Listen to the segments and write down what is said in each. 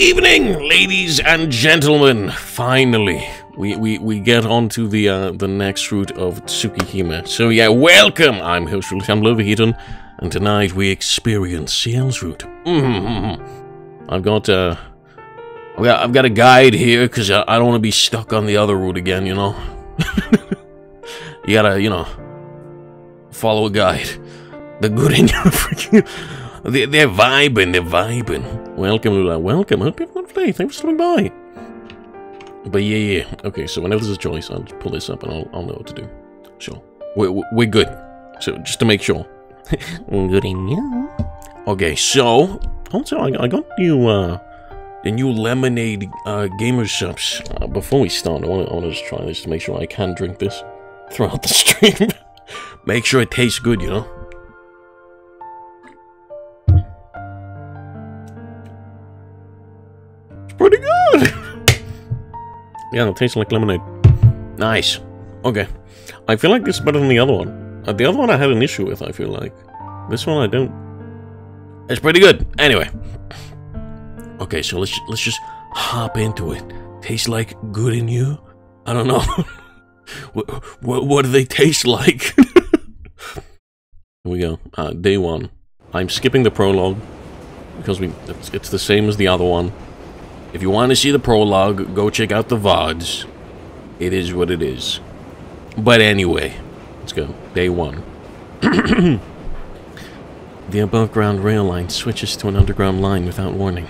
evening, ladies and gentlemen. Finally, we get on to the next route of Tsukihime. So yeah, welcome. I'm host Julius, and tonight we experience Ciel's route. I've got a guide here because I don't want to be stuck on the other route again. You know, you gotta follow a guide. The good in your freaking. They're vibing. Welcome, Lula. Welcome. Hope you have a good day. Thanks for stopping by. But yeah. Okay, so whenever there's a choice, I'll just pull this up and I'll know what to do. So, we're good. So, just to make sure. Good in you. Okay, so, also, I got the new lemonade gamer subs. Before we start, I want to just try this to make sure I can drink this throughout the stream. Make sure it tastes good, you know? Pretty good! Yeah, it tastes like lemonade. Nice. Okay. I feel like this is better than the other one. The other one I had an issue with, I feel like. This one I don't. It's pretty good. Anyway. Okay, so let's just hop into it. Tastes like good in you? I don't know. what do they taste like? Here we go. Day 1. I'm skipping the prologue. Because it's the same as the other one. If you want to see the prologue, go check out the VODs. It is what it is. But anyway, let's go. Day 1. The above-ground rail line switches to an underground line without warning.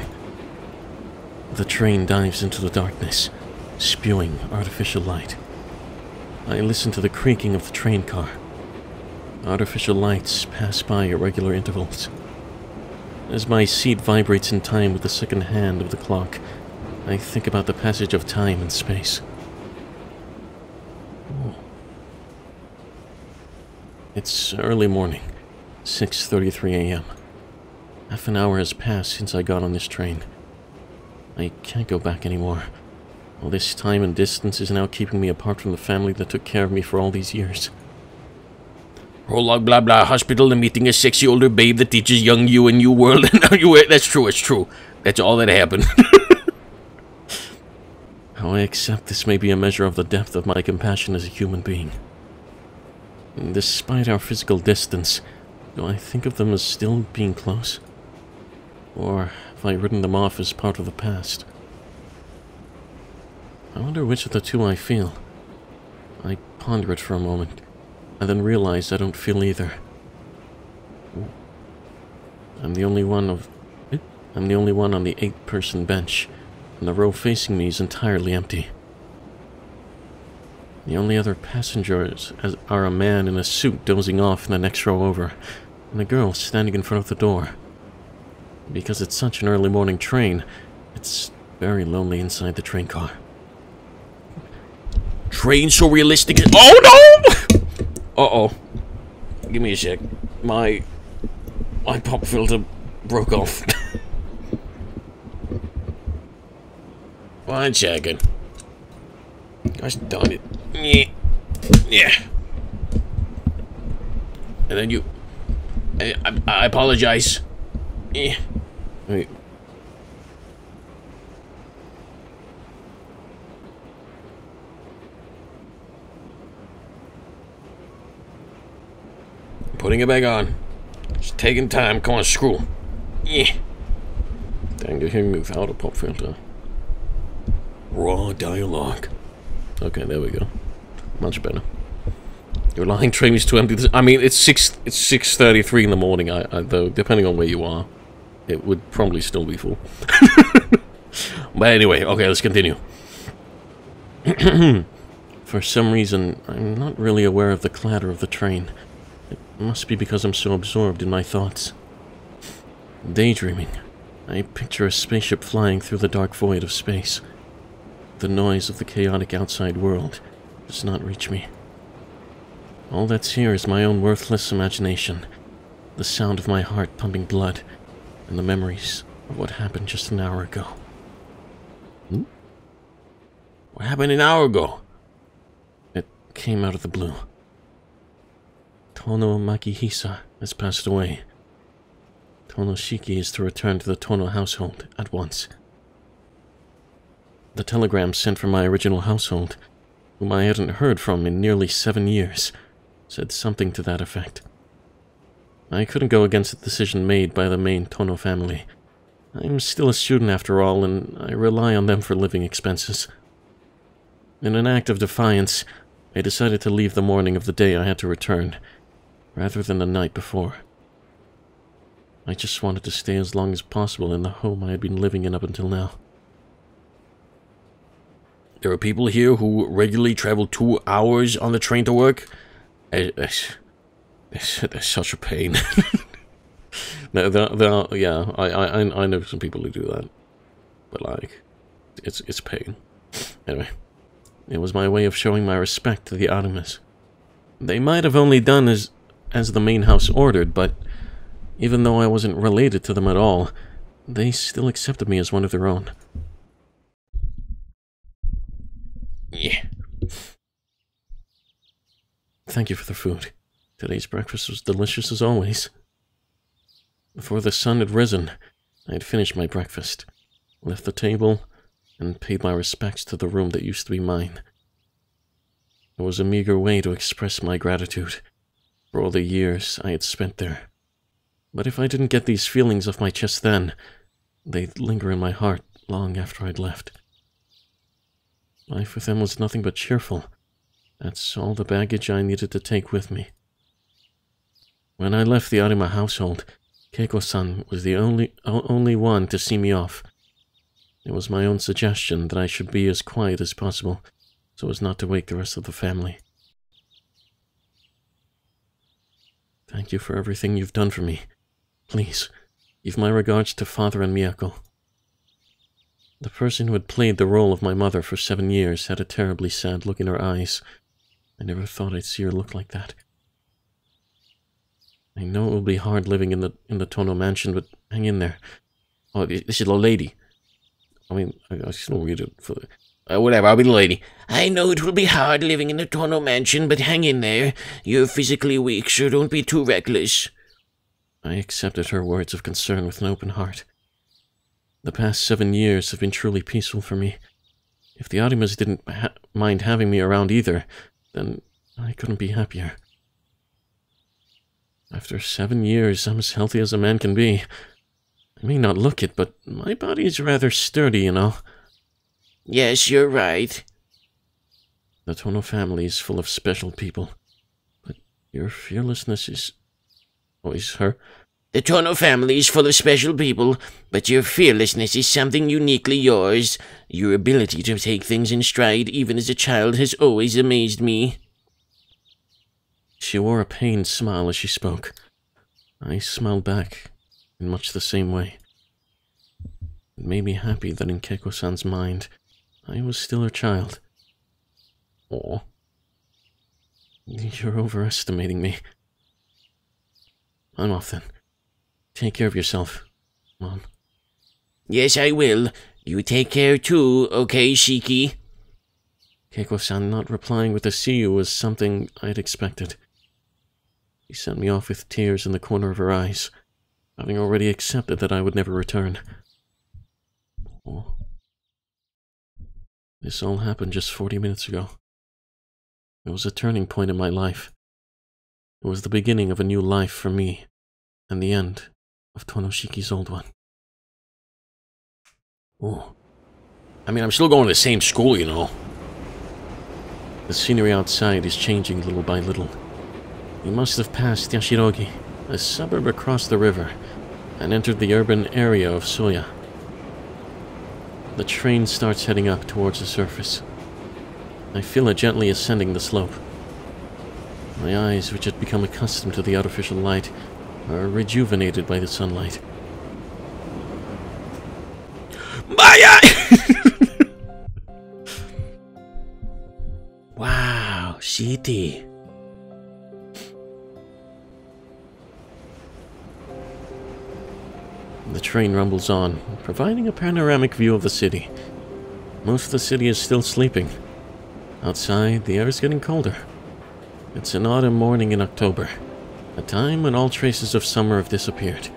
The train dives into the darkness, spewing artificial light. I listen to the creaking of the train car. Artificial lights pass by at regular intervals. As my seat vibrates in time with the second hand of the clock, I think about the passage of time and space. Oh. It's early morning, 6:33 a.m. Half an hour has passed since I got on this train. I can't go back anymore. All this time and distance is now keeping me apart from the family that took care of me for all these years. Prologue, blah blah, hospital and meeting a sexy older babe that teaches young you a new world. And now you that's true, it's true. That's all that happened. How I accept this may be a measure of the depth of my compassion as a human being. Despite our physical distance, do I think of them as still being close? Or have I written them off as part of the past? I wonder which of the two I feel. I ponder it for a moment. I then realize I don't feel either. I'm the only one on the 8-person bench, and the row facing me is entirely empty. The only other passengers are a man in a suit dozing off in the next row over, and a girl standing in front of the door. Because it's such an early morning train, it's very lonely inside the train car. Train so realistic. Oh no! Uh-oh. Give me a sec. My pop filter broke off. 1 second. Gosh darn it. Yeah. And then you... I apologize. Yeah. Wait. Putting it back on. Just taking time. Come on, screw. Yeah. Dang, you're hearing me without a pop filter. Raw dialogue. Okay, there we go. Much better. Your line train is too empty. I mean, it's 6:33 in the morning. Though, depending on where you are, it would probably still be full. But anyway, okay, let's continue. For some reason, I'm not really aware of the clatter of the train. It must be because I'm so absorbed in my thoughts. Daydreaming, I picture a spaceship flying through the dark void of space. The noise of the chaotic outside world does not reach me. All that's here is my own worthless imagination, the sound of my heart pumping blood, and the memories of what happened just an hour ago. What happened an hour ago? It came out of the blue. Tono Makihisa has passed away. Tonoshiki is to return to the Tono household at once. The telegram sent from my original household, whom I hadn't heard from in nearly 7 years, said something to that effect. I couldn't go against the decision made by the main Tono family. I'm still a student after all, and I rely on them for living expenses. In an act of defiance, I decided to leave the morning of the day I had to return, rather than the night before. I just wanted to stay as long as possible in the home I had been living in up until now. There are people here who regularly travel 2 hours on the train to work. That's such a pain. Yeah, I know some people who do that, but like, it's pain. Anyway, it was my way of showing my respect to the Arimas. They might have only done as the main house ordered, but even though I wasn't related to them at all, they still accepted me as one of their own. Yeah. Thank you for the food. Today's breakfast was delicious as always. Before the sun had risen, I had finished my breakfast, left the table, and paid my respects to the room that used to be mine. It was a meager way to express my gratitude for all the years I had spent there. But if I didn't get these feelings off my chest then, they'd linger in my heart long after I'd left. Life with them was nothing but cheerful. That's all the baggage I needed to take with me. When I left the Arima household, Keiko-san was the only one to see me off. It was my own suggestion that I should be as quiet as possible, so as not to wake the rest of the family. Thank you for everything you've done for me. Please, give my regards to Father and Miyako. The person who had played the role of my mother for 7 years had a terribly sad look in her eyes. I never thought I'd see her look like that. I know it will be hard living in the Tono mansion, but hang in there. Oh, this is the lady. I mean, I still read it for the... whatever, I'll be the lady. I know it will be hard living in the Tono mansion, but hang in there. You're physically weak, so don't be too reckless. I accepted her words of concern with an open heart. The past 7 years have been truly peaceful for me. If the Arimas didn't mind having me around either, then I couldn't be happier. After 7 years, I'm as healthy as a man can be. I may not look it, but my body's rather sturdy, you know. Yes, you're right. The Tono family is full of special people, but your fearlessness is... Oh, is her? The Tono family is full of special people, but your fearlessness is something uniquely yours. Your ability to take things in stride, even as a child, has always amazed me. She wore a pained smile as she spoke. I smiled back, in much the same way. It made me happy that in Keiko-san's mind, I was still her child. Aw. You're overestimating me. I'm off then. Take care of yourself, Mom. Yes, I will. You take care too, okay, Shiki? Keiko-san not replying with a see you was something I'd expected. She sent me off with tears in the corner of her eyes, having already accepted that I would never return. Oh. This all happened just 40 minutes ago. It was a turning point in my life. It was the beginning of a new life for me, and the end of Tonoshiki's old one. Oh. I mean, I'm still going to the same school, you know. The scenery outside is changing little by little. We must have passed Yashirogi, a suburb across the river, and entered the urban area of Soya. The train starts heading up towards the surface. I feel it gently ascending the slope. My eyes, which had become accustomed to the artificial light, are rejuvenated by the sunlight. My eye! Wow, city. The train rumbles on, providing a panoramic view of the city. Most of the city is still sleeping. Outside, the air is getting colder. It's an autumn morning in October, a time when all traces of summer have disappeared.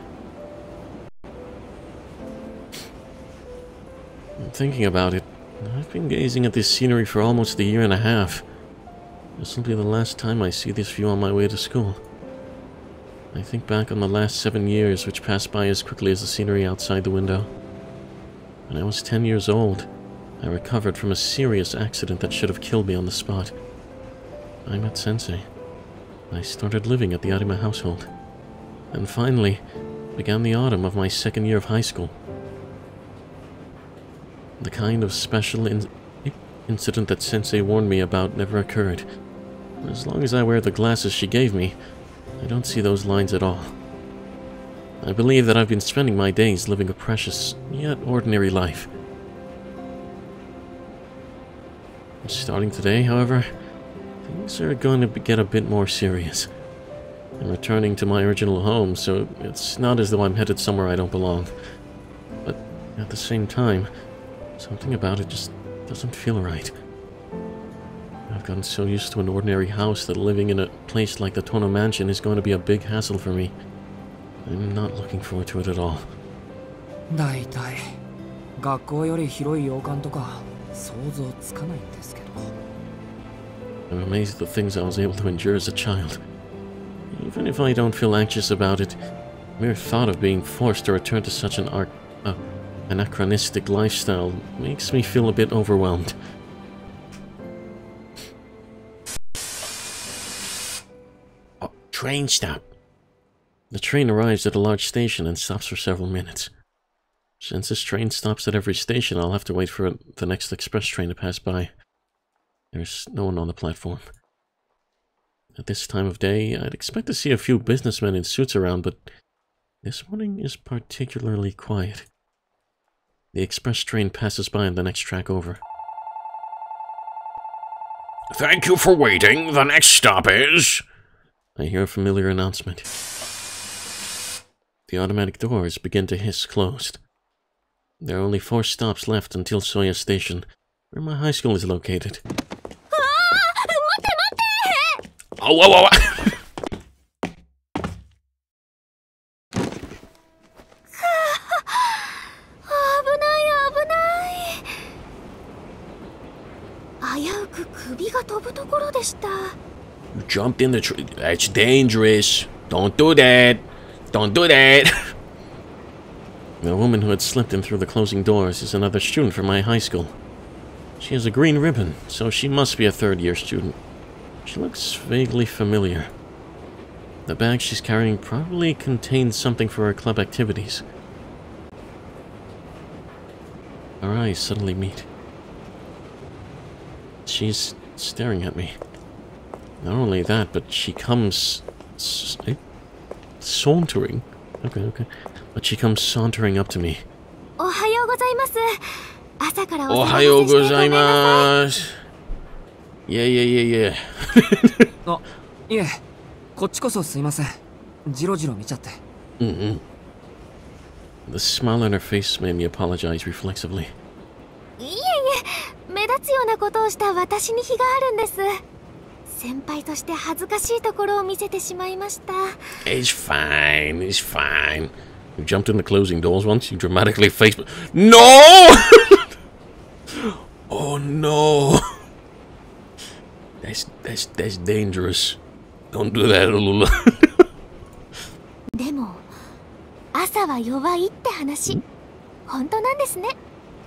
Thinking about it, I've been gazing at this scenery for almost a year and a half. This will be the last time I see this view on my way to school. I think back on the last 7 years, which passed by as quickly as the scenery outside the window. When I was 10 years old, I recovered from a serious accident that should have killed me on the spot. I met Sensei. I started living at the Arima household. And finally, began the autumn of my second year of high school. The kind of special incident that Sensei warned me about never occurred. As long as I wear the glasses she gave me, I don't see those lines at all. I believe that I've been spending my days living a precious, yet ordinary life. Starting today, however, things are going to get a bit more serious. I'm returning to my original home, so it's not as though I'm headed somewhere I don't belong. But at the same time, something about it just doesn't feel right. I've gotten so used to an ordinary house that living in a place like the Tono Mansion is going to be a big hassle for me. I'm not looking forward to it at all. I'm amazed at the things I was able to endure as a child. Even if I don't feel anxious about it, the mere thought of being forced to return to such an anachronistic lifestyle makes me feel a bit overwhelmed. Oh, train stop. The train arrives at a large station and stops for several minutes. Since this train stops at every station, I'll have to wait for the next express train to pass by. There's no one on the platform. At this time of day, I'd expect to see a few businessmen in suits around, but this morning is particularly quiet. The express train passes by on the next track over. Thank you for waiting. The next stop is... I hear a familiar announcement. The automatic doors begin to hiss closed. There are only 4 stops left until Soya Station, where my high school is located. Oh, whoa, whoa, whoa. You jumped in the tree. That's dangerous. Don't do that. Don't do that. The woman who had slipped in through the closing doors is another student from my high school. She has a green ribbon, so she must be a third-year student. She looks vaguely familiar. The bag she's carrying probably contains something for her club activities. Our eyes suddenly meet. She's staring at me. Not only that, but she comes... sauntering? Okay. But she comes sauntering up to me. Ohayou gozaimasu. Yeah. The smile on her face made me apologize reflexively. It's fine. You jumped in the closing doors once, you dramatically faced me. No! Oh no! That's dangerous. Don't do that, Lula.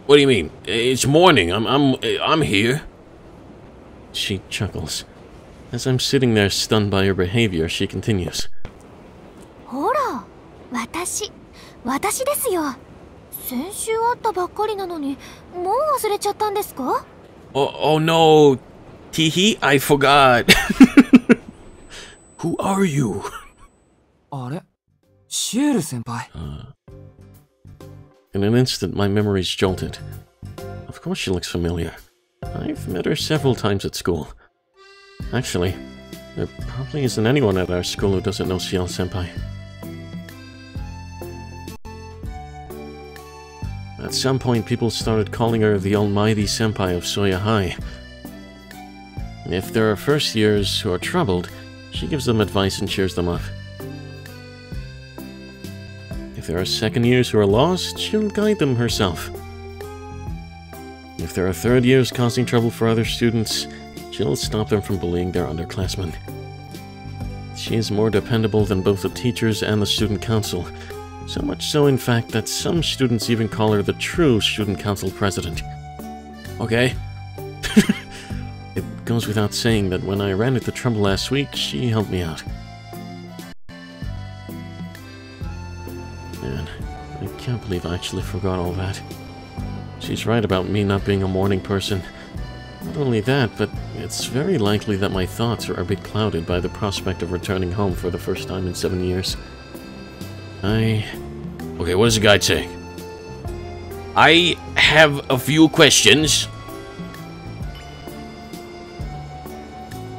What do you mean? It's morning. I'm here. She chuckles. As I'm sitting there stunned by her behavior, she continues. Oh no, Tihi, I forgot. Who are you? In an instant, my memories jolted. Of course she looks familiar. I've met her several times at school. Actually, there probably isn't anyone at our school who doesn't know Ciel Senpai. At some point, people started calling her the almighty senpai of Soya High. If there are first years who are troubled, she gives them advice and cheers them up. If there are second years who are lost, she'll guide them herself. If there are third years causing trouble for other students, she'll stop them from bullying their underclassmen. She is more dependable than both the teachers and the student council. So much so, in fact, that some students even call her the true student council president. Okay. It goes without saying that when I ran into trouble last week, she helped me out. Man, I can't believe I actually forgot all that. She's right about me not being a morning person. Not only that, but it's very likely that my thoughts are a bit clouded by the prospect of returning home for the first time in 7 years. Okay, what does the guide say? I have a few questions.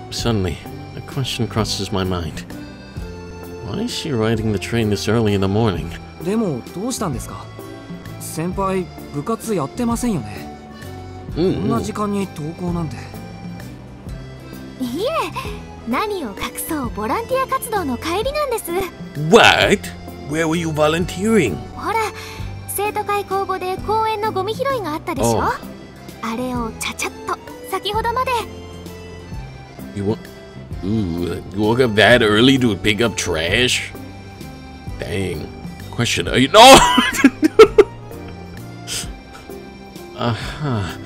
Suddenly, a question crosses my mind. Why is she riding the train this early in the morning? でもどうしたんですか？先輩、部活やってませんよね。こんな時間に登校なんて。いえ、何を隠そうボランティア活動の帰りなんです。What? Where were you volunteering? ほら、生徒会公募で公園のゴミ拾いがあったでしょ。あれをちゃちゃっと先ほどまで。You woke up that early to pick up trash? Dang. Question, are you— No! Aha.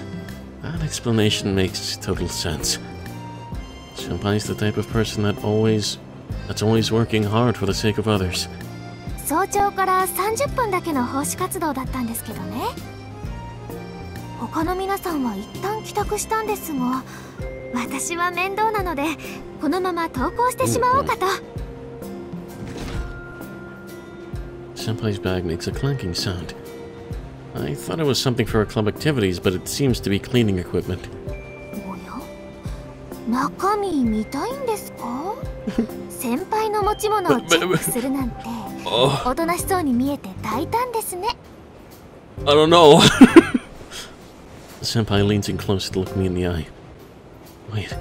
That explanation makes total sense. Senpai's the type of person that's always working hard for the sake of others. 早朝から30分だけの奉仕活動だったんですけどね。他の皆さんは一旦帰宅したんですが、私は面倒なのでこのまま登校してしまおうかと。Senpai's bag makes a clanking sound. I thought it was something for our club activities, but it seems to be cleaning equipment. おや？中身見たいんですか？先輩の持ち物をチェックするなんておとなしそうに見えて大胆ですね。I don't know. Senpai leans in close to look me in the eye. Wait,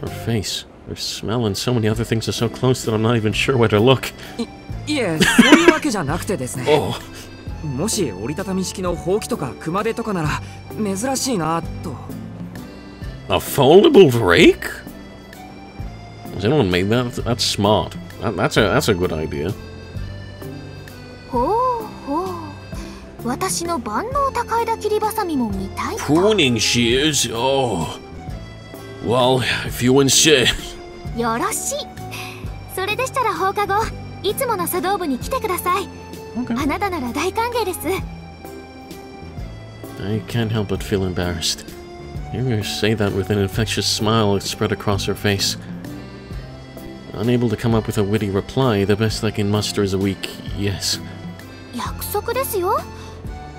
her face, her smell, and so many other things are so close that I'm not even sure where to look. いえ、そういうわけじゃなくてですね。もし折りたたみ式のほうきとか熊手とかなら珍しいなと。A foldable rake? Has anyone made that? That's smart. That's a good idea. ほうほう。私の万能高枝切りばさみも見たいと。Pruning shears? Oh. Well, if you insist. よろしい。それでしたら放課後、いつもの茶道部に来てください。あなたなら大歓迎です。I can't help but feel embarrassed. Hearing her say that with an infectious smile spread across her face. Unable to come up with a witty reply, the best I can muster is a weak yes. 約束ですよ。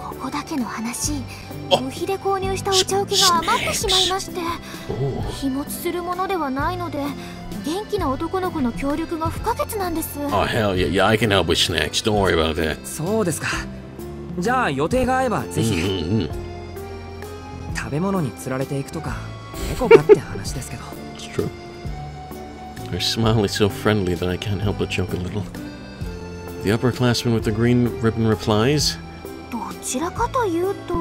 ここだけの話、部費で購入したお茶置きが余ってしまいまして、日持ちするものではないので、元気な男の子の協力が不可欠なんです。Oh hell yeah, yeah, I can help with snacks. Don't worry about that. そうですか。じゃあ予定が合えばぜひ。食べ物に釣られていくとか、猫かって話ですけど。It's true. Her smile is so friendly that I can't help but joke a little. The upperclassman with the green ribbon replies, どちらかというと、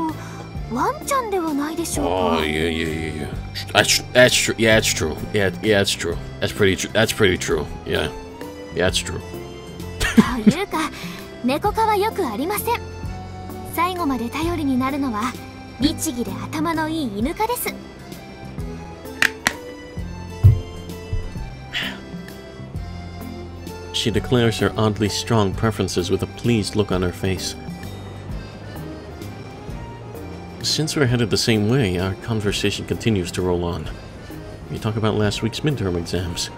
ワンちゃんではないでしょうか。Oh yeah. That's true. Yeah, it's true. Yeah, it's true. That's pretty true. That's pretty true. Yeah, it's true. というか、猫科はよくありません。最後まで頼りになるのは律儀で頭のいい犬科です。She declares her oddly strong preferences with a pleased look on her face. Since we're headed the same way, our conversation continues to roll on. We talk about last week's midterm exams,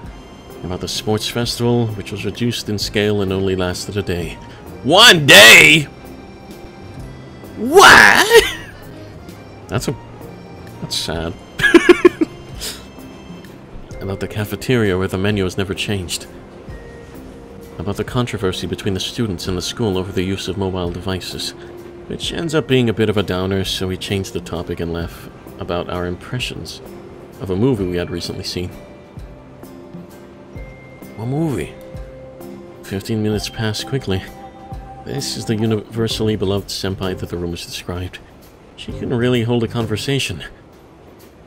about the sports festival, which was reduced in scale and only lasted a day. 1 day?! What?! That's sad. About the cafeteria where the menu has never changed. About the controversy between the students and the school over the use of mobile devices, which ends up being a bit of a downer, so we change the topic and laugh about our impressions of a movie we had recently seen. What movie? 15 minutes pass quickly. This is the universally beloved senpai that the room has described. She can really hold a conversation.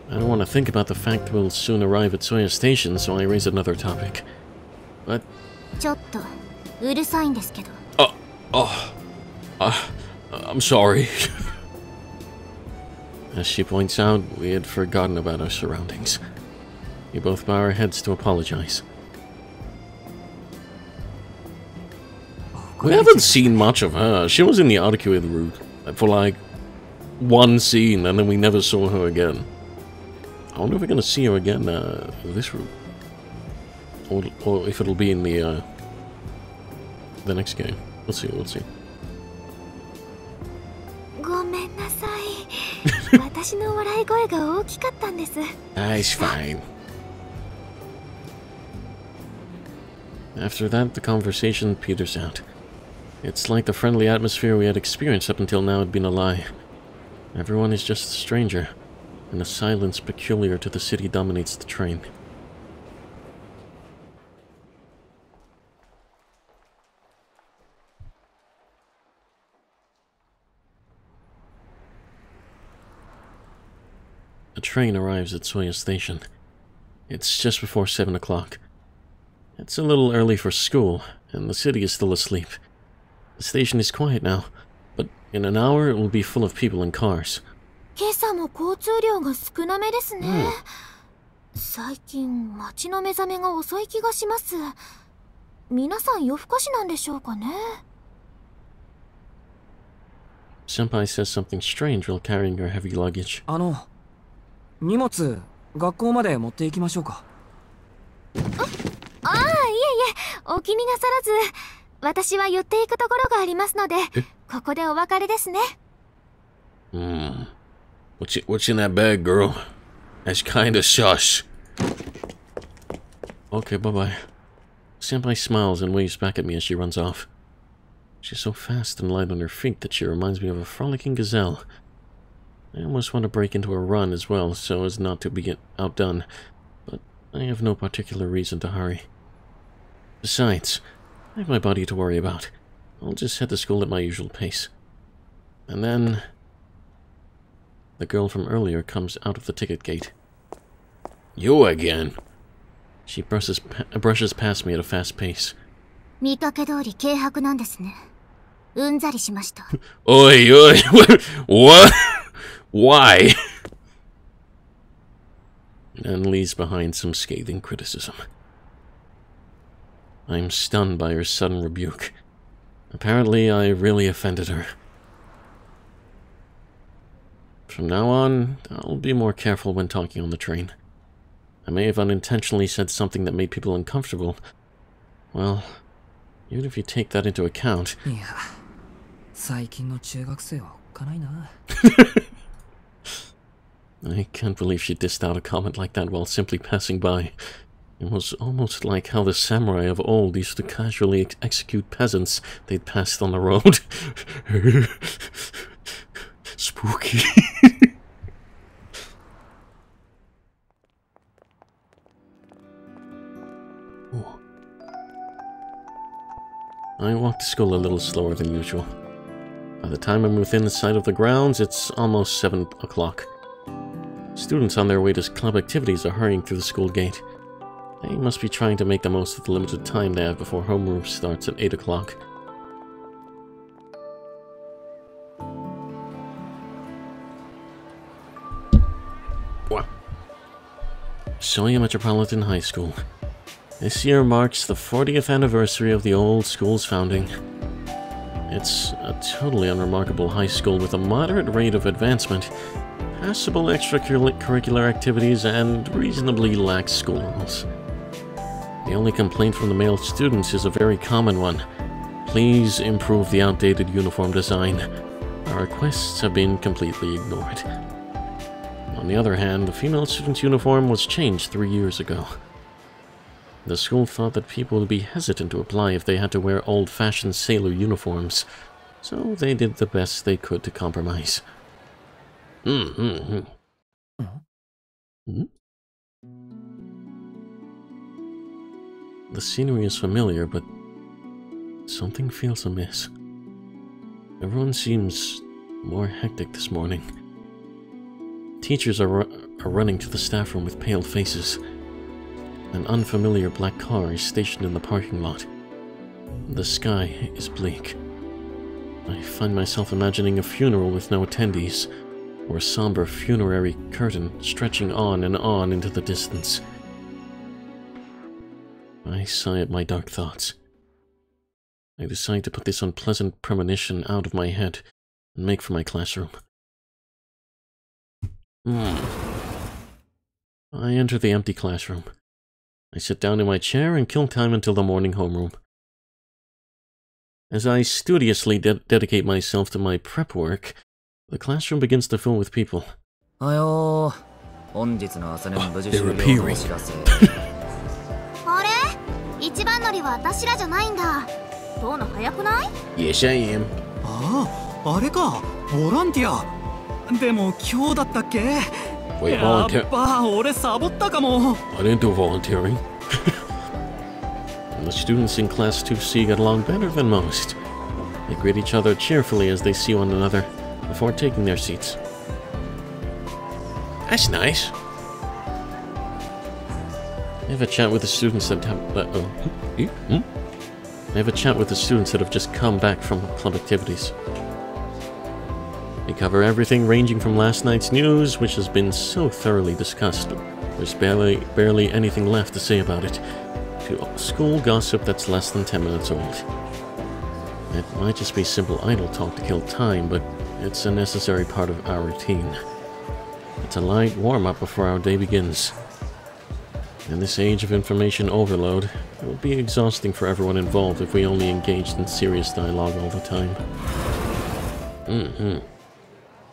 I don't want to think about the fact we'll soon arrive at Soya Station, so I raise another topic. But... I'm sorry. As she points out, we had forgotten about our surroundings. We both bow our heads to apologize. We haven't seen much of her. She was in the Etiquette route for like one scene, and then we never saw her again. I wonder if we're gonna see her again this route, or if it'll be in the next game. We'll see. We'll see. That's fine. After that, the conversation peters out. It's like the friendly atmosphere we had experienced up until now had been a lie. Everyone is just a stranger, and a silence peculiar to the city dominates the train. A train arrives at Soya Station. It's just before 7 o'clock. It's a little early for school, and the city is still asleep. The station is quiet now, but in an hour it will be full of people and cars. Senpai says something strange while carrying her heavy luggage. 荷物、学校まで持って行きましょうか。ああ、いえいえ、お気になさらず。私は寄っていくところがありますので、ここでお別れですね。What's in that bag, girl? That's kinda shush. Okay, bye-bye. Senpai smiles and waves back at me as she runs off. She's so fast and light on her feet that she reminds me of a frolicking gazelle. I almost want to break into a run as well, so as not to be outdone, but I have no particular reason to hurry. Besides, I have my body to worry about. I'll just head to school at my usual pace. And then... the girl from earlier comes out of the ticket gate. You again? She brushes past me at a fast pace. Oi, oi, what? Why? And leaves behind some scathing criticism. I'm stunned by her sudden rebuke. Apparently, I really offended her. From now on, I'll be more careful when talking on the train. I may have unintentionally said something that made people uncomfortable. Well, even if you take that into account... I can't believe she dissed out a comment like that while simply passing by. It was almost like how the samurai of old used to casually execute peasants they'd passed on the road. Spooky. I walk to school a little slower than usual. By the time I'm within sight of the grounds, it's almost 7 o'clock. Students on their way to club activities are hurrying through the school gate. They must be trying to make the most of the limited time they have before homeroom starts at 8 o'clock. Soya Metropolitan High School. This year marks the 40th anniversary of the old school's founding. It's a totally unremarkable high school with a moderate rate of advancement, passable extracurricular activities, and reasonably lax school rules. The only complaint from the male students is a very common one. Please improve the outdated uniform design. Our requests have been completely ignored. On the other hand, the female student's uniform was changed 3 years ago. The school thought that people would be hesitant to apply if they had to wear old-fashioned sailor uniforms, so they did the best they could to compromise. The scenery is familiar, but... something feels amiss. Everyone seems More hectic this morning. Teachers are running to the staff room with pale faces. An unfamiliar black car is stationed in the parking lot. The sky is bleak. I find myself imagining a funeral with no attendees, or a somber funerary curtain stretching on and on into the distance. I sigh at my dark thoughts. I decide to put this unpleasant premonition out of my head and make for my classroom. I enter the empty classroom. I sit down in my chair and kill time until the morning homeroom. As I studiously dedicate myself to my prep work, the classroom begins to fill with people. They're appearing. あれ？一番乗りは私らじゃないんだ。どうの早くない？ Yes, I am. あれか、ボランティア。でも今日だったっけ？ Wait, や volunteer. っば、俺サボったかも。 I didn't do volunteering. And the students in Class 2C get along better than most. They greet each other cheerfully as they see one another before taking their seats. That's nice. I have a chat with the students that have just come back from club activities. They cover everything ranging from last night's news, which has been so thoroughly discussed, there's barely anything left to say about it, to school gossip that's less than 10 minutes old. It might just be simple idle talk to kill time, but it's a necessary part of our routine. It's a light warm-up before our day begins. In this age of information overload, it would be exhausting for everyone involved if we only engaged in serious dialogue all the time.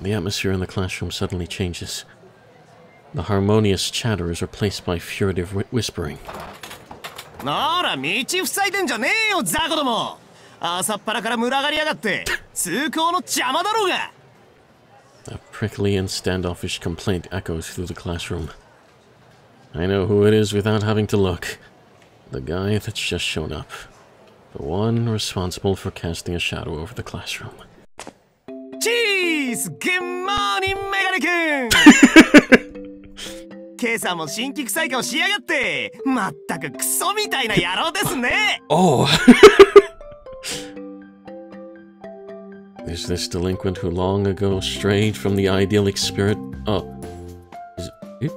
The atmosphere in the classroom suddenly changes. The harmonious chatter is replaced by furtive whispering. A prickly and standoffish complaint echoes through the classroom. I know who it is without having to look. The guy that's just shown up. The one responsible for casting a shadow over the classroom. Cheese! Good morning, Megane-kun! 今朝も新規臭い顔しやがって。まったくクソみたいな野郎ですね。Oh! Is this delinquent who long ago strayed from the idyllic spirit? Oh. Is it?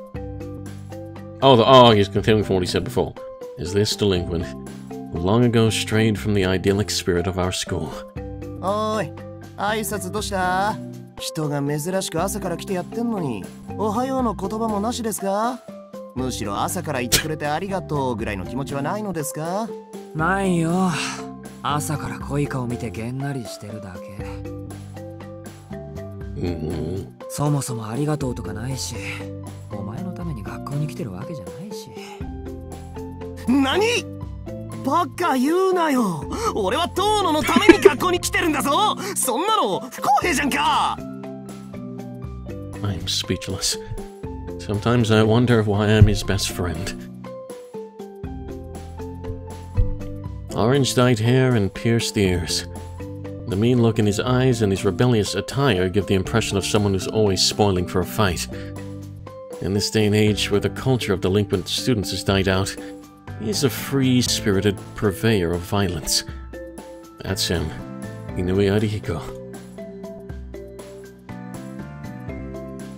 Oh, he's continuing from what he said before. Is this delinquent who long ago strayed from the idyllic spirit of our school? おい、挨拶どうした？人が珍しく朝から来てやってんのに、おはようの言葉もなしですか？むしろ朝からいてくれてありがとうぐらいの気持ちはないのですか？ないよ。朝から濃い顔見てげんなりしてるだけ。そもそもありがとうとかないし、お前のために学校に来てるわけじゃないし。何？バカ言うなよ。俺は遠野のために学校に来てるんだぞ。そんなの不公平じゃんか。I'm speechless. Sometimes I wonder why I'm his best friend. Orange-dyed hair and pierced ears. The mean look in his eyes and his rebellious attire give the impression of someone who's always spoiling for a fight. In this day and age where the culture of delinquent students has died out, he's a free-spirited purveyor of violence. That's him, Inui Arihiko.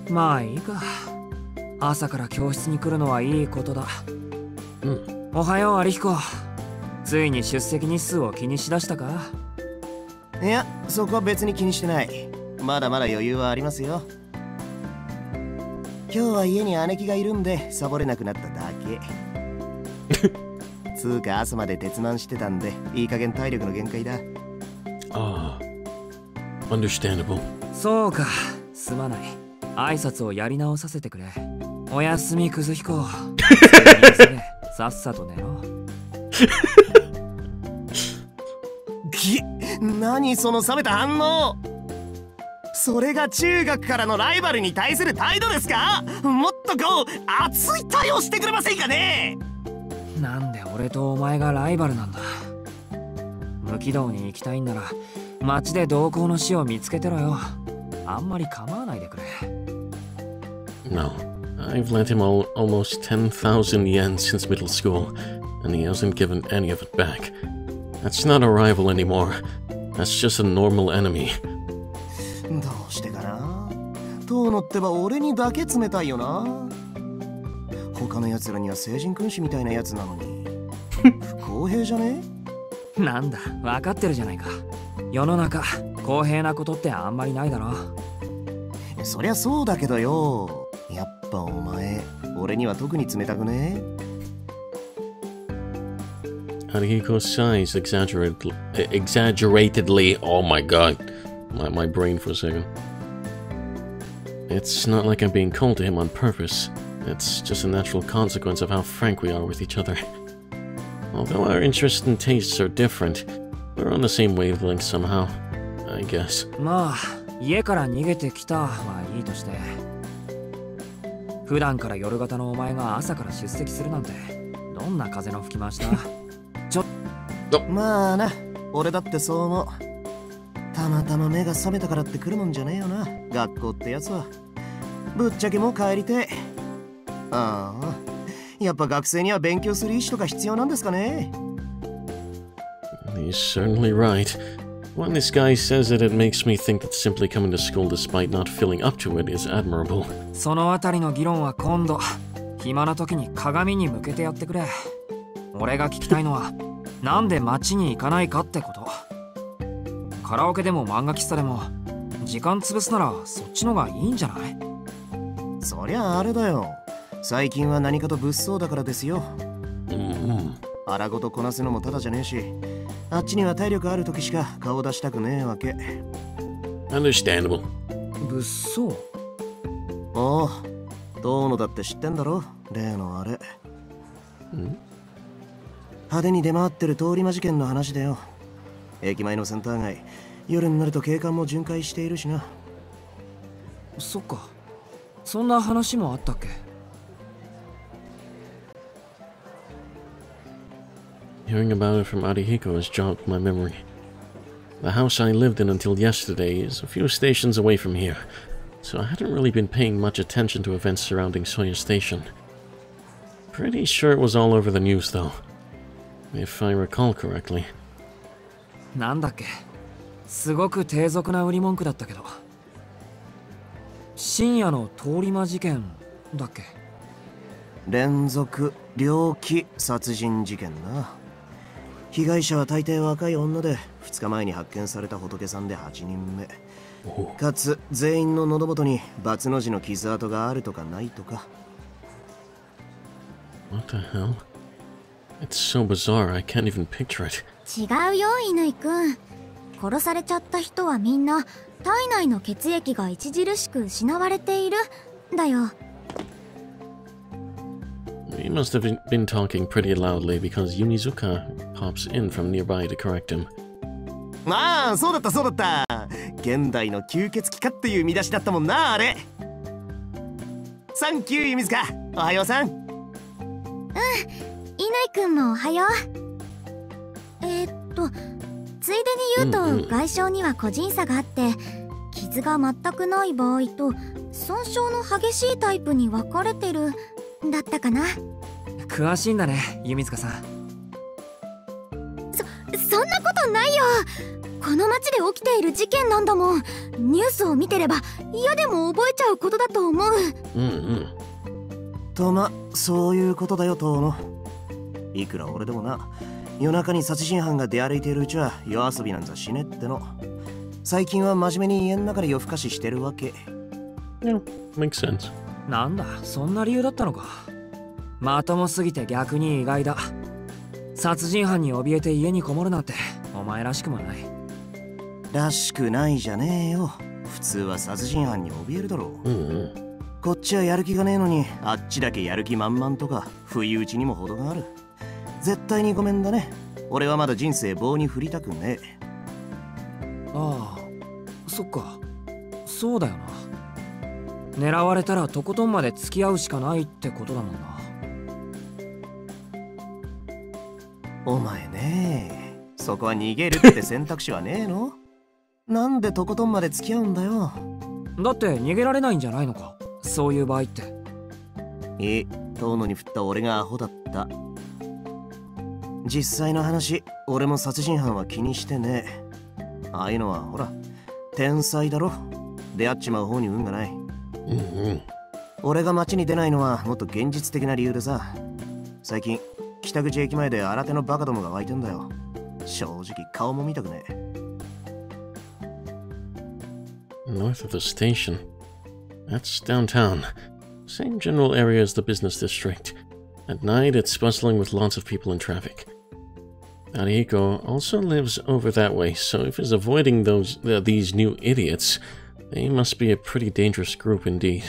まあいいか。朝から教室に来るのはいいことだ。おはよう、アリヒコ。ついに出席日数を気にしだしたか？いや、そこは別に気にしてない。まだまだ余裕はありますよ。今日は家に姉貴がいるんでサボれなくなっただけ。つうか朝まで鉄マンしてたんでいい加減体力の限界だ。Ah, understandable. そうか、すまない。挨拶をやり直させてくれ。おやすみ、クズヒコ。さっさと寝ろ。何その冷めた反応。それが中学からのライバルに対する態度ですか？もっとこう熱い対応してくれませんかね？なんで俺とお前がライバルなんだ。無軌道に行きたいんなら街で同行の死を見つけてろよ。あんまり構わないでくれ。No. I've lent him almost 10,000 yen since middle school, and he hasn't given any of it back. That's not a rival anymore. That's just a normal enemy. どうしてかな。遠野ってば俺にだけ冷たいよな。他の奴らには聖人君子みたいなやつなのに不公平じゃね？なんだ、分かってるじゃないか。世の中公平なことってあんまりないだろ。そりゃそうだけどよ。やっぱお前、俺には特に冷たくね？ Arihiko's sighs exaggeratedly. Oh my god. My brain for a second. It's not like I'm being cold to him on purpose. It's just a natural consequence of how frank we are with each other. Although our interests and tastes are different, we're on the same wavelength somehow, I guess. まあ、家から逃げてきたはいいとして。普段から夜型のお前が朝から出席するなんて、どんな風の吹き回しだ？まあな、俺だってそう思う。たまたま目が覚めたからって来るもんじゃねえよな、学校ってやつは。ぶっちゃけもう帰りて。ああ、やっぱ学生には勉強する意志とか必要なんですかね。 He's certainly right. When this guy says it, it makes me think that simply coming to school despite not feeling up to it is admirable. そのあたりの議論は今度、暇な時に鏡に向けてやってくれ。俺が聞きたいのは、なんで街に行かないかってこと。カラオケでも漫画喫茶でも、時間潰すならそっちのがいいんじゃない？そりゃあれだよ。最近は何かと物騒だからですよ。荒ごとこなすのもただじゃねえし、あっちには体力ある時しか顔出したくねえわけ。Understandable. 物騒？おう、遠野だって知ってんだろ、例のあれ。派手に出回ってる通り魔事件の話だよ。駅前のセンター街、夜になると警官も巡回しているしな。そっか、そんな話もあったっけ？Hearing about it from Arihiko has jogged my memory. The house I lived in until yesterday is a few stations away from here, so I hadn't really been paying much attention to events surrounding Soya Station. Pretty sure it was all over the news though, if I recall correctly. なんだっけ、すごく低俗な売り文句だったけど。深夜の通り魔事件だっけ？連続猟奇殺人事件な。被害者は大抵若い女で、2日前に発見された仏さんで8人目。かつ全員の喉元にバツの字の傷跡があるとかないとか。 What the hell? It's so bizarre, I can't even picture it. 違うよ、乾くん。殺されちゃった人はみんな体内の血液が著しく失われているだよ。He must have been talking pretty loudly because Yunizuka pops in from nearby to correct him. ああ、そうだったそうだった。現代の吸血鬼かっていう見出しだったもんな、あれ。サンキュー、ユミズカ。おはようさん。乾くんもおはよう。ついでに言うと、外傷には個人差があって、傷が全くない場合と損傷の激しいタイプに分かれてるだったかな。詳しいんだね、弓塚さん。そんなことないよ。この町で起きている事件なんだもん。ニュースを見てれば嫌でも覚えちゃうことだと思う。とま、そういうことだよ、遠野。いくら俺でもな、夜中に殺人犯が出歩いているうちは夜遊びなんざしねっての。最近は真面目に家の中で夜更かししてるわけ。Yeah, makes sense. なんだ、そんな理由だったのか。まともすぎて逆に意外だ。殺人犯に怯えて家にこもるなんてお前らしくもない。らしくないじゃねえよ。普通は殺人犯に怯えるだろう。こっちはやる気がねえのに、あっちだけやる気満々とか不意打ちにも程がある。絶対にごめんだね。俺はまだ人生棒に振りたくねえ。ああ、そっか。そうだよな。狙われたらとことんまで付き合うしかないってことだもんな。お前ねえ、そこは逃げるって選択肢はねえの？なんでとことんまで付き合うんだよ。だって逃げられないんじゃないのか、そういう場合って。いい、遠野に振った俺がアホだった。実際の話、俺も殺人犯は気にしてねえ。ああいうのはほら、天才だろ。出会っちまう方に運がない。俺が街に出ないのはもっと現実的な理由でさ。最近北口駅前で新手のバカどもが湧いてんだよ。正直顔も見たくねえ。North of the station. That's downtown. Same general area as the business district. At night, it's bustling with lots of people and traffic. Arihiko also lives over that way, so if he's avoiding these new idiots, they must be a pretty dangerous group indeed.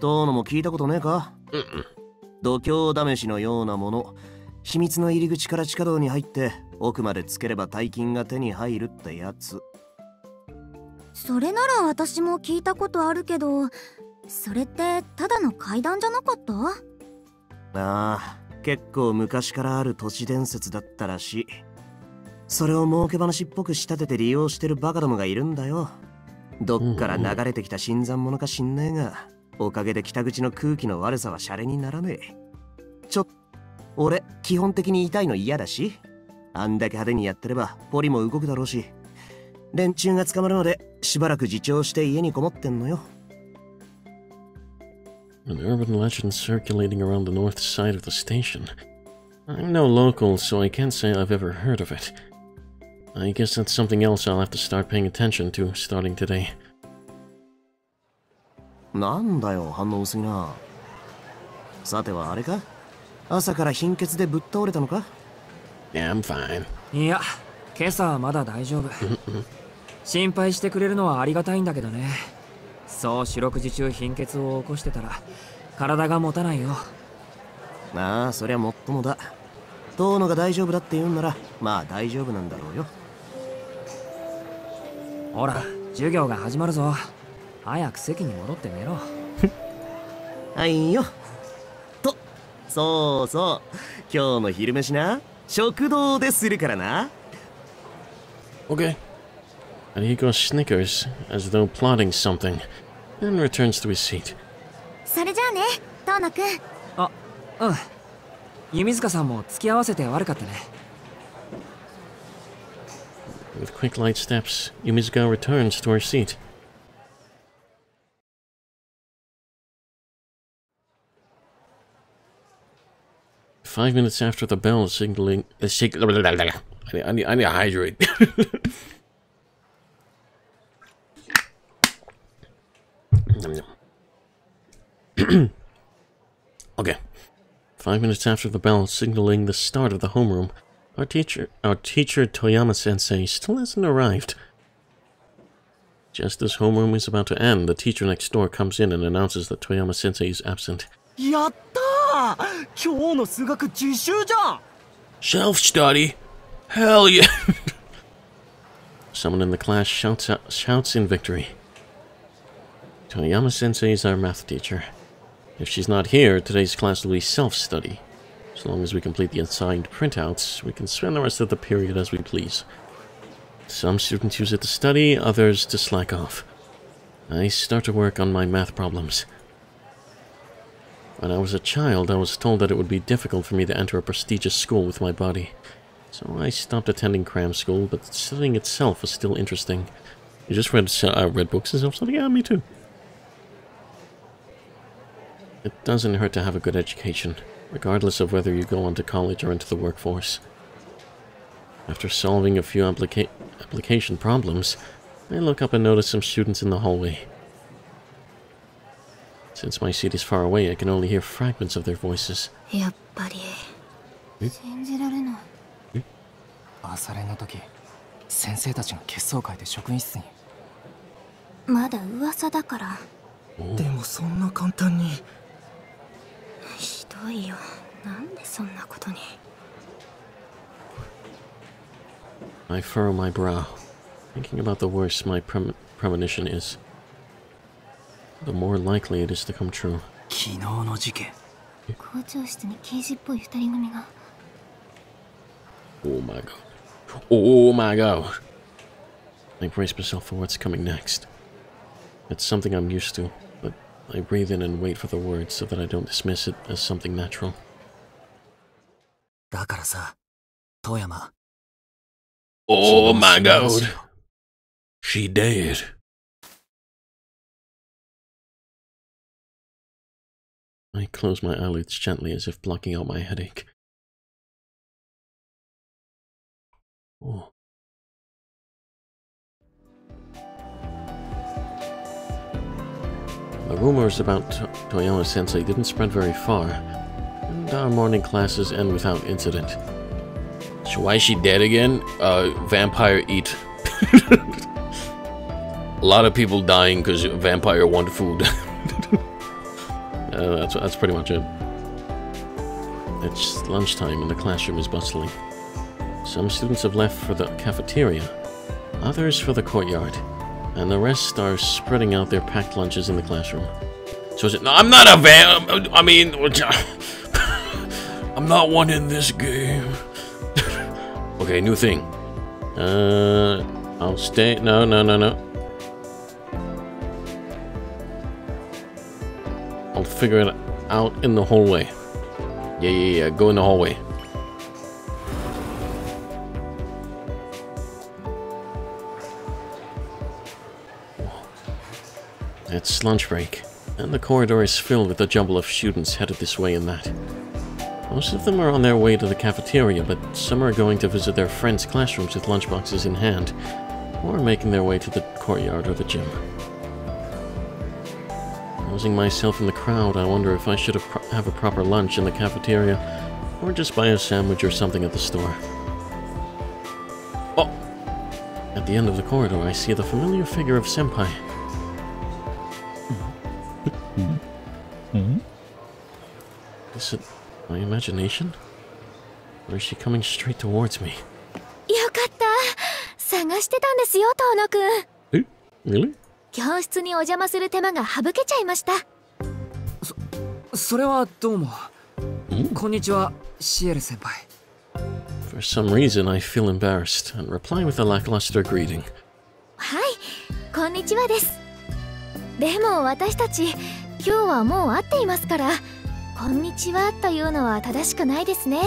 どうのも聞いたことねえか？度胸試しのようなもの。秘密の入り口から地下道に入って奥までつければ大金が手に入るってやつ。それなら私も聞いたことあるけど、それってただの階段じゃなかった？ああ、結構昔からある都市伝説だったらしい。それを儲け話っぽく仕立てて利用してるバカどもがいるんだよ。どっから流れてきた新参者か知んねえが、おかげで北口の空気の悪さはシャレにならねえ。俺基本的に痛いの嫌だし、あんだけ派手にやってればポリも動くだろうし、連中が捕まるのでしばらく自重して家にこもってんのよ。An urban legend circulating around the north side of the station. I'm no local, so I can't say I've ever heard of it. I guess that's something else I'll have to start paying attention to starting today. なんだよ、反応薄いな。さてはあれか？朝から貧血でぶっ倒れたのか？ Yeah, I'm fine. いや、今朝はまだ大丈夫。心配してくれるのはありがたいんだけどね。そう四六時中貧血を起こしてたら体が持たないよ。まあそりゃもっともだ。遠野が大丈夫だって言うんならまあ大丈夫なんだろうよ。ほら、授業が始まるぞ。早く席に戻って寝ろ。はいよ。と、そうそう、今日の昼飯な、食堂でするからな。Okay. Arihiko snickers, as though plotting something, and returns to his seat. それじゃあね、遠野くん。あ、うん。弓塚さんも付き合わせて悪かったね。With quick light steps, Yumizuka returns to her seat. Five minutes after the bell signaling... I need to hydrate. Okay. 5 minutes after the bell signaling the start of the homeroom, our teacher Toyama-sensei still hasn't arrived. Just as homeroom is about to end, the teacher next door comes in and announces that Toyama-sensei is absent. やったー！今日の数学自習じゃん！ Self-study? Hell yeah! Someone in the class shouts in victory. Toyama-sensei is our math teacher. If she's not here, today's class will be self-study. As long as we complete the assigned printouts, we can spend the rest of the period as we please. Some students use it to study, others to slack off. I start to work on my math problems. When I was a child, I was told that it would be difficult for me to enter a prestigious school with my body. So I stopped attending cram school, but studying itself was still interesting. You just read books and self-study? Yeah, me too. It doesn't hurt to have a good education, regardless of whether you go on to college or into the workforce. After solving a few application problems, I look up and notice some students in the hallway. Since my seat is far away, I can only hear fragments of their voices. やっぱり信じられない。朝練の時、先生たちが結相会で職員室に。まだ噂だから。でもそんな簡単に。ひどいよ。なんでそんなことに。I furrow my brow, thinking about the worse my premonition is. The more likely it is to come true. 昨日の事件。校長室に刑事っぽい二人組が。Oh my god. Oh my god. I brace myself for what's coming next. It's something I'm used to, but I breathe in and wait for the words so that I don't dismiss it as something natural. だからさ、富山。Oh my god! She did. I close my eyelids gently as if blocking out my headache. Oh. The rumors about Toyama-sensei didn't spread very far, and our morning classes end without incident. So why is she dead again? Vampire eat. A lot of people dying because vampire want food. That's pretty much it. It's lunchtime and the classroom is bustling. Some students have left for the cafeteria, others for the courtyard, and the rest are spreading out their packed lunches in the classroom. So is it? No, I'm not a I mean, I'm not one in this game. Okay, new thing. I'll stay. No. I'll figure it out in the hallway. Yeah. Go in the hallway. It's lunch break, and the corridor is filled with a jumble of students headed this way and that. Most of them are on their way to the cafeteria, but some are going to visit their friends' classrooms with lunchboxes in hand, or making their way to the courtyard or the gym. Losing myself in the crowd, I wonder if I should have a proper lunch in the cafeteria, or just buy a sandwich or something at the store. Oh! At the end of the corridor, I see the familiar figure of Senpai. Is it my imagination? Or is she coming straight towards me? よかった。探してたんですよ、遠野くん。Eh? Really? 教室にお邪魔する手間が省けちゃいました。それはどうも。こんにちは、シエル先輩。For some reason, I feel embarrassed and reply with a lackluster greeting. はい、こんにちはです。でも私たち、今日はもう会っていますから、こんにちはというのは正しくないですね。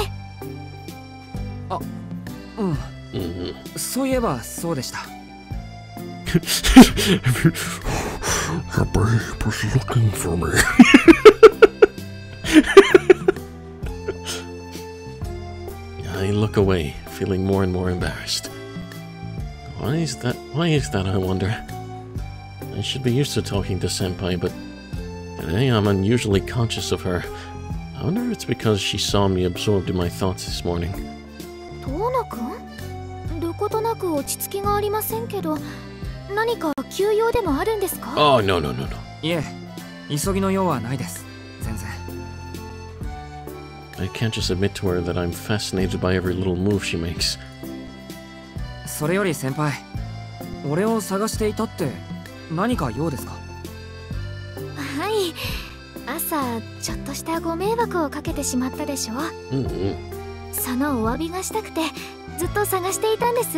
あ、うん。そういえばそうでした。Her babe was looking for me. I look away, feeling more and more embarrassed. Why is that, I wonder? I should be used to talking to Senpai, but today I'm unusually conscious of her. I wonder if it's because she saw me absorbed in my thoughts this morning. 遠野くん？どことなく落ち着きがありませんけど、何か急用でもあるんですか？ Oh, no. いえ、急ぎの用はないです。全然。I can't just admit to her that I'm fascinated by every little move she makes. それより先輩、俺を探していたって何か用ですか？はい、朝ちょっとしたご迷惑をかけてしまったでしょ。そのお詫びがしたくてずっと探していたんです。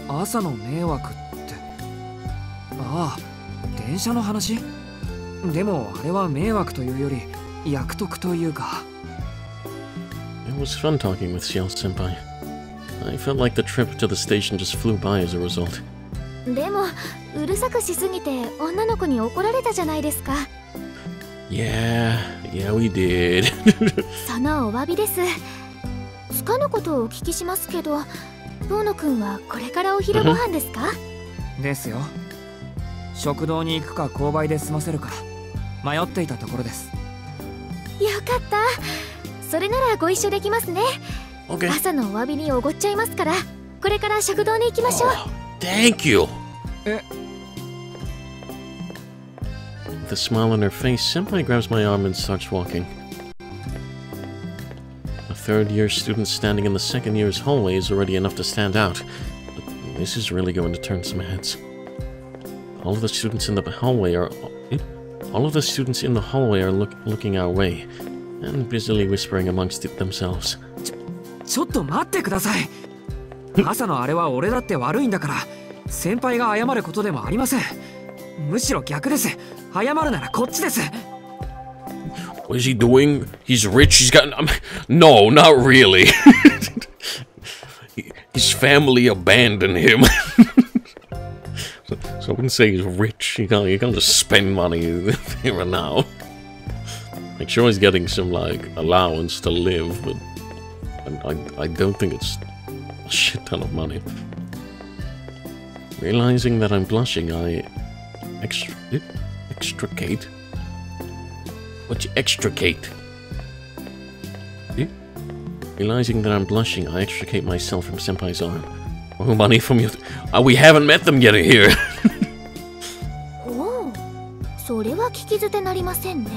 朝の迷惑って、ああ、電車の話？でもあれは迷惑というより役得というか。It was fun talking with Ciel senpai. I felt like the trip to the station just flew by as a result. でもうるさくしすぎて女の子に怒られたじゃないですか。Yeah, we did. そのお詫びです。つかぬことをお聞きしますけど、遠野くんはこれからお昼ご飯ですか？ですよ。食堂に行くか購買で済ませるか迷っていたところです。よかった。それならご一緒できますね。Okay. 朝のお詫びにおごっちゃいますから、これから食堂に行きましょう。Thank you. え。With a smile on her face, Senpai grabs my arm and starts walking. A third-year student standing in the second year's hallway is already enough to stand out, but this is really going to turn some heads. All of the students in the hallway are looking our way and busily whispering amongst themselves. ちょっと待ってください。朝のあれは俺だって悪いんだから、先輩が謝ることでもありません。むしろ逆です。謝るならこっちです。 What is he doing? He's rich. He's got... No, not really. His family abandoned him. So I wouldn't say he's rich. You can't just spend money here and now. Like, sure, he's getting some, like, allowance to live, but I don't think it's a shit ton of money. Realizing that I'm blushing, I extricate. What you extricate? Realizing that I'm blushing, I extricate myself from Senpai's arm. Oh, money from you. We haven't met them yet here. Oh, それは聞き捨てなりませんね。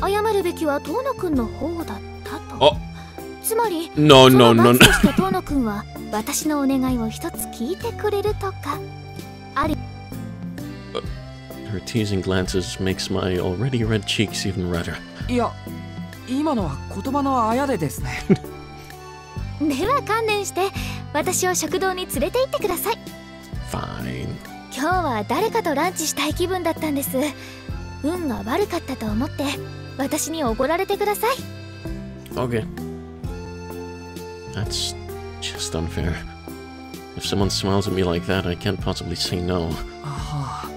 謝るべきは遠野くんの方だったと。つまり、No, no, no, no. 遠野くんは私のお願いを一つ聞いてくれるとか。Her teasing glances makes my already red cheeks even redder. いや、今のは言葉のあやでですね。では観念して私を食堂に連れて行ってください。Fine. 今日は誰かとランチしたい気分だったんです。運が悪かったと思って私におごられてください。Okay. That's just unfair. If someone smiles at me like that, I can't possibly say no. ああ、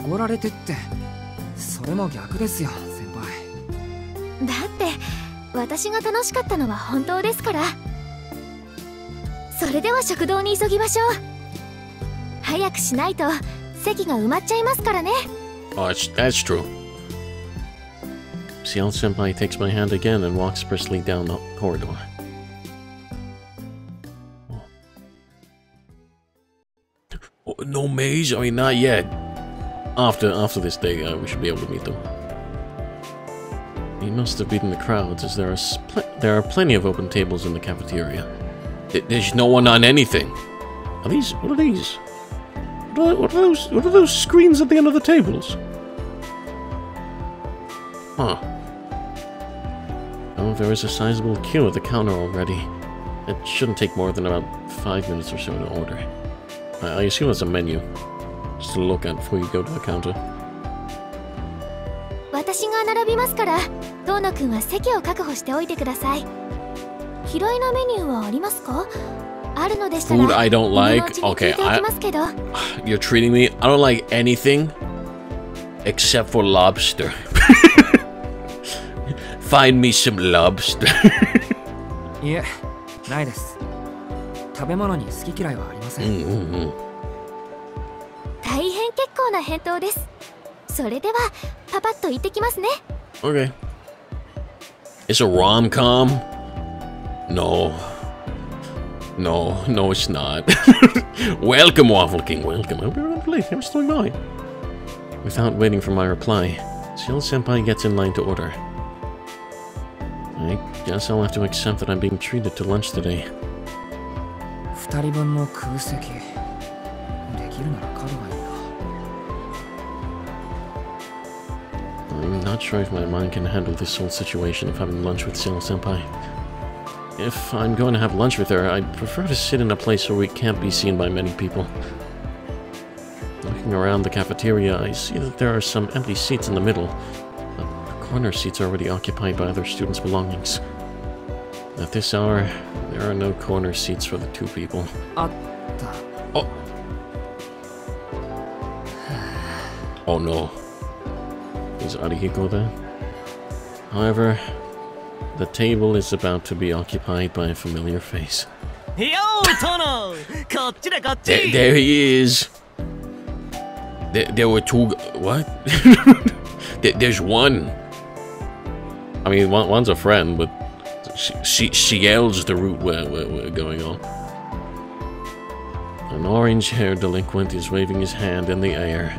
おごられてってそれも逆ですよ、先輩。だって私が楽しかったのは本当ですから。それでは食堂に急ぎましょう。早くしないと席が埋まっちゃいますからね。Oh, that's true. Ciel Senpai takes my hand again and walks briskly down the corridor. Oh, no maze? I mean, not yet. After this day, we should be able to meet them. He must have beaten the crowds, as there are plenty of open tables in the cafeteria. There's no one on anything. Are these? What are these? What are those screens at the end of the tables? Huh. Oh, there is a sizable queue at the counter already. It shouldn't take more than about 5 minutes or so to order. I assume it's a menu, just to look at before you go to the counter. 私が並びますから、遠野くんは席を確保しておいてください。嫌いなメニューはありますか？あるのでしたら、 Food I don't like. Okay, you're treating me. I don't like anything except for lobster. Find me some lobster. いえ、ないです。食べ物に好き嫌いはありません。大変結構な返答です。それではパパッと行ってきますね。Okay. It's a rom-com? No. No, it's not. Welcome, Waffle King, welcome. I'll be right late. I'm still by. Without waiting for my reply, Ciel Senpai gets in line to order. I guess I'll have to accept that I'm being treated to lunch today. 2人分の空席。できるなら角がいいな。I'm not sure if my mind can handle this whole situation of having lunch with Ciel Senpai. If I'm going to have lunch with her, I'd prefer to sit in a place where we can't be seen by many people. Looking around the cafeteria, I see that there are some empty seats in the middle. The corner seats are already occupied by other students' belongings. At this hour, there are no corner seats for the two people. Oh. Oh no. Is Arihiko there? However, the table is about to be occupied by a familiar face. There he is. There were two. What? There's one. I mean, one's a friend, but she yells the route we're going on. An orange-haired delinquent is waving his hand in the air,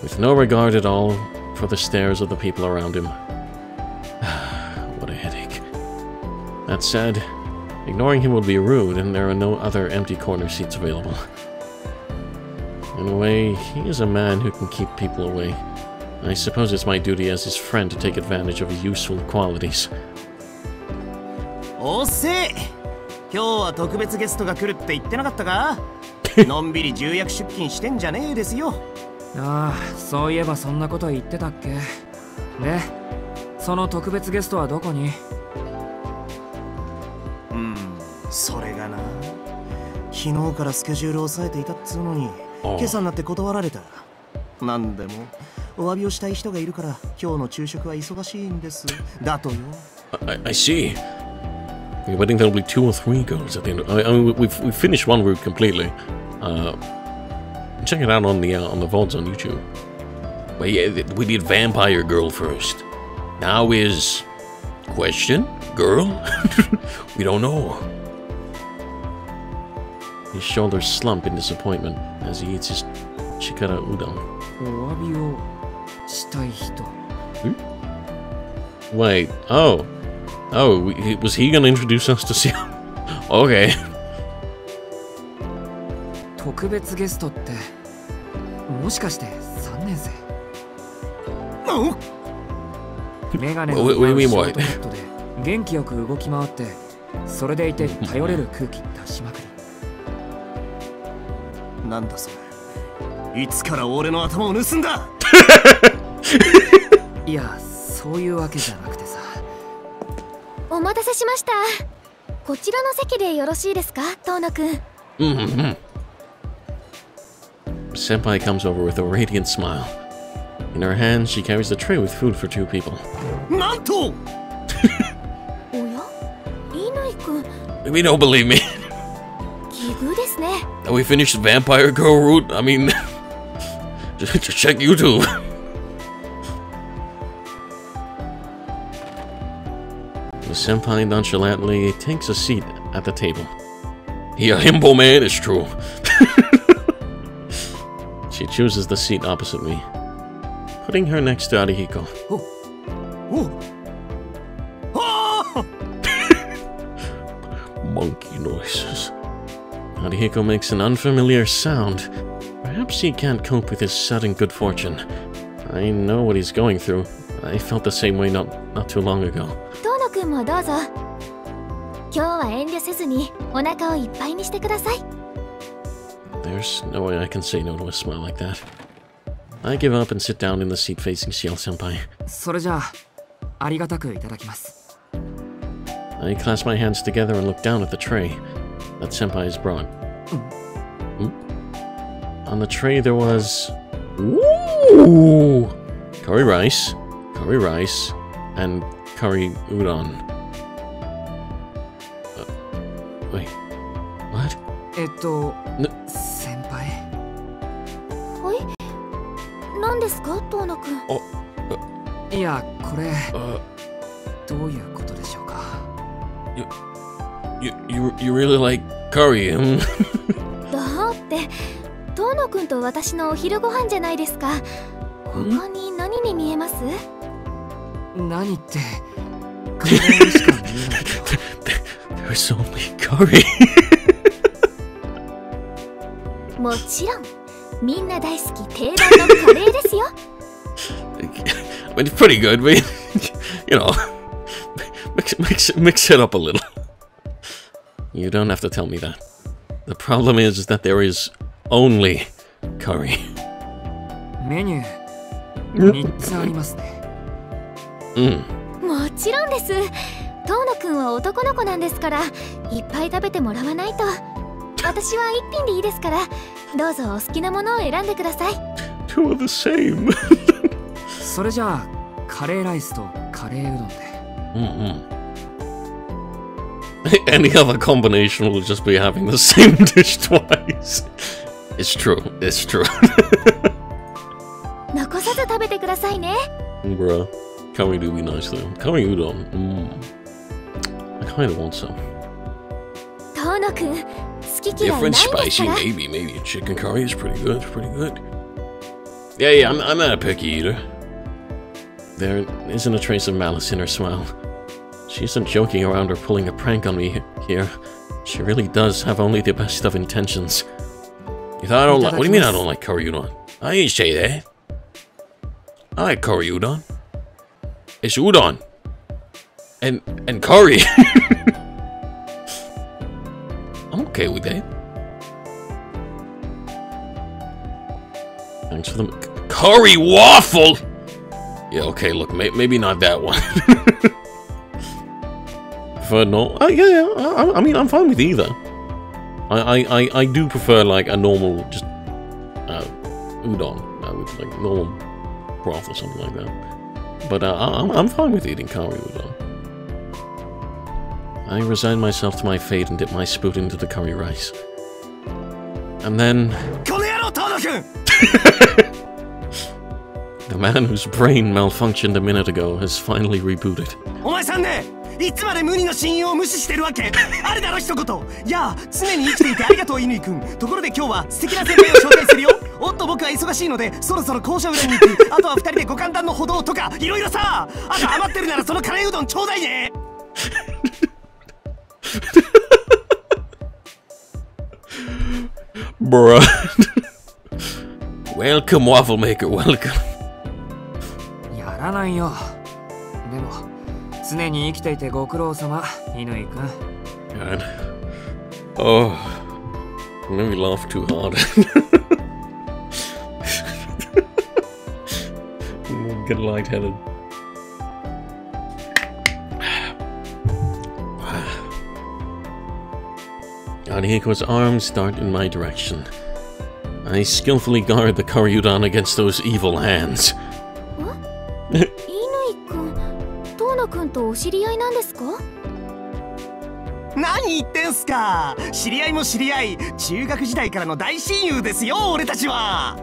with no regard at all for the stares of the people around him. What a headache. That said, ignoring him would be rude, and there are no other empty corner seats available. In a way, he is a man who can keep people away. I suppose it's my duty as his friend to take advantage of his useful qualities. おっせー、今日は特別ゲストが来るって言ってなかったか？のんびり重役出勤してんじゃねえですよ。ああ、そういえばそんなこと言ってたっけ。で、その特別ゲストはどこに？それがな、昨日からスケジュールを抑えていたっつうのに今朝になって断られた。なんでもお詫びをしたい人がいるから今日の昼食は忙しいんです。だとよ。I see. I think there'll be 2 or 3 girls at the end. I mean, we've finished one route completely. Check it out on the VODs on YouTube. But yeah, we did vampire girl first. Now is question girl. We don't know. His shoulders slump in disappointment as he eats his chikara udon. お詫びをしたい人。Wait, oh, was he gonna introduce us to Ciel? Okay. 特別ゲストってもしかして3年生？メガネのショートカットで元気よく動き回って、それでいて頼れる空気出しまくり。なんだそれ、いつから俺の頭を盗んだ？いや、そういうわけじゃなくてさ。お待たせしました。こちらの席でよろしいですか、トーナくん。Senpai comes over with a radiant smile. In her hand, she carries a tray with food for 2 people. なんと！おや、乾くん。We don't believe me. 奇遇ですね。We finished the vampire girl route. I mean, just check YouTube. The senpai nonchalantly takes a seat at the table. He a himbo man, it's true. She chooses the seat opposite me, putting her next to Arihiko. Monkey noises. Arihiko makes an unfamiliar sound. Perhaps he can't cope with his sudden good fortune. I know what he's going through. I felt the same way not too long ago. トーナくんもどうぞ。今日は遠慮せずにお腹をいっぱいにしてください。There's no way I can say no to a smile like that. I give up and sit down in the seat facing Ciel senpai. それじゃあ、ありがたくいただきます。I clasp my hands together and look down at the tray that senpai has brought. On the tray there was... Ooh! Curry rice, and curry udon. Wait, what? 先輩。はい。何ですか、トーナくん。いや、これどういうことでしょうか。You really like curry? だってトーナくんと私のお昼ご飯じゃないですか。他に何に見えます？何ってカレーにしか見えない。There's only curry. もちろんみんな大好き定番のカレーですよ。It's pretty good, but you know, mix it up a little. You don't have to tell me that. The problem is that there is only curry. メニュー3つありますね。もちろんです。トーナくんは男の子なんですから、いっぱい食べてもらわないと。私は一品でいいですから、どうぞお好きなものを選んでください。Two are the same. それじゃあカレーライスとカレーうどんで。Any other combination will just be having the same dish twice. It's true. It's true. 残さず食べてくださいね。Bruh, curry do be nice though. Curry udon. I kind of want some. トーナくん、好き嫌いない Different ですか spicy, ら。 maybe chicken curry is pretty good. Pretty good. Yeah, I'm not a picky eater. There isn't a trace of malice in her smile. She isn't joking around or pulling a prank on me here. She really does have only the best of intentions. You thought I don't like? What do you mean I don't like curry udon? I ain't say that. I like curry udon. It's udon. And curry. I'm okay with that. Thanks for the curry waffle. Yeah, okay, look, maybe not that one. Prefer no. Yeah. I mean, I'm fine with either. I do prefer like a normal just udon with like normal broth or something like that. But I'm fine with eating curry udon. I resign myself to my fate and dip my spoon into the curry rice. And then... The man whose brain malfunctioned a minute ago has finally rebooted. いつまで無二の親友を無視してるわけ？あれだろ一言。やあ、常に生きていてありがとう乾君。ところで今日は素敵な先輩を紹介するよ。おっと僕は忙しいのでそろそろ校舎裏に行く。あとは二人でご歓談の歩道とかいろいろさ。あと余ってるならそのカレーうどんちょうだいね。Bruh. Welcome, waffle maker, welcome. やらないよ。でも常に生きていてご苦労様、乾君。God. Oh, made me laugh too hard. Get lightheaded. Anihiko's arms dart in my direction. I skillfully guard the curry udon against those evil hands. 乾君、遠野君とお知り合いなんですか？何言ってんすか。知り合いも知り合い、中学時代からの大親友ですよ、俺たちは。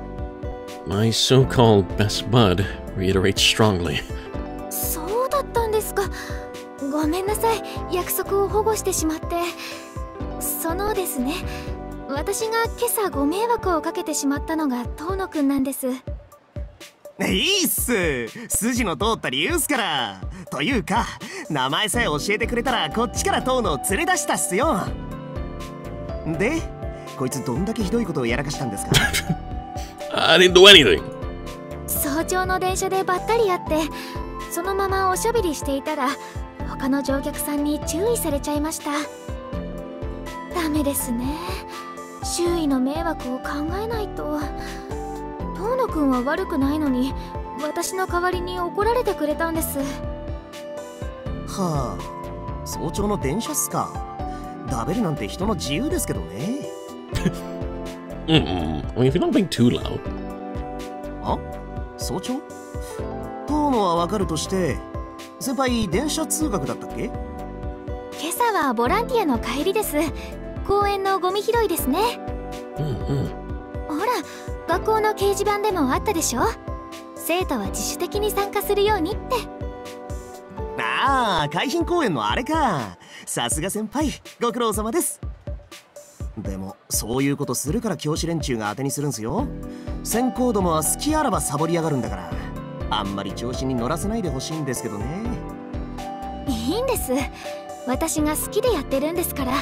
My so-called best bud reiterates strongly. そうだったんですか。ごめんなさい、約束を保護してしまって。そのですね、私が今朝ご迷惑をかけてしまったのが遠野くんなんです。いいっす。筋の通った理由っすから。というか、名前さえ教えてくれたらこっちから遠野を連れ出したっすよ。で、こいつどんだけひどいことをやらかしたんですか？ I didn't do anything. 早朝の電車でばったり会って、そのままおしゃべりしていたら他の乗客さんに注意されちゃいました。ダメですね。周囲の迷惑を考えないと。遠野くんは悪くないのに私の代わりに怒られてくれたんです。はあ、早朝の電車っすか。ダベるなんて人の自由ですけどね。I mean, if you're not being too loud. あ、早朝？遠野はわかるとして、先輩電車通学だったっけ？今朝はボランティアの帰りです。公園のゴミ拾いですね。ほら、学校の掲示板でもあったでしょ。生徒は自主的に参加するようにって。ああ、海浜公園のあれか。さすが先輩、ご苦労様です。でもそういうことするから教師連中が当てにするんすよ。先行どもは好きあらばサボりやがるんだから、あんまり調子に乗らせないでほしいんですけどね。いいんです。私が好きでやってるんですから。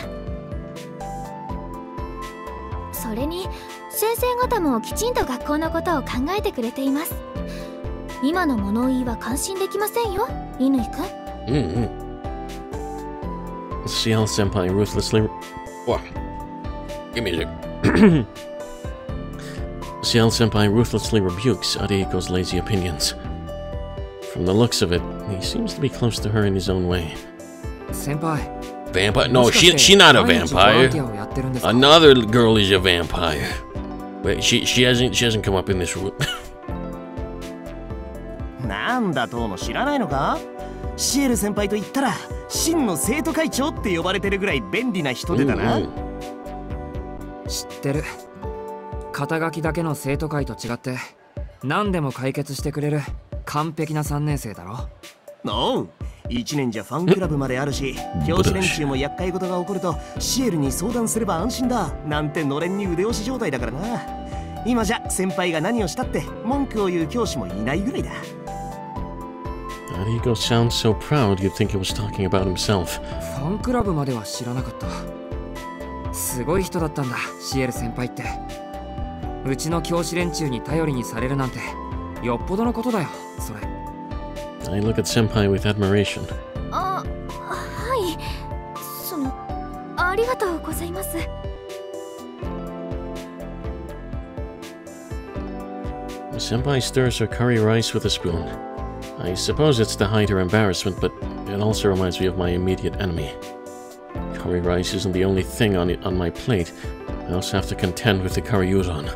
それに先生方もきちんと学校のことを考えてくれています。今の物言いは感心できませんよ、乾くん。Ciel senpai ruthlessly. What? Give me a look. Ciel senpai ruthlessly rebukes Ariko's lazy opinions. From the looks of it, he seems to be close to her in his own way. 先輩。 Vampire? No, she's not a vampire. Another girl is a vampire. Wait, she hasn't come up in this room. なんだ遠野知らないのか？シエル先輩と言ったら真の生徒会長って呼ばれてるぐらい便利な人でだな。知ってる。肩書きだけの生徒会と違って何でも解決してくれる完璧な3年生だろ。おう、1年じゃファンクラブまであるし、教師連中も厄介事が起こるとシエルに相談すれば安心だなんてのれんに腕押し状態だからな。今じゃ先輩が何をしたって文句を言う教師もいないぐらいだ。Ariko sounds so proud you'd think he was talking about himself. ファンクラブまでは知らなかった。すごい人だったんだ、シエル先輩って。うちの教師連中に頼りにされるなんてよっぽどのことだよ、それ。I look at senpai with admiration. あ、はい。ありがとうございます。Senpai stirs her curry rice with a spoon. I suppose it's to hide her embarrassment, but it also reminds me of my immediate enemy. Curry rice isn't the only thing on my plate. I also have to contend with the curry udon.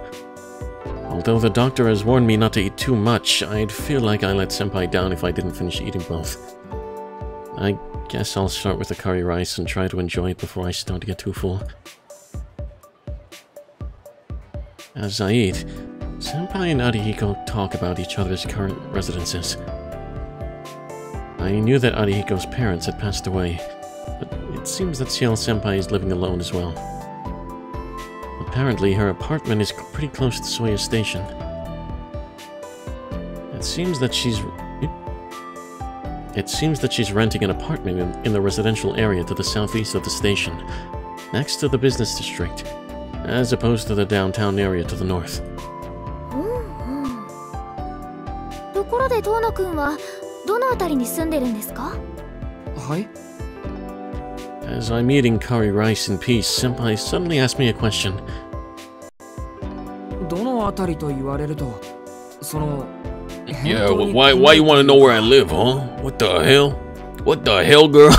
Although the doctor has warned me not to eat too much, I'd feel like I let Senpai down if I didn't finish eating both. I guess I'll start with the curry rice and try to enjoy it before I start to get too full. As I eat, Senpai and Arihiko talk about each other's current residences. I knew that Arihiko's parents had passed away, but it seems that Ciel Senpai is living alone as well. Apparently, her apartment is pretty close to Soya Station. It seems that she's renting an apartment in the residential area to the southeast of the station, next to the business district, as opposed to the downtown area to the north. ところで遠野くんはどの辺りに住んでるんですか？はい。 As I'm eating curry rice in peace, Senpai suddenly asked me a question. どの辺りと言われると、その Yeah, why you want to know where I live, huh? What the hell? What the hell, girl?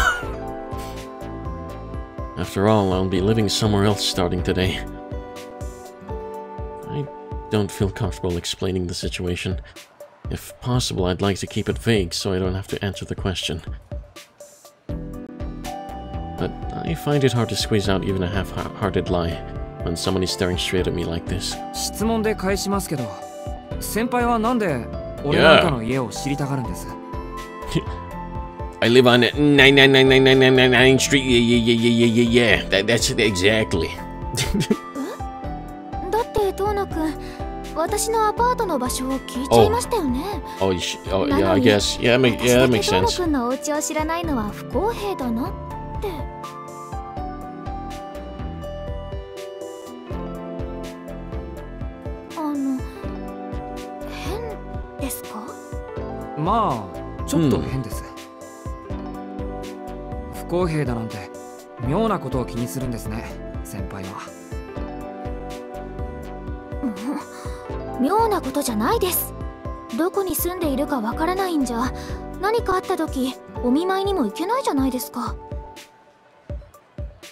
After all, I'll be living somewhere else starting today. I don't feel comfortable explaining the situation. If possible, I'd like to keep it vague so I don't have to answer the question. But I find it hard to squeeze out even a half-hearted lie when someone is staring straight at me like this. 質問で返しますけど、先輩はなんで俺なんかの家を知りたがるんです？ I live on 9999999 Street. Yeah. That's exactly. だって遠野くん、私のアパートの場所を聞いちゃいましたよね。Oh, yeah, I guess. Yeah, that makes sense. 遠野くんのお家を知らないのは不公平だなって。変ですか？まあ、ちょっと変です。不公平だなんて妙なことを気にするんですね、先輩は。妙なことじゃないです。どこに住んでいるかわからないんじゃ、何かあった時お見舞いにも行けないじゃないですか。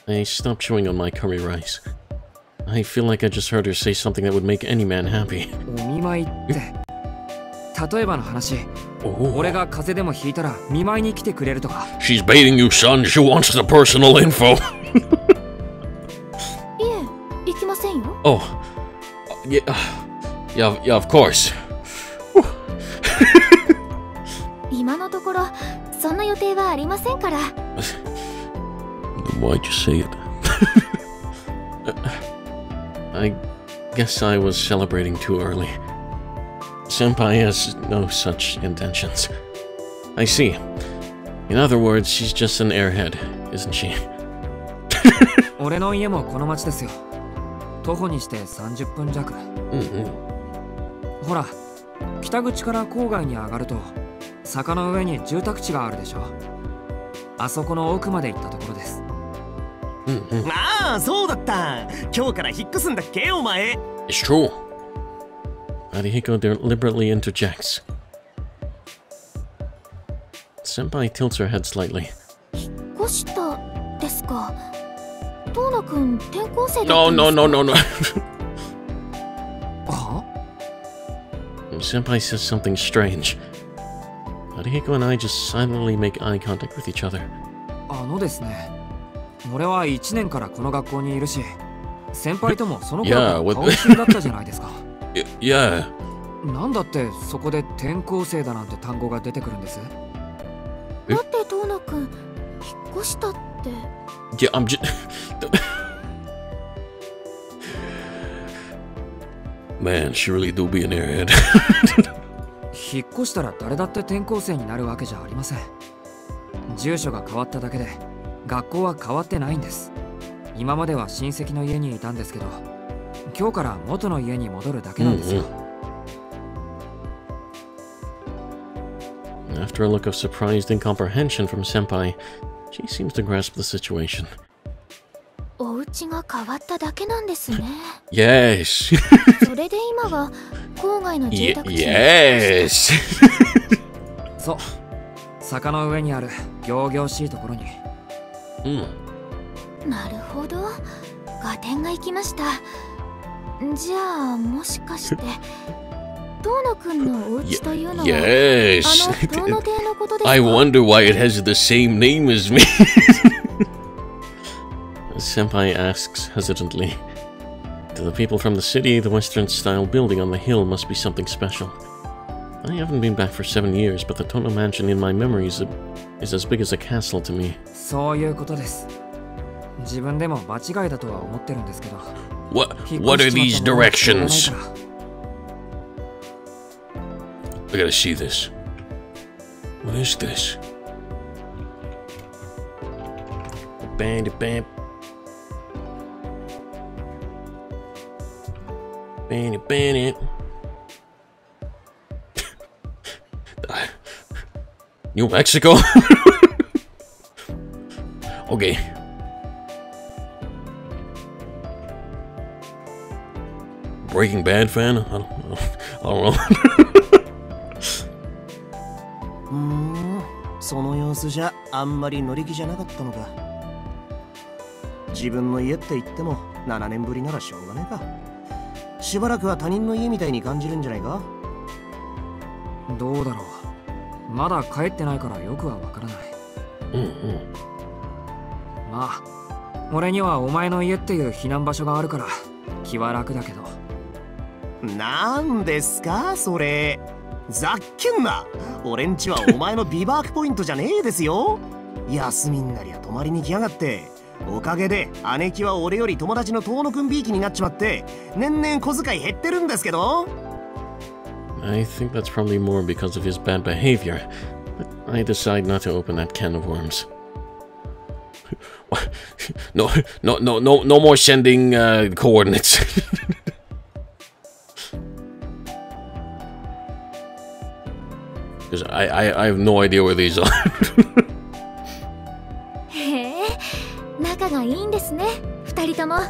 I stopped chewing on my curry rice. I feel like I just heard her say something that would make any man happy. お見舞いって例えばの話、俺が風邪でもひいたら見舞いに来てくれるとか。 She's baiting you, son. She wants the personal info. いえ、行きませんよ。Oh, yeah, of course. 今のところそんな予定はありませんから。Why'd you say it? I guess I was celebrating too early. Senpai has no such intentions. I see. In other words, she's just an airhead, isn't she? 俺の家もこの町ですよ。徒歩にして30分弱。ほら、北口から郊外に上がると坂の上に住宅地があるでしょ。あそこの奥まで行ったところです。ああ、そうだった。今日から引っ越すんだっけ、お前。 It's true. Arihiko deliberately interjects. Senpai tilts her head slightly. 引っ越したですか。遠野くん転校生だったんですか？ No. あ？ Senpai says something strange. Arihiko and I just silently make eye contact with each other. あのですね、俺は1年からこの学校にいるし、先輩ともその頃から顔見知りだったじゃないですか。Yeah. なんだってそこで転校生だなんて単語が出てくるんです？だって遠野くん引っ越したって。Yeah, I'm just. Man, she really do be an airhead. 引っ越したら誰だって転校生になるわけじゃありません。住所が変わっただけで学校は変わってないんです。今までは親戚の家にいたんですけど、今日から元の家に戻るだけなんですよ。After a look of surprised incomprehension from Senpai, she seems to grasp the situation. お家が変わっただけなんですね。Yes. それで今は郊外の住宅地に。Yes! そう。坂の上にある仰々しいところに。なるほど。合点がいきました。じゃあもしかして遠野くんのお家というのは Yes! あの遠野邸のことですか？ I wonder why it has the same name as me. Senpai asks hesitantly. To the people from the city, the Western-style building on the hill must be something special. I haven't been back for 7 years, but the Tono mansion in my memories is as big as a castle to me. そういうことです。自分でも間違いだとは思ってるんですけど。What are these directions? I gotta see this. What is this? Bam. Bam. New Mexico? Okay. Breaking Bad fan? I don't know. その様子じゃあんまり乗り気じゃなかったのか。自分の家って言っても7年ぶりならしょうがねえか。しばらくは他人の家みたいに感じるんじゃないか。どうだろう。まだ帰ってないからよくはわからない。まあ俺にはお前の家っていう避難場所があるから気は楽だけど。なんですかそれ。ざっけんな。俺んちはお前のビバークポイントじゃねえですよ。休みになりゃ泊まりに来やがって。おかげで姉貴は俺より友達の遠野くんびいきになっちまって年々小遣い減ってるんですけど。I think that's probably more because of his bad behavior. But I decide not to open that can of worms. No more sending coordinates. Because I have no idea where these are. へえ、仲がいいんですね、二人とも。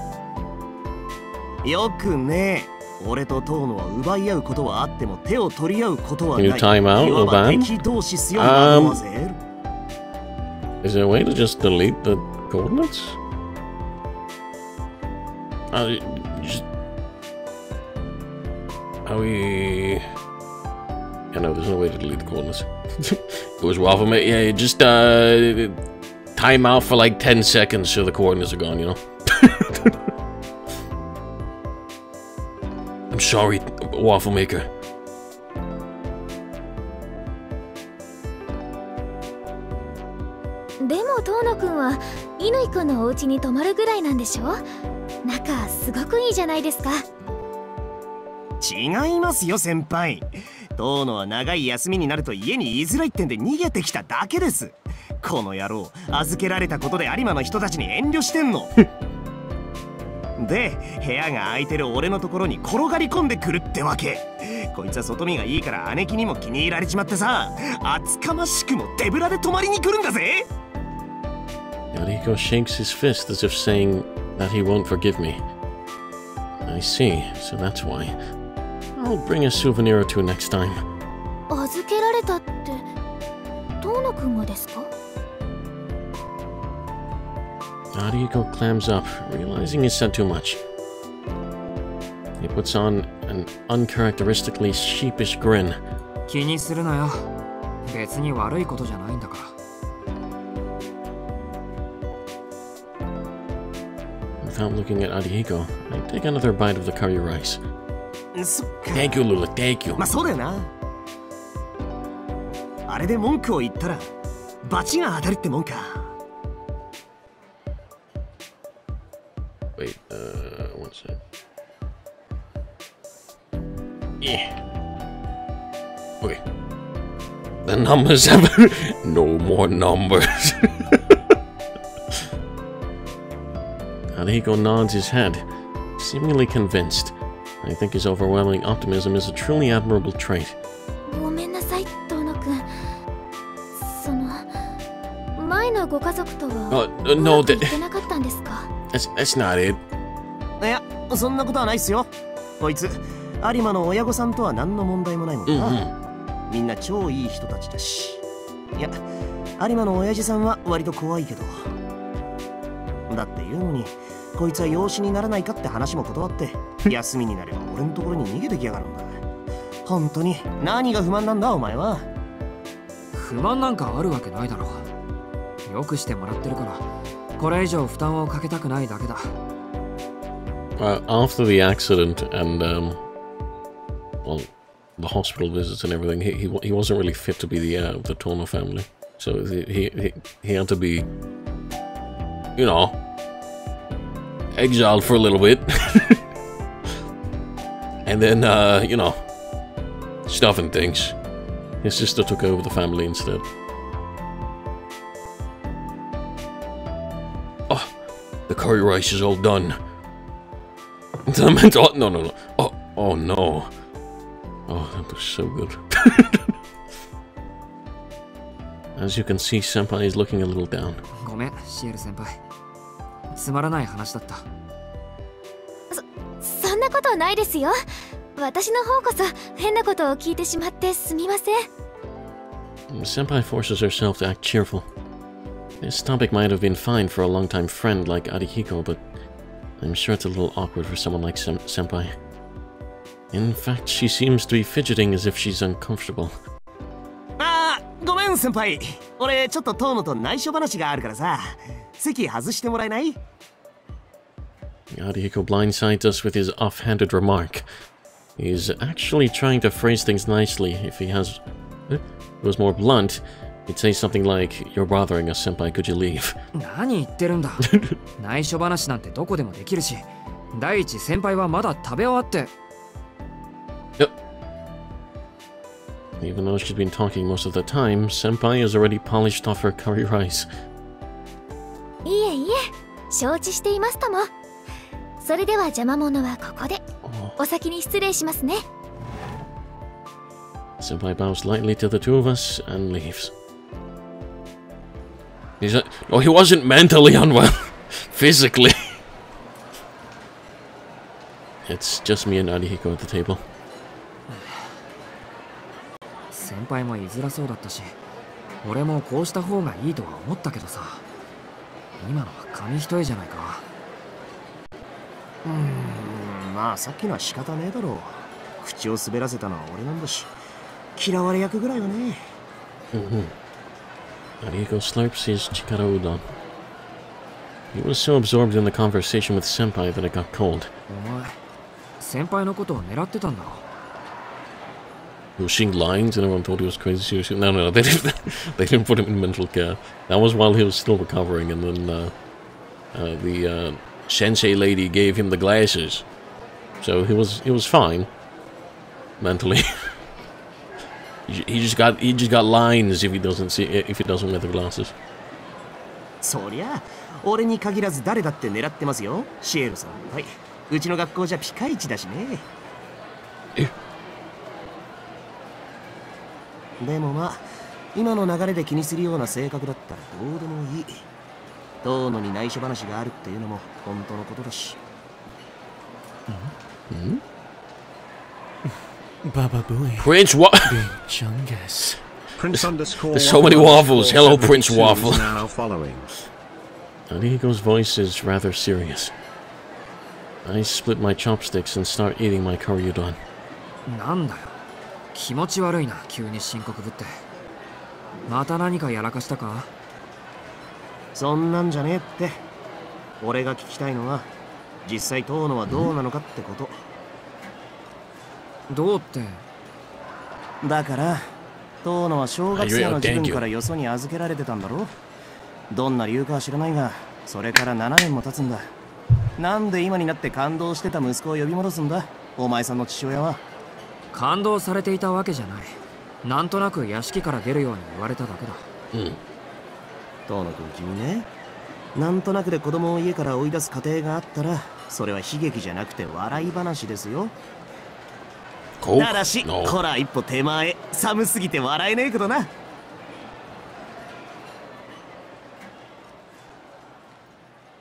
よくね。俺と遠野は奪い合うことはあっても手を取り合うことはない。Can you time out, いわば Oban? 敵同士すよ、マドモアゼル。Is there a way to just delete the coordinates? Just... How we... Yeah, no, there's no way to delete the coordinates. It was waffle mate. Yeah, just time out for like 10 seconds so the coordinates are gone, you know? I'm sorry, waffle maker. でも遠野くんは乾くんのお家に泊まるぐらいなんでしょ。仲すごくいいじゃないですか。違いますよ先輩。遠野は長い休みになると家に居づらいってんで逃げてきただけです。この野郎、預けられたことで有馬の人たちに遠慮してんの。で、部屋が空いてる俺のところに転がり込んでくるってわけ。こいつは外見がいいから姉貴にも気に入られちまってさ、厚かましくも手ぶらで泊まりに来るんだぜ。Yuriko shakes his fist as if saying that he won't forgive me. I see, so that's why. I'll bring a souvenir or two next time. 預けられたって遠野くんがですか？ Yuriko clams up, realizing he's said too much. He puts on an uncharacteristically sheepish grin. 気にするなよ。別に悪いことじゃないんだから。Without looking at Arihiko, I take another bite of the curry rice. Thank you, Lula, thank you. まあそうだよな。あれで文句を言ったら罰が当たるってもんか。Wait, one sec. Yeah. Okay. The numbers have no more numbers. Arihiko nods his head, seemingly convinced. I think his overwhelming optimism is a truly admirable trait. ごめんなさい、遠野くん。その前のご家族とはうまくいってなかったんですか？ That's not it. いや、そんなことはないっすよ。こいつ有馬の親御さんとは何の問題もないもんな。みんな超いい人たちだし。いや、有馬の親父さんは割と怖いけど。だって言うのに、こいつは養子にならないかって話も断って、休みになれば俺のところに逃げてきやがるんだ。本当に何が不満なんだお前は。不満なんかあるわけないだろう。よくしてもらってるから、これ以上負担をかけたくないだけだ。After the accident and well, the hospital visits and everything, he wasn't really fit to be the Tono family. So he had to be, you know, exiled for a little bit, and then you know, stuff and things. His sister took over the family instead. Oh, the curry rice is all done. Oh, no. Oh no. Oh, that was so good. As you can see, Senpai is looking a little down. ごめん、シエル先輩。つまらない話だった。そんなことないですよ。私の方こそ変なことを聞いてしまってすみません。Senpai forces herself to act cheerful. This topic might have been fine for a long-time friend like Arihiko, but I'm sure it's a little awkward for someone like Senpai. In fact, she seems to be fidgeting as if she's uncomfortable. ごめん先輩。俺ちょっと遠野と内緒話があるからさ、席外してもらえない？ Arihiko blindsides us with his offhanded remark. He's actually trying to phrase things nicely. If he was more blunt, he'd say something like, "You're bothering us, senpai, could you leave?" 何言ってるんだ。内緒話なんてどこでもできるし、第一先輩はまだ食べ終わって。Even though she's been talking most of the time, senpai has already polished off her curry rice. いえいえ、承知していますとも。それでは邪魔者はここで。お先に失礼しますね。Senpai bows lightly to the two of us and leaves. No, he wasn't mentally unwell. Physically. It's just me and Arihiko at the table. 先輩も居づらそうだったし、俺もこうした方がいいとは思ったけどさ。今のは紙一重じゃないか。まあさっきのは仕方ねえだろう。口を滑らせたのは俺なんだし、嫌われ役ぐらいはね。Arihiko slurps his chikara udon. He was so absorbed in the conversation with senpai that it got cold. お前、先輩のことを狙ってたんだろ。He was seeing lines and everyone thought he was crazy. No, they didn't put him in mental care. That was while he was still recovering, and then the sensei lady gave him the glasses, so he was fine mentally. he just got lines if he doesn't wear the glasses. そりゃ俺に限らず誰だって狙ってますよ、シエルさん。はい、うちの学校じゃピカイチだしね。でもまあ今の流れで気にするような性格だったらどうでもいい。遠野に内緒話があるっていうのも本当のことだし。Prince what? There's so many waffles. Hello, Prince Waffle. Arihiko's voice is rather serious. I split my chopsticks and start eating my curry udon. なんだよ。気持ち悪いな、急に深刻ぶって。また何かやらかしたか？そんなんじゃねえって。俺が聞きたいのは実際遠野はどうなのかってこと。どうって。だから遠野は小学生の自分からよそに預けられてたんだろ。どんな理由かは知らないが、それから7年も経つんだ。なんで今になって感動してた息子を呼び戻すんだ、お前さんの父親は。感動されていたわけじゃない。なんとなく屋敷から出るように言われただけだ。遠野君、君ね、なんとなくで子供を家から追い出す過程があったら、それは悲劇じゃなくて笑い話ですよ。ただし、ほら一歩手前、寒すぎて笑えねえけどな。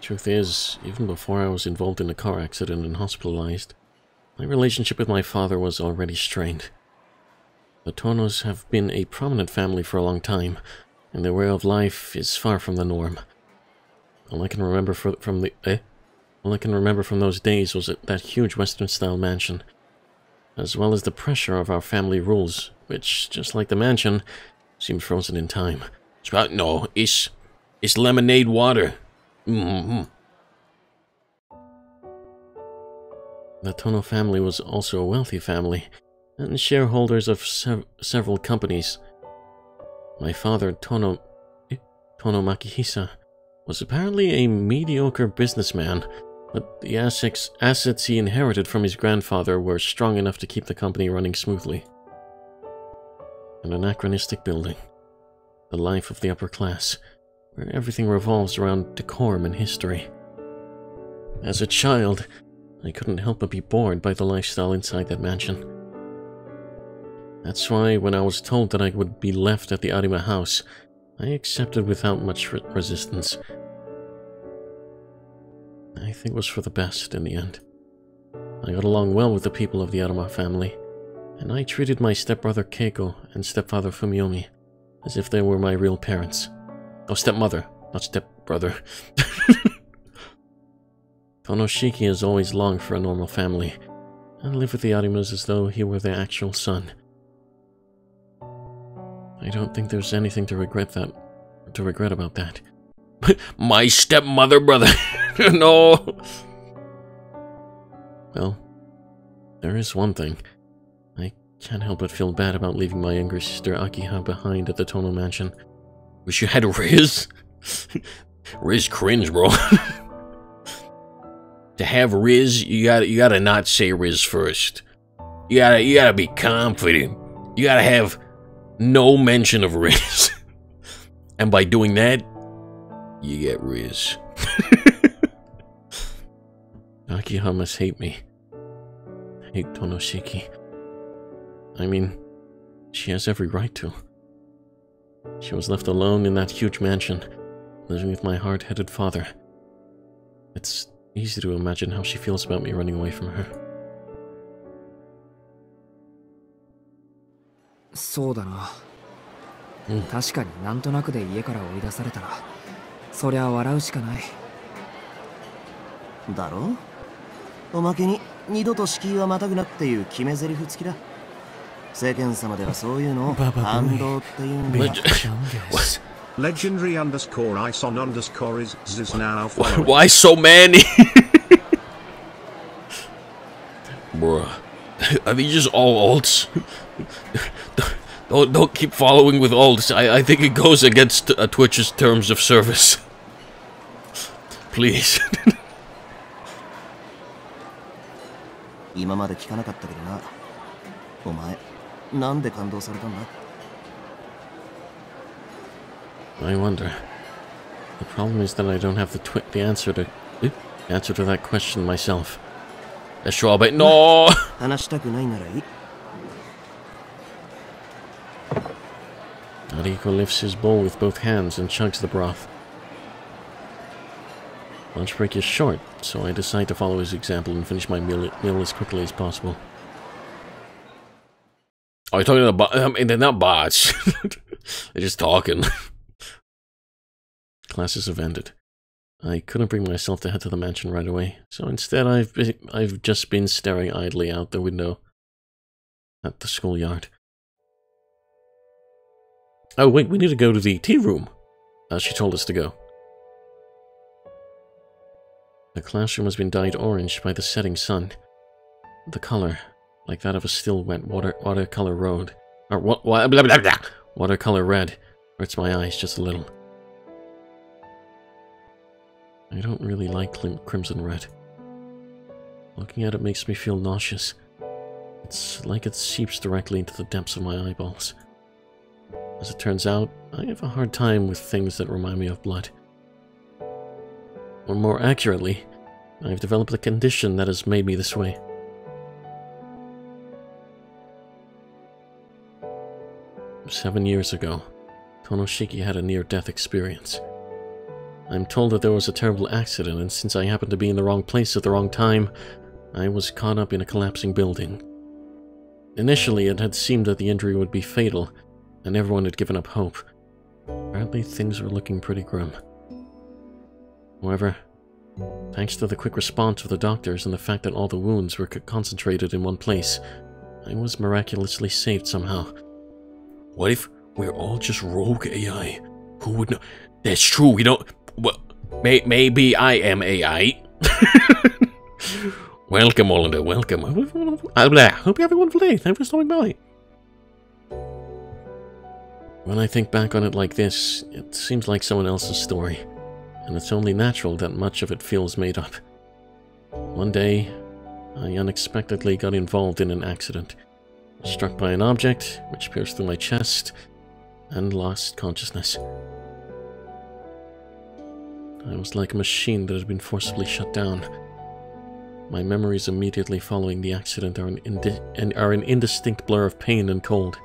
Truth is, even before I was involved in a car accident and hospitalized, My relationship with my father was already strained. The Tonos have been a prominent family for a long time, and their way of life is far from the norm. All I can remember from those days was that huge Western-style mansion, as well as the pressure of our family rules, which, just like the mansion, seemed frozen in time. No, it's lemonade water. The Tono family was also a wealthy family, and shareholders of several companies. My father, Tono Makihisa, was apparently a mediocre businessman, but the assets he inherited from his grandfather were strong enough to keep the company running smoothly. An anachronistic building, the life of the upper class, where everything revolves around decorum and history. As a child, I couldn't help but be bored by the lifestyle inside that mansion. That's why when I was told that I would be left at the Arima house, I accepted without much resistance. I think it was for the best in the end. I got along well with the people of the Arima family, and I treated my stepbrother Keiko and stepfather Fumiomi as if they were my real parents. Oh, stepmother, not stepbrother. Tonoshiki has always longed for a normal family, and lived with the Arimas as though he were their actual son. I don't think there's anything to regret about that. My stepmother, brother. No. Well, there is one thing. I can't help but feel bad about leaving my younger sister Akiha behind at the Tono mansion. Wish you had Riz. Riz cringe, bro. To have Riz, you gotta not say Riz first. You gotta be confident. You gotta have no mention of Riz. And by doing that, you get Riz. Akiha must hate me. Hate Tonoshiki. I mean, she has every right to. She was left alone in that huge mansion, living with my hard-headed father. It's easy to imagine how she feels about me running away from her. そうだな。確かになんとなくで家から追い出されたら、そりゃ笑うしかない。だろ？おまけに二度と敷居はまたぐなっていう決め台詞付きだ。世間様ではそういうのを反動っていうんだ。Legendary underscore ison underscore is now following. Why so many? Bruh. Are these just all alts? Don't keep following with alts. I think it goes against Twitch's terms of service. Please. 今まで聞かなかったけどな。お前、なんで感動されたんだ？ I wonder. The problem is that I don't have the answer to that question myself. Sure, but no. 話したくないならいい。 Ariko lifts his bowl with both hands and chugs the broth. Lunch break is short, so I decide to follow his example and finish my meal as quickly as possible. Oh, you're talking about... I mean, they're not bots. They're just talking. Classes have ended. I couldn't bring myself to head to the mansion right away, so instead I've just been staring idly out the window at the schoolyard. Oh wait, we need to go to the tea room. She told us to go. The classroom has been dyed orange by the setting sun. The color, like that of a still wet watercolor road, or watercolor red, hurts my eyes just a little. I don't really like crimson red. Looking at it makes me feel nauseous. It's like it seeps directly into the depths of my eyeballs. As it turns out, I have a hard time with things that remind me of blood. Or more accurately, I've developed a condition that has made me this way. "7 years ago, Tonoshiki had a near-death experience. I'm told that there was a terrible accident, and since I happened to be in the wrong place at the wrong time, I was caught up in a collapsing building. Initially, it had seemed that the injury would be fatal, and everyone had given up hope. Apparently, things were looking pretty grim. However, thanks to the quick response of the doctors and the fact that all the wounds were concentrated in one place, I was miraculously saved somehow. What if we're all just rogue AI? Who would know? That's true, we don't... Well, maybe I am AI. Welcome, Olander, welcome. Hope everyone's late. Thanks for stopping by. When I think back on it like this, it seems like someone else's story, and it's only natural that much of it feels made up. One day, I unexpectedly got involved in an accident, struck by an object which pierced through my chest, and lost consciousness. I was like a machine that had been forcibly shut down. My memories immediately following the accident are an indistinct blur of pain and cold.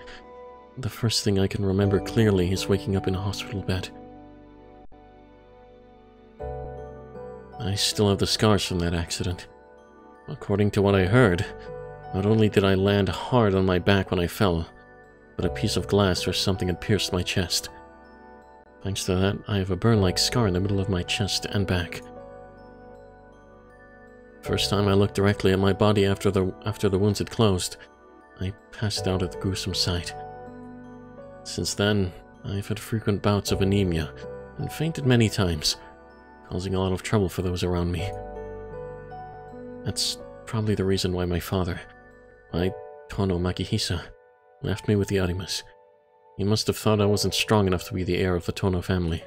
The first thing I can remember clearly is waking up in a hospital bed. I still have the scars from that accident. According to what I heard, not only did I land hard on my back when I fell, but a piece of glass or something had pierced my chest. Thanks to that, I have a burn-like scar in the middle of my chest and back. First time I looked directly at my body after the wounds had closed, I passed out at the gruesome sight. Since then, I've had frequent bouts of anemia and fainted many times, causing a lot of trouble for those around me. That's probably the reason why my father, Tono Makihisa, left me with the Arimas. He must have thought I wasn't strong enough to be the heir of the Tono family.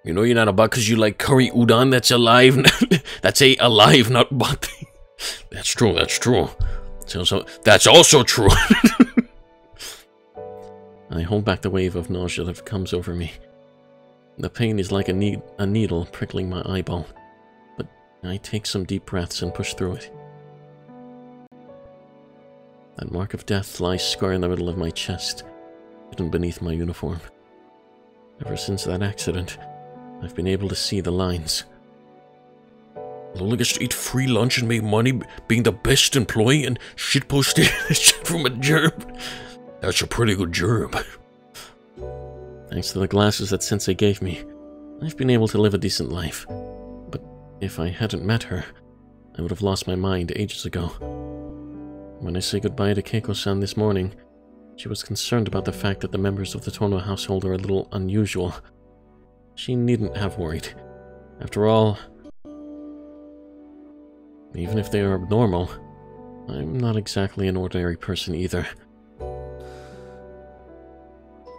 You know you're not a bot because you like curry udon that's alive. That's alive, not bot. That's true, that's true. That's also true. I hold back the wave of nausea that comes over me. The pain is like a needle prickling my eyeball, but I take some deep breaths and push through it. That mark of death lies square in the middle of my chest, hidden beneath my uniform. Ever since that accident, I've been able to see the lines. Lola gets to eat free lunch and make money being the best employee and shitposting shit from a germ. That's a pretty good germ. Thanks to the glasses that Sensei gave me, I've been able to live a decent life. But if I hadn't met her, I would have lost my mind ages ago. When I say goodbye to Keiko-san this morning, she was concerned about the fact that the members of the Tono household are a little unusual. She needn't have worried. After all, even if they are abnormal, I'm not exactly an ordinary person either.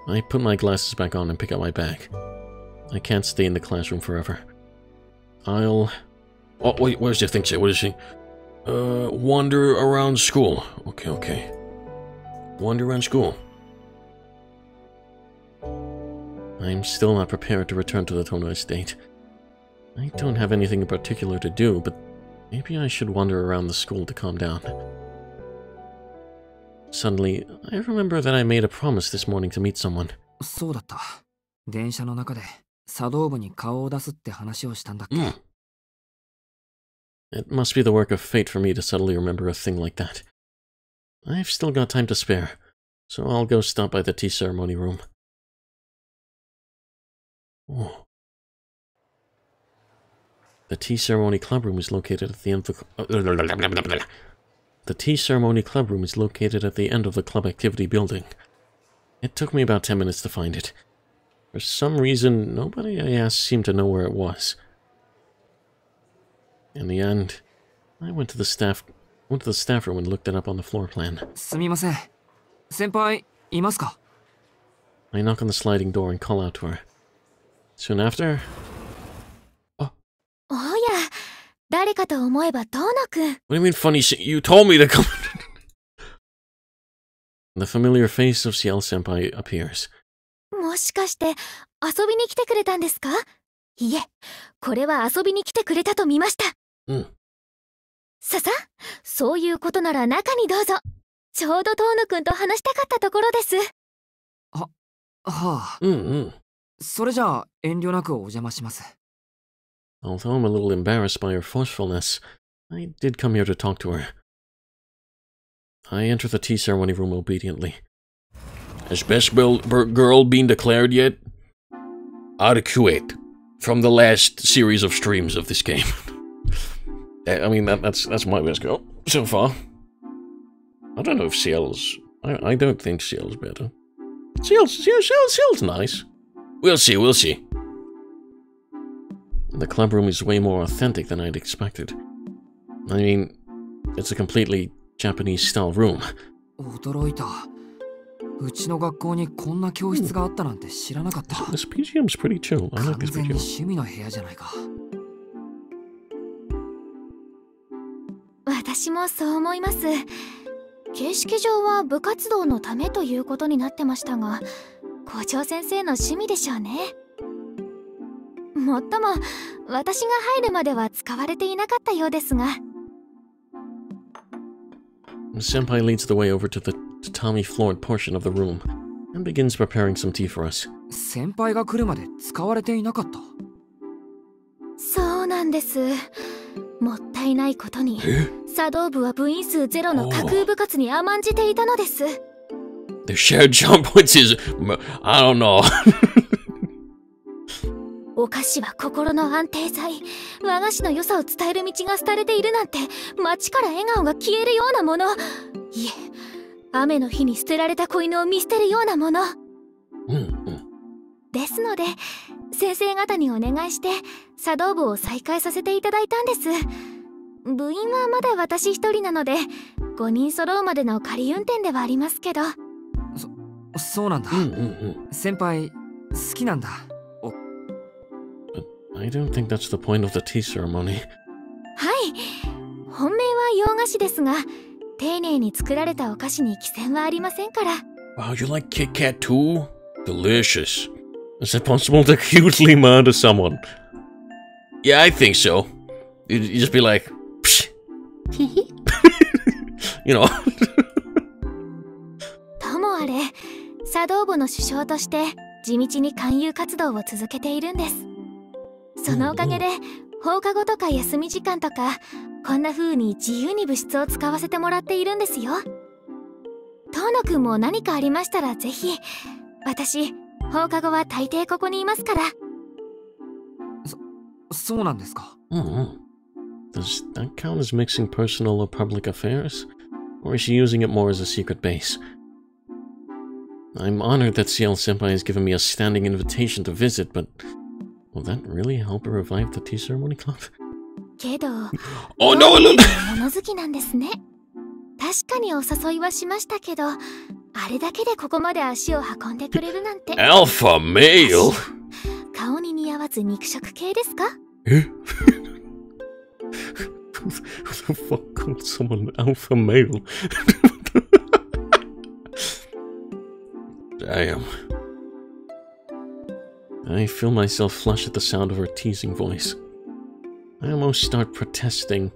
I put my glasses back on and pick up my bag. I can't stay in the classroom forever. Oh, wait, where's your thing say? What is she? Wander around school. Okay. Wander around school. I'm still not prepared to return to the Tono estate. I don't have anything in particular to do, but maybe I should wander around the school to calm down. Suddenly, I remember that I made a promise this morning to meet someone. そうだった。電車の中で茶道部に顔を出すって話をしたんだっけ。It must be the work of fate for me to suddenly remember a thing like that. I've still got time to spare, so I'll go stop by the tea ceremony room. Oh. The tea ceremony club room is located at the end of the... The tea ceremony club room is located at the end of the club activity building. It took me about 10 minutes to find it. For some reason, nobody I asked seemed to know where it was. In the end, I went to the staff room and looked it up on the floor plan. すみません。先輩、いますか? I knock on the sliding door and call out to her. Soon after... Oh yeah. 誰かと思えばトーノくん。 What do you mean funny shit? You told me to come. The familiar face of Ciel senpai appears. もしかして遊びに来てくれたんですか? いえ、これは遊びに来てくれたと見ました。さ、そういうことなら中にどうぞ。ちょうどトーノくんと話したかったところです。はあ。それじゃあ遠慮なくお邪魔します。Although I'm a little embarrassed by her forcefulness, I did come here to talk to her. I enter the tea ceremony room obediently. Has best girl been declared yet? Etiquette. From the last series of streams of this game. I mean, that's my best girl so far. I don't know if Ciel's... I don't think Ciel's better. Ciel's nice. We'll see. The club room is way more authentic than I'd expected. I mean, it's a completely Japanese-style room. 驚いた。うちの学校にこんな教室があったなんて知らなかった。This PGM's pretty chill. I like this 完全に PGM. 趣味の部屋じゃないか。私もそう思います。形式上は部活動のためということになってましたが、校長先生の趣味でしょうね。もっとも、私が入るまでは使われていなかったようですが。Senpai leads the way over to the tatami-floored portion of the room and begins preparing some tea for us. 先輩が来るまで使われていなかった。そうなんです。もったいないことに、茶道部は部員数ゼロの架空部活に甘んじていたのです。The shared charm points is... I don't know. お菓子は心の安定剤。和菓子の良さを伝える道が廃れているなんて、街から笑顔が消えるようなもの。いえ、雨の日に捨てられた子犬を見捨てるようなもの。ですので、先生方にお願いして、茶道部を再開させていただいたんです。部員はまだ私一人なので、5人揃うまでの仮運転ではありますけど。そうなんだ。先輩、好きなんだ。I don't think that's the point of the tea ceremony. はい。本命は洋菓子ですが、丁寧に作られたお菓子に寄せはありませんから。Wow, you like Kit Kat too? Delicious. Is it possible to cutely murder someone? Yeah, I think so. You just be like, psh. You know. ともあれ、茶道部の首相として地道に勧誘活動を続けているんです。そのおかげで、放課後とか休み時間とか、こんな風に自由に部室を使わせてもらっているんですよ。遠野くんも何かありましたらぜひ。私、放課後は大抵ここにいますから。そうなんですか。Does that count as mixing personal or public affairs? Or is she using it more as a secret base? I'm honored that Ciel Senpai has given me a standing invitation to visit, but will that really help her revive the tea ceremony club? けど、Oh no! 物好きなんですね。確かにお誘いはしましたけど、あれだけでここまで足を運んでくれるなんて。Alpha male? 顔に似合わず肉食系ですか？ Who the fuck called someone alpha male? Damn. I feel myself flush at the sound of her teasing voice. I almost start protesting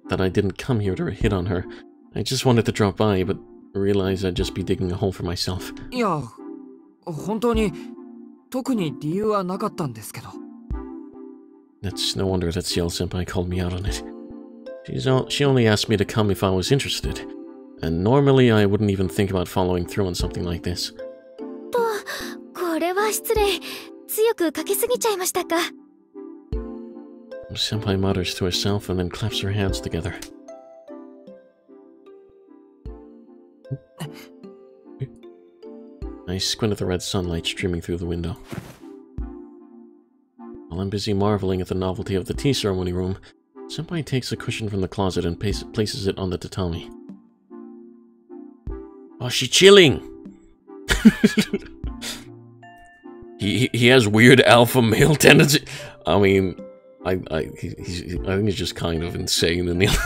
that I didn't come here to hit on her. I just wanted to drop by, but realized I'd just be digging a hole for myself. いや、本当に特に理由はなかったんですけど。It's no wonder that Ciel Senpai called me out on it. She only asked me to come if I was interested, and normally I wouldn't even think about following through on something like this. これは失礼。強くかけすぎちゃいましたか。Senpai mutters to herself and then claps her hands together. I squint at the red sunlight streaming through the window. While I'm busy marveling at the novelty of the tea ceremony room, Senpai takes a cushion from the closet and places it on the tatami. Oh, she's chilling. He has weird alpha male tendencies. I mean, I think he's just kind of insane in the other.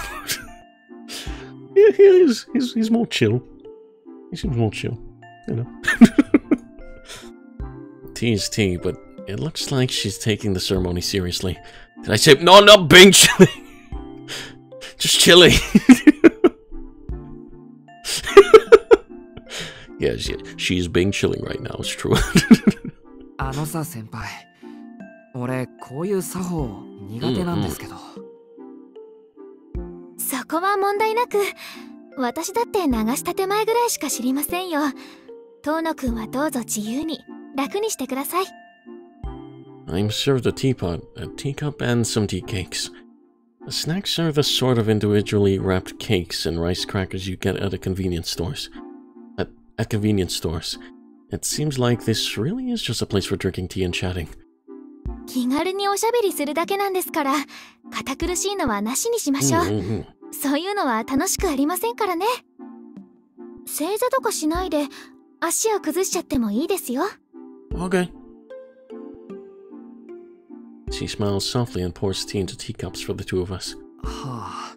Yeah, he's more chill. He seems more chill, you know. Tea is tea, but it looks like she's taking the ceremony seriously. Did I say no? Not being chilly. Just chilling. Yeah, she's being chilling right now. It's true. あのさ先輩、俺こういう作法苦手なんですけど。そこは問題なく、私だって流した手前ぐらいしか知りませんよ。遠野くんはどうぞ自由に楽にしてください。I'm served a teapot, a teacup, and some tea cakes. The snacks are the sort of individually wrapped cakes and rice crackers you get at convenience stores. At convenience stores. It seems like this really is just a place for drinking tea and chatting. 気軽におしゃべりするだけなんですから、堅苦しいのはなしにしましょう。そういうのは楽しくありませんからね。正座とかしないで足を崩しちゃってもいいですよ。Okay. She smiles softly and pours tea into teacups for the two of us. はあ、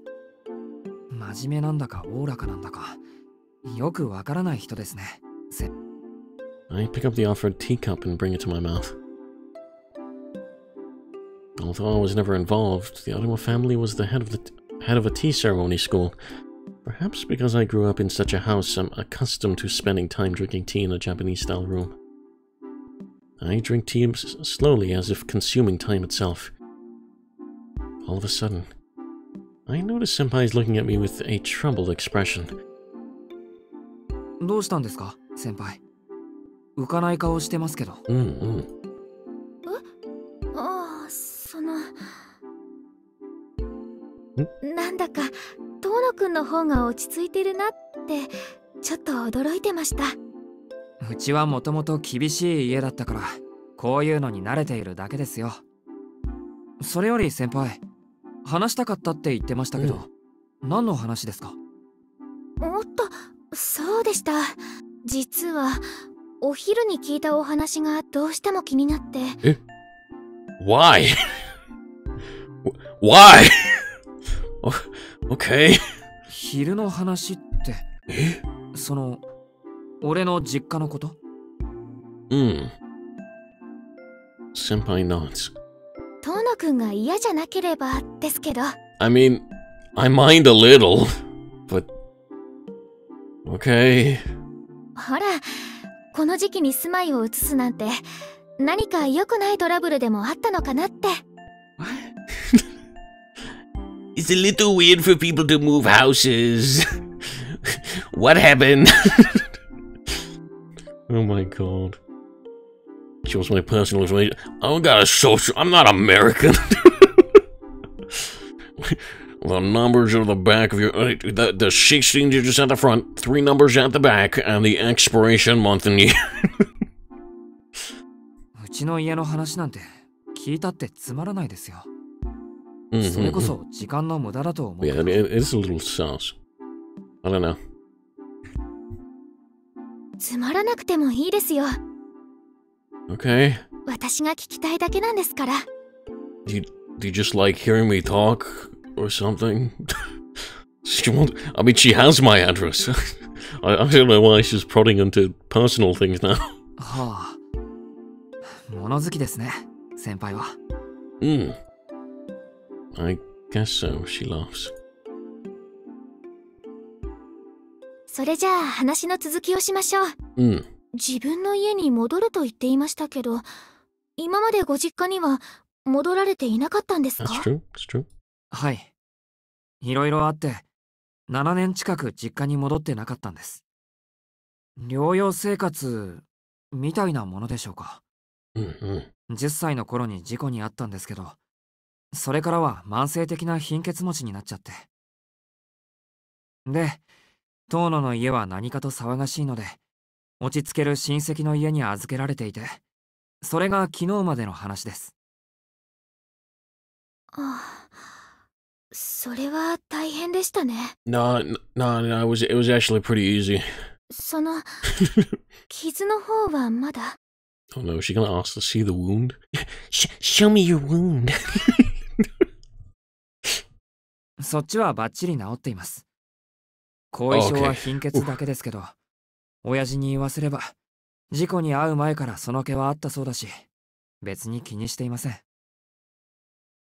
真面目なんだかおおらかなんだかよくわからない人ですね。I pick up the offered teacup and bring it to my mouth. Although I was never involved, the Ottawa family was the head of a tea ceremony school. Perhaps because I grew up in such a house, I'm accustomed to spending time drinking tea in a Japanese-style room. I drink tea slowly, as if consuming time itself. All of a sudden, I notice Senpai's looking at me with a troubled expression. どうしたんですか、先輩。浮かない顔してますけど。なんだか遠野くんの方が落ち着いてるなってちょっと驚いてました。うちはもともと厳しい家だったからこういうのに慣れているだけですよ。それより先輩、話したかったって言ってましたけど、何の話ですか？おっと、そうでした。実はお昼に聞いたお話がどうしても気になって。え？ Why? Why? Okay. 昼の話って、その俺の実家のこと？Senpai nods. 遠野くんが嫌じゃなければですけど。I mean, I mind a little, but okay. ほら、この時期に住まいを移すなんて何か良くないトラブルでもあったのかなって。It's a little weird for people to move houses. What happened? Oh my god. Shows my personal information. I don't got a social. I'm not American. The numbers are the back of your. The 16 digits at the front, 3 numbers at the back, and the expiration month and year. うちの家の話なんて聞いたってつまらないですよ。それこそ時間の無駄だと思う。Yeah, it's a little sauce. I don't know. つまらなくてもいいですよ。Okay. 私が聞きたいだけなんですから。Do you just like hearing me talk or something? I mean, she has my address. I don't know why she's prodding into personal things now. はあ。物好きですね、先輩は。I guess so, she laughs. それじゃあ話の続きをしましょう。自分の家に戻ると言っていましたけど、今までご実家には戻られていなかったんですか？ That's true, that's true. はい。いろいろあって、7年近く実家に戻ってなかったんです。療養生活みたいなものでしょうか。10歳の頃に事故に遭ったんですけど、それからは慢性的な貧血持ちになっちゃって。で、遠野の家は何かと騒がしいので、落ち着ける親戚の家に預けられていて、それが昨日までの話です。ああ、それは大変でしたね。No, it was actually pretty easy. その傷の方はまだ。Oh no, is she gonna ask to see the wound? Show me your wound. そっちはバッチリ治っています。後遺症は貧血だけですけど、親父に言わせれば、事故に遭う前からその気はあったそうだし、別に気にしていません。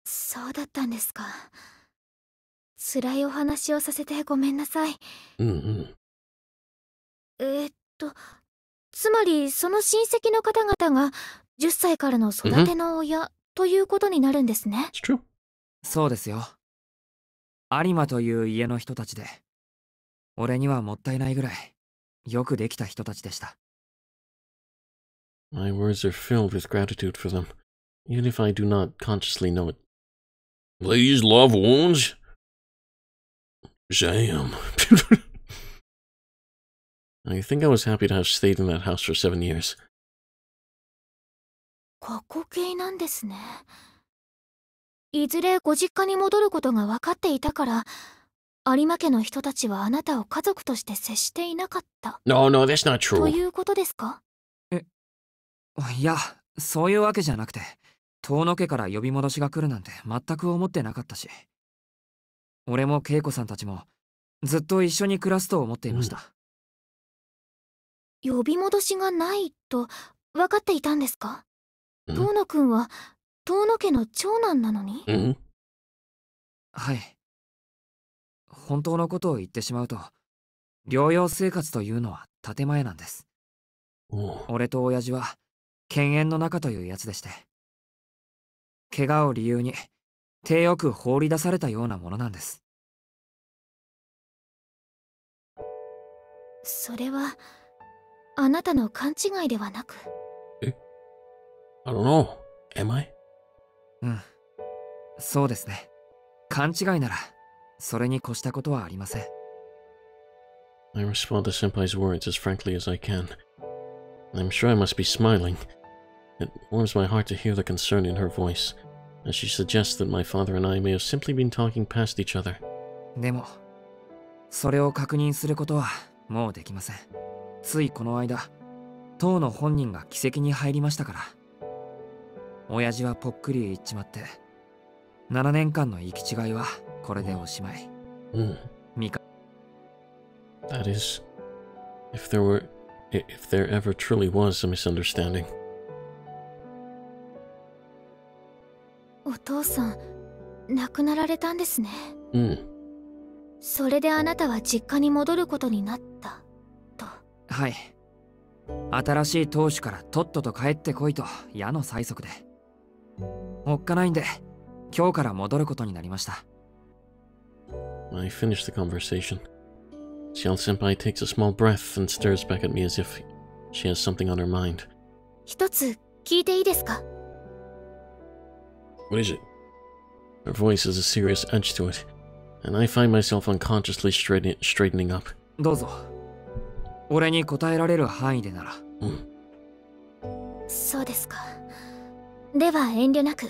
そうだったんですか。辛いお話をさせてごめんなさい。つまりその親戚の方々が10歳からの育ての親ということになるんですね。It's true. そうですよ。有馬という家の人たちで、俺にはもったいないぐらいよくできた人たちでした。My words are filled with gratitude for them, even if I do not consciously know it. These love wounds? Damn. I think I was happy to have stayed in that house for 7 years. 過去形なんですね。いずれご実家に戻ることが分かっていたから、有馬家の人たちはあなたを家族として接していなかった。No, no, that's not と true. いうことですか？いや、そういうわけじゃなくて、遠野家から呼び戻しが来るなんて全く思ってなかったし、俺も恵子さんたちもずっと一緒に暮らすと思っていました。呼び戻しがないと分かっていたんですか？うん遠野くんは遠野家の長男なのに？ Mm-hmm. はい。本当のことを言ってしまうと、療養生活というのは建前なんです。Oh. 俺と親父は犬猿の仲というやつでして、怪我を理由に手よく放り出されたようなものなんです。それはあなたの勘違いではなく？ I don't know. Am I? うん。そうですね。勘違いなら、それに越したことはありません。I respond to Senpai's words as frankly as I can. I'm sure I must be smiling. It warms my heart to hear the concern in her voice, as she suggests that my father and I may have simply been talking past each other. でも、それを確認することはもうできません。ついこの間、当の本人が奇跡に入りましたから。親父はぽっくり言っちまって、7年間の行き違いはこれでおしまい。That is, if there ever truly was a misunderstanding. お父さん亡くなられたんですね。それであなたは実家に戻ることになったと。はい。新しい当主からとっとと帰ってこいと矢の催促で、おっかないんで今日から戻ることになりました。I finish the conversation. Ciel-senpai takes a small breath and stares back at me as if she has something on her mind. 一つ聞いていいですか？ What is it? Her voice has a serious edge to it, and I find myself unconsciously straightening up. どうぞ。俺に答えられる範囲でなら。そうですか。では遠慮なく。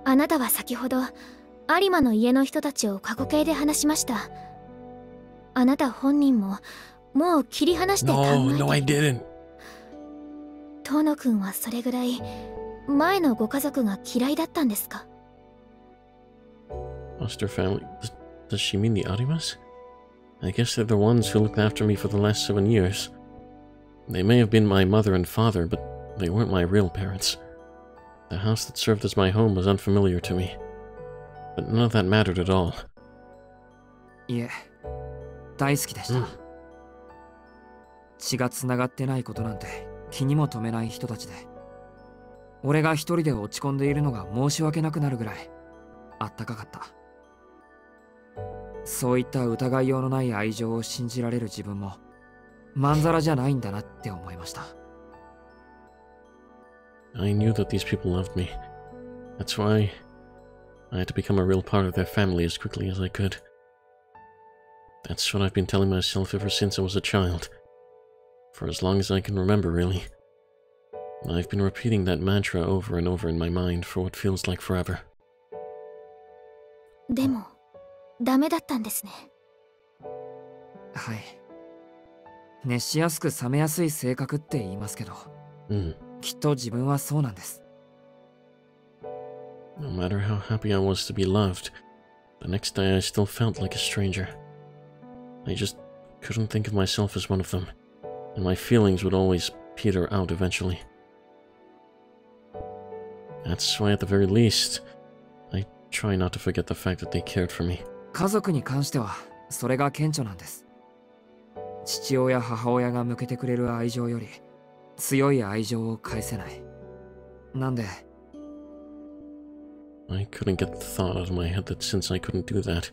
あなたは先ほど有馬の家の人たちを過去形で話しました。あなた本人ももう切り離して考えて。No, I didn't. 遠野くんはそれぐらい前のご家族が嫌いだったんですか？ Foster family? Does she mean the Arimas? I guess they're the ones who looked after me for the last 7 years. They may have been my mother and father, but they weren't my real parents. The house that served as my home was unfamiliar to me. But none of that mattered at all. いえ、大好きでした。血がつながってないことなんて気にも留めない人たちで、俺が一人で落ち込んでいるのが申し訳なくなるぐらいあったかかった。そういった疑いようのない愛情を信じられる自分もまんざらじゃないんだなって思いました。I knew that these people loved me. That's why I had to become a real part of their family as quickly as I could. That's what I've been telling myself ever since I was a child. For as long as I can remember, really. I've been repeating that mantra over and over in my mind for what feels like forever. でもダメだったんですね。はい。熱しやすく冷めやすい性格って言いますけど、きっと自分はそうなんです。No matter how happy I was to be loved, the next day I still felt like a stranger. I just couldn't think of myself as one of them, and my feelings would always peter out eventually. That's why at the very least, I try not to forget the fact that they cared for me. 家族に関してはそれが顕著なんです。父親母親が向けてくれる愛情より強い愛情を返せない。なんで I couldn't get the thought out of my head that since I couldn't do that,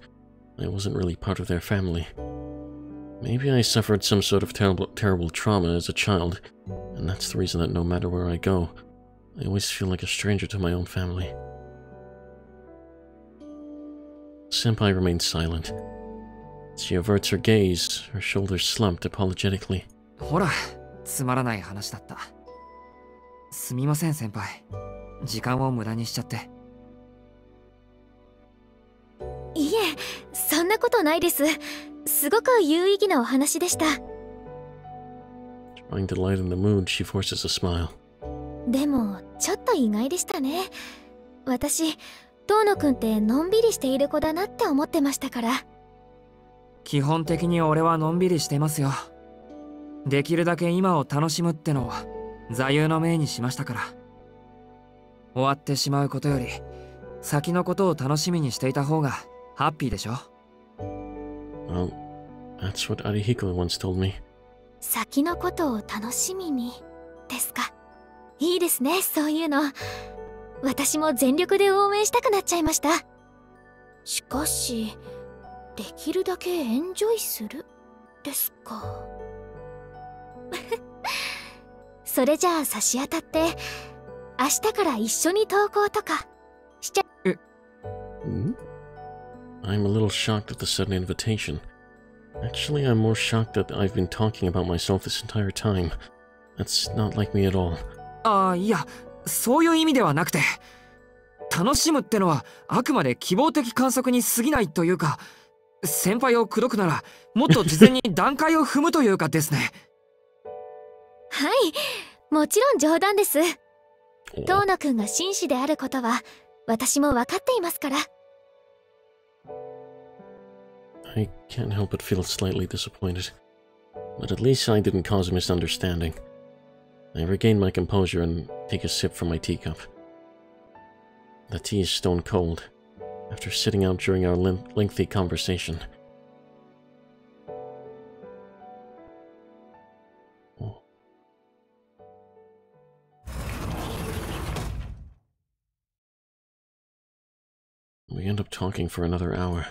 I wasn't really part of their family. Maybe I suffered some sort of terrible trauma as a child, and that's the reason that no matter where I go, I always feel like a stranger to my own family. Senpai remains silent. She averts her gaze, her shoulders slumped apologetically. ほら、つまらない話だった。すみません、先輩。時間を無駄にしちゃって。いえ、そんなことないです。すごく有意義なお話でした。Trying to lighten the mood, she forces a smile. でも、ちょっと意外でしたね。私、遠野くんってのんびりしている子だなって思ってましたから。基本的に俺はのんびりしてますよ。できるだけ今を楽しむってのを座右の銘にしましたから。終わってしまうことより、先のことを楽しみにしていた方がハッピーでしょ。Well, that's what Arihiko once told me. 先のことを楽しみにですか。いいですね、そういうの。私も全力で応援したくなっちゃいました。しかし、できるだけエンジョイするですか。それじゃあ差し当たって明日から一緒に登校とかしちゃ。I'm a little shocked at the sudden invitation. Actually, I'm more shocked that I've been talking about myself this entire time. That's not like me at all. ああ、いや、そういう意味ではなくて、楽しむってのはあくまで希望的観測に過ぎないというか、先輩を口説くならもっと事前に段階を踏むというかですね。はい、もちろん冗談です。遠野くんが紳士であることは私も分かっていますから。I can't help but feel slightly disappointed. But at least I didn't cause a misunderstanding. I regain my composure and take a sip from my teacup. The tea is stone cold, after sitting out during our lengthy conversation. Oh. We end up talking for another hour.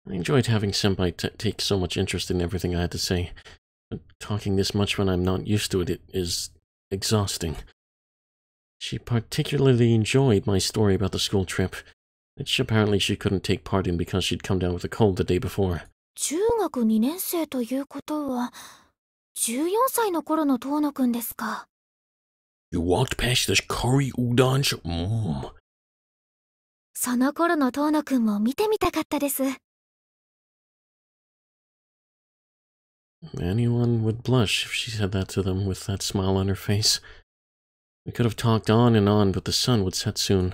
I enjoyed having Senpai take so much interest in everything I had to say, but talking this much when I'm not used to it is exhausting. She particularly enjoyed my story about the school trip, which apparently she couldn't take part in because she'd come down with a cold the day before. 中学2年生ということは、14歳の頃の遠野くんですか。You walked past this curry udon. その頃の遠野くんも見てみたかったです。Anyone would blush if she said that to them with that smile on her face. We could have talked on and on, but the sun would set soon.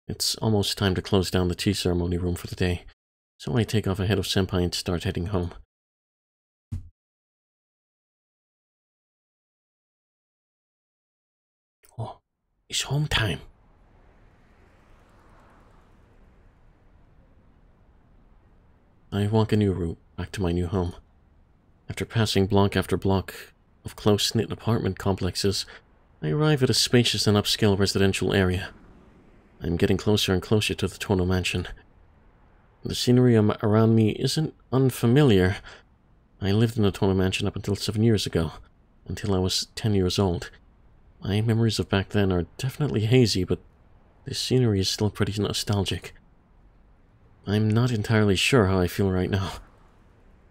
It's almost time to close down the tea ceremony room for the day, so I take off ahead of Senpai and start heading home. Oh, it's home time. I walk a new route back to my new home. After passing block after block of close-knit apartment complexes, I arrive at a spacious and upscale residential area. I'm getting closer and closer to the Tono mansion. The scenery around me isn't unfamiliar. I lived in the Tono mansion up until 7 years ago, until I was 10 years old. My memories of back then are definitely hazy, but this scenery is still pretty nostalgic. I'm not entirely sure how I feel right now.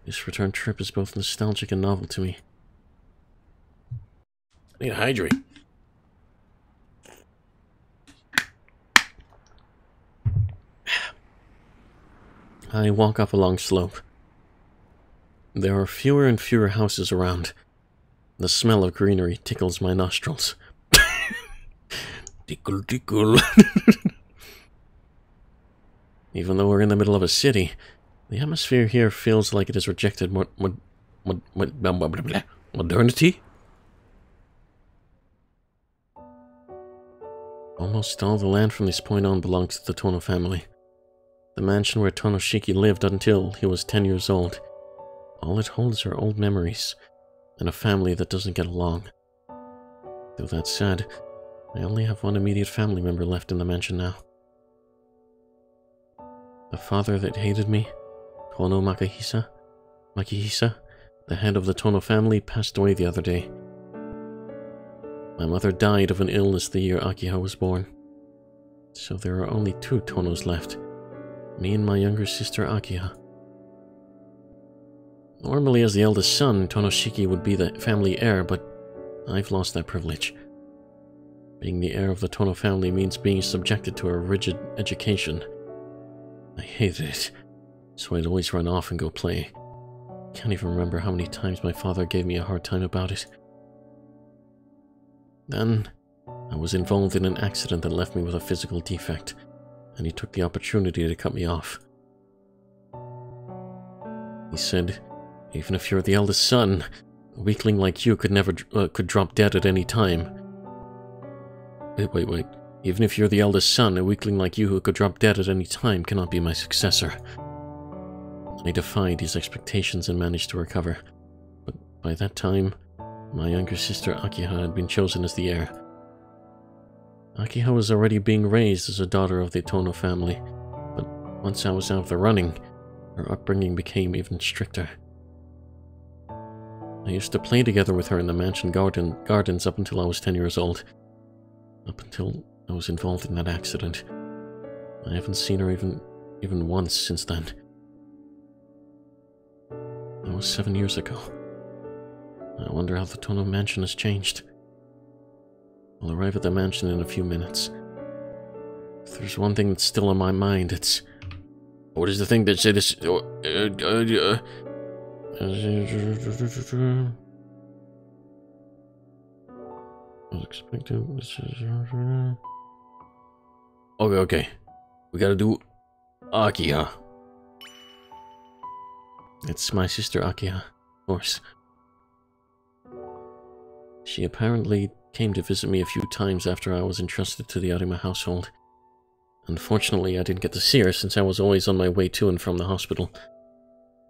This return trip is both nostalgic and novel to me. I need to hydrate. I walk up a long slope. There are fewer and fewer houses around. The smell of greenery tickles my nostrils. Tickle, tickle. Even though we're in the middle of a city, the atmosphere here feels like it has rejected modernity? Almost all the land from this point on belongs to the Tono family. The mansion where Tonoshiki lived until he was 10 years old. All it holds are old memories, and a family that doesn't get along. Though that's sad, I only have one immediate family member left in the mansion now. The father that hated me, Tono Makihisa, the head of the Tono family, passed away the other day. My mother died of an illness the year Akiha was born. So there are only 2 Tonos left, me and my younger sister Akiha. Normally, as the eldest son, Tonoshiki would be the family heir, but I've lost that privilege. Being the heir of the Tono family means being subjected to a rigid education. I hated it, so I'd always run off and go play. Can't even remember how many times my father gave me a hard time about it. Then, I was involved in an accident that left me with a physical defect, and he took the opportunity to cut me off. He said, "Even if you're the eldest son, a weakling like you could drop dead at any time." Wait. Even if you're the eldest son, a weakling like you who could drop dead at any time cannot be my successor. I defied his expectations and managed to recover, but by that time, my younger sister Akiha had been chosen as the heir. Akiha was already being raised as a daughter of the Tono family, but once I was out of the running, her upbringing became even stricter. I used to play together with her in the mansion gardens up until I was 10 years old. Up until I was involved in that accident. I haven't seen her even once since then. That was 7 years ago. I wonder how the Tono mansion has changed. I'll arrive at the mansion in a few minutes. If there's one thing that's still on my mind, it's... What is the thing that said this... I was expecting... Okay. We gotta do... Akiha. It's my sister Akiha, of course. She apparently came to visit me a few times after I was entrusted to the Arima household. Unfortunately, I didn't get to see her since I was always on my way to and from the hospital.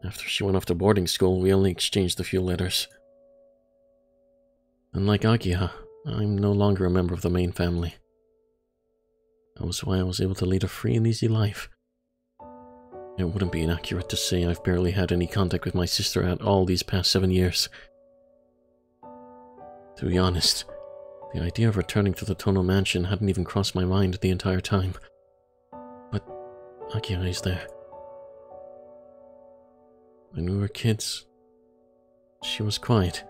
After she went off to boarding school, we only exchanged a few letters. Unlike Akiha, I'm no longer a member of the main family. That was why I was able to lead a free and easy life. It wouldn't be inaccurate to say I've barely had any contact with my sister at all these past 7 years. To be honest, the idea of returning to the Tono mansion hadn't even crossed my mind the entire time. But Akiha is there. When we were kids, she was quiet,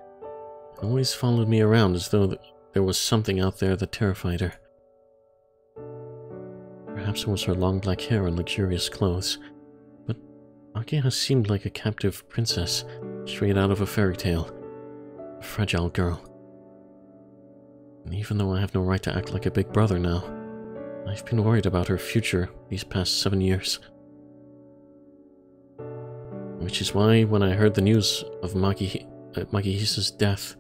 and always followed me around as though there was something out there that terrified her. Perhaps it was her long black hair and luxurious clothes, but Akiha seemed like a captive princess straight out of a fairy tale, a fragile girl. And even though I have no right to act like a big brother now, I've been worried about her future these past 7 years. Which is why, when I heard the news of Makihisa's death,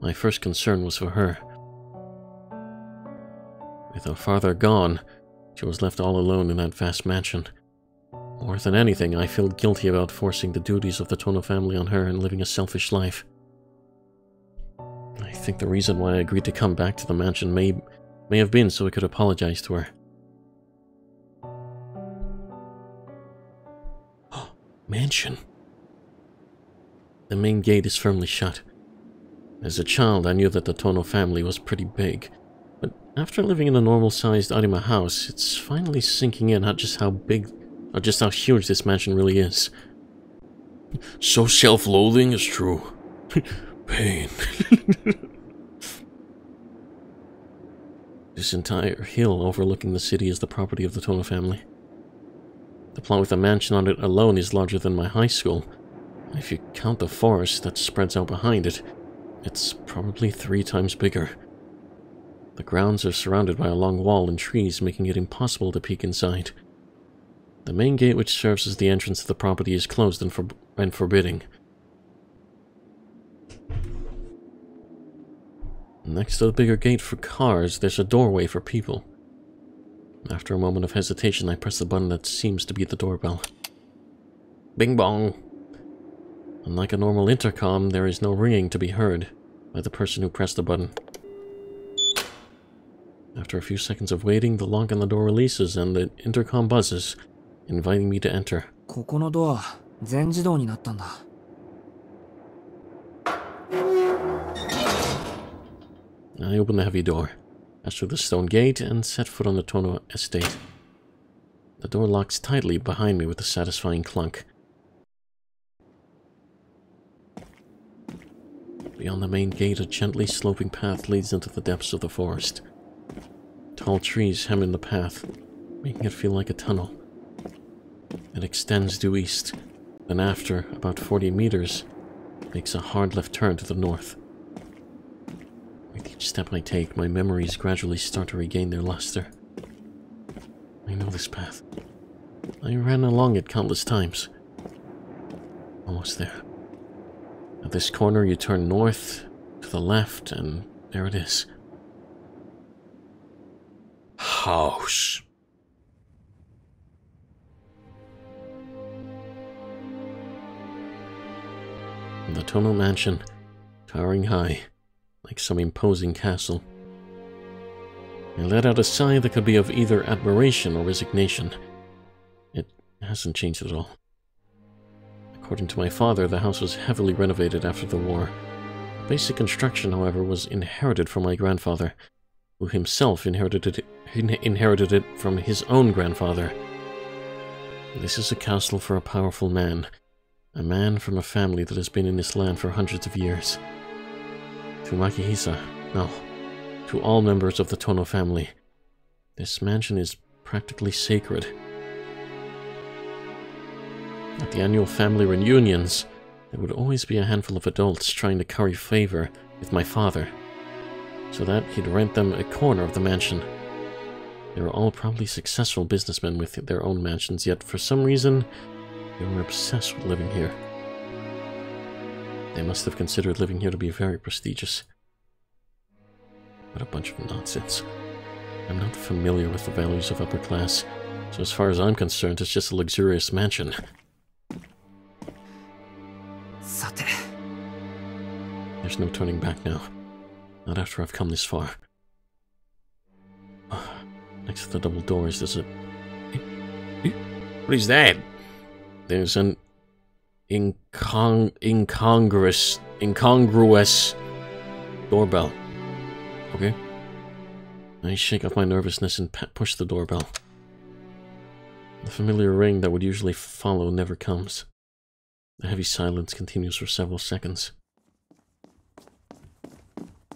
my first concern was for her. With her father gone, she was left all alone in that vast mansion. More than anything, I feel guilty about forcing the duties of the Tono family on her and living a selfish life. I think the reason why I agreed to come back to the mansion may have been so I could apologize to her. Mansion. The main gate is firmly shut. As a child, I knew that the Tono family was pretty big, but after living in a normal-sized Arima house, it's finally sinking in just how big, or just how huge this mansion really is. So self-loathing is true. Pain. This entire hill overlooking the city is the property of the Tono family. The plot with a mansion on it alone is larger than my high school. And if you count the forest that spreads out behind it, it's probably 3 times bigger. The grounds are surrounded by a long wall and trees, making it impossible to peek inside. The main gate, which serves as the entrance to the property, is closed and forbidding. Next to the bigger gate for cars, there's a doorway for people. After a moment of hesitation, I press the button that seems to be the doorbell. Bing bong! Unlike a normal intercom, there is no ringing to be heard by the person who pressed the button. After a few seconds of waiting, the lock on the door releases and the intercom buzzes, inviting me to enter. ここのドア、全自動になったんだ。I open the heavy door, pass through the stone gate, and set foot on the Tono estate. The door locks tightly behind me with a satisfying clunk. Beyond the main gate, a gently sloping path leads into the depths of the forest. Tall trees hem in the path, making it feel like a tunnel. It extends due east, then after about 40 meters, makes a hard left turn to the north. With each step I take, my memories gradually start to regain their luster. I know this path. I ran along it countless times. Almost there. At this corner, you turn north, to the left, and there it is. House. The Tono mansion, towering high, like some imposing castle. I let out a sigh that could be of either admiration or resignation. It hasn't changed at all. According to my father, the house was heavily renovated after the war. The basic construction, however, was inherited from my grandfather, who himself inherited it from his own grandfather. This is a castle for a powerful man. A man from a family that has been in this land for hundreds of years. To Makihisa, no. To all members of the Tono family, this mansion is practically sacred. At the annual family reunions, there would always be a handful of adults trying to curry favor with my father, so that he'd rent them a corner of the mansion. They were all probably successful businessmen with their own mansions, yet for some reason, they were obsessed with living here. They must have considered living here to be very prestigious. What a bunch of nonsense. I'm not familiar with the values of upper class, so as far as I'm concerned, it's just a luxurious mansion. さて。 There's no turning back now. Not after I've come this far. Next to the double doors, there's a... What is that? There's an incongruous doorbell. Okay. I shake off my nervousness and push the doorbell. The familiar ring that would usually follow never comes. The heavy silence continues for several seconds.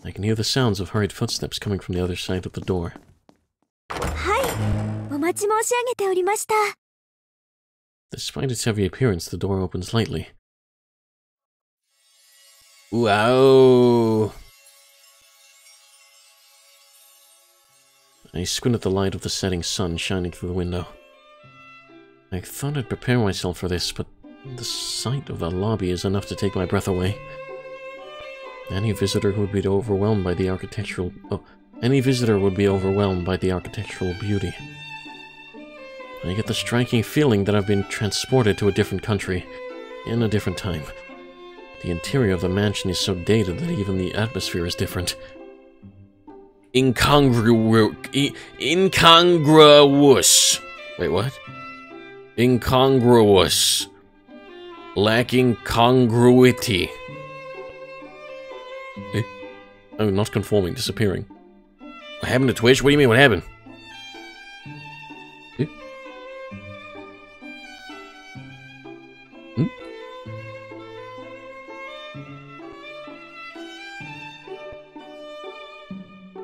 I can hear the sounds of hurried footsteps coming from the other side of the door. はい、お待ち申し上げておりました。 Despite its heavy appearance, the door opens lightly. Wow. I squint at the light of the setting sun shining through the window. I thought I'd prepare myself for this, but the sight of the lobby is enough to take my breath away. Any visitor would be overwhelmed by the architectural beauty. I get the striking feeling that I've been transported to a different country, in a different time. The interior of the mansion is so dated that even the atmosphere is different. Incongruous. Wait, what? Incongruous. Lacking congruity. Eh? Oh, not conforming, disappearing. What happened to Twitch? What do you mean, what happened? Eh? Hmm?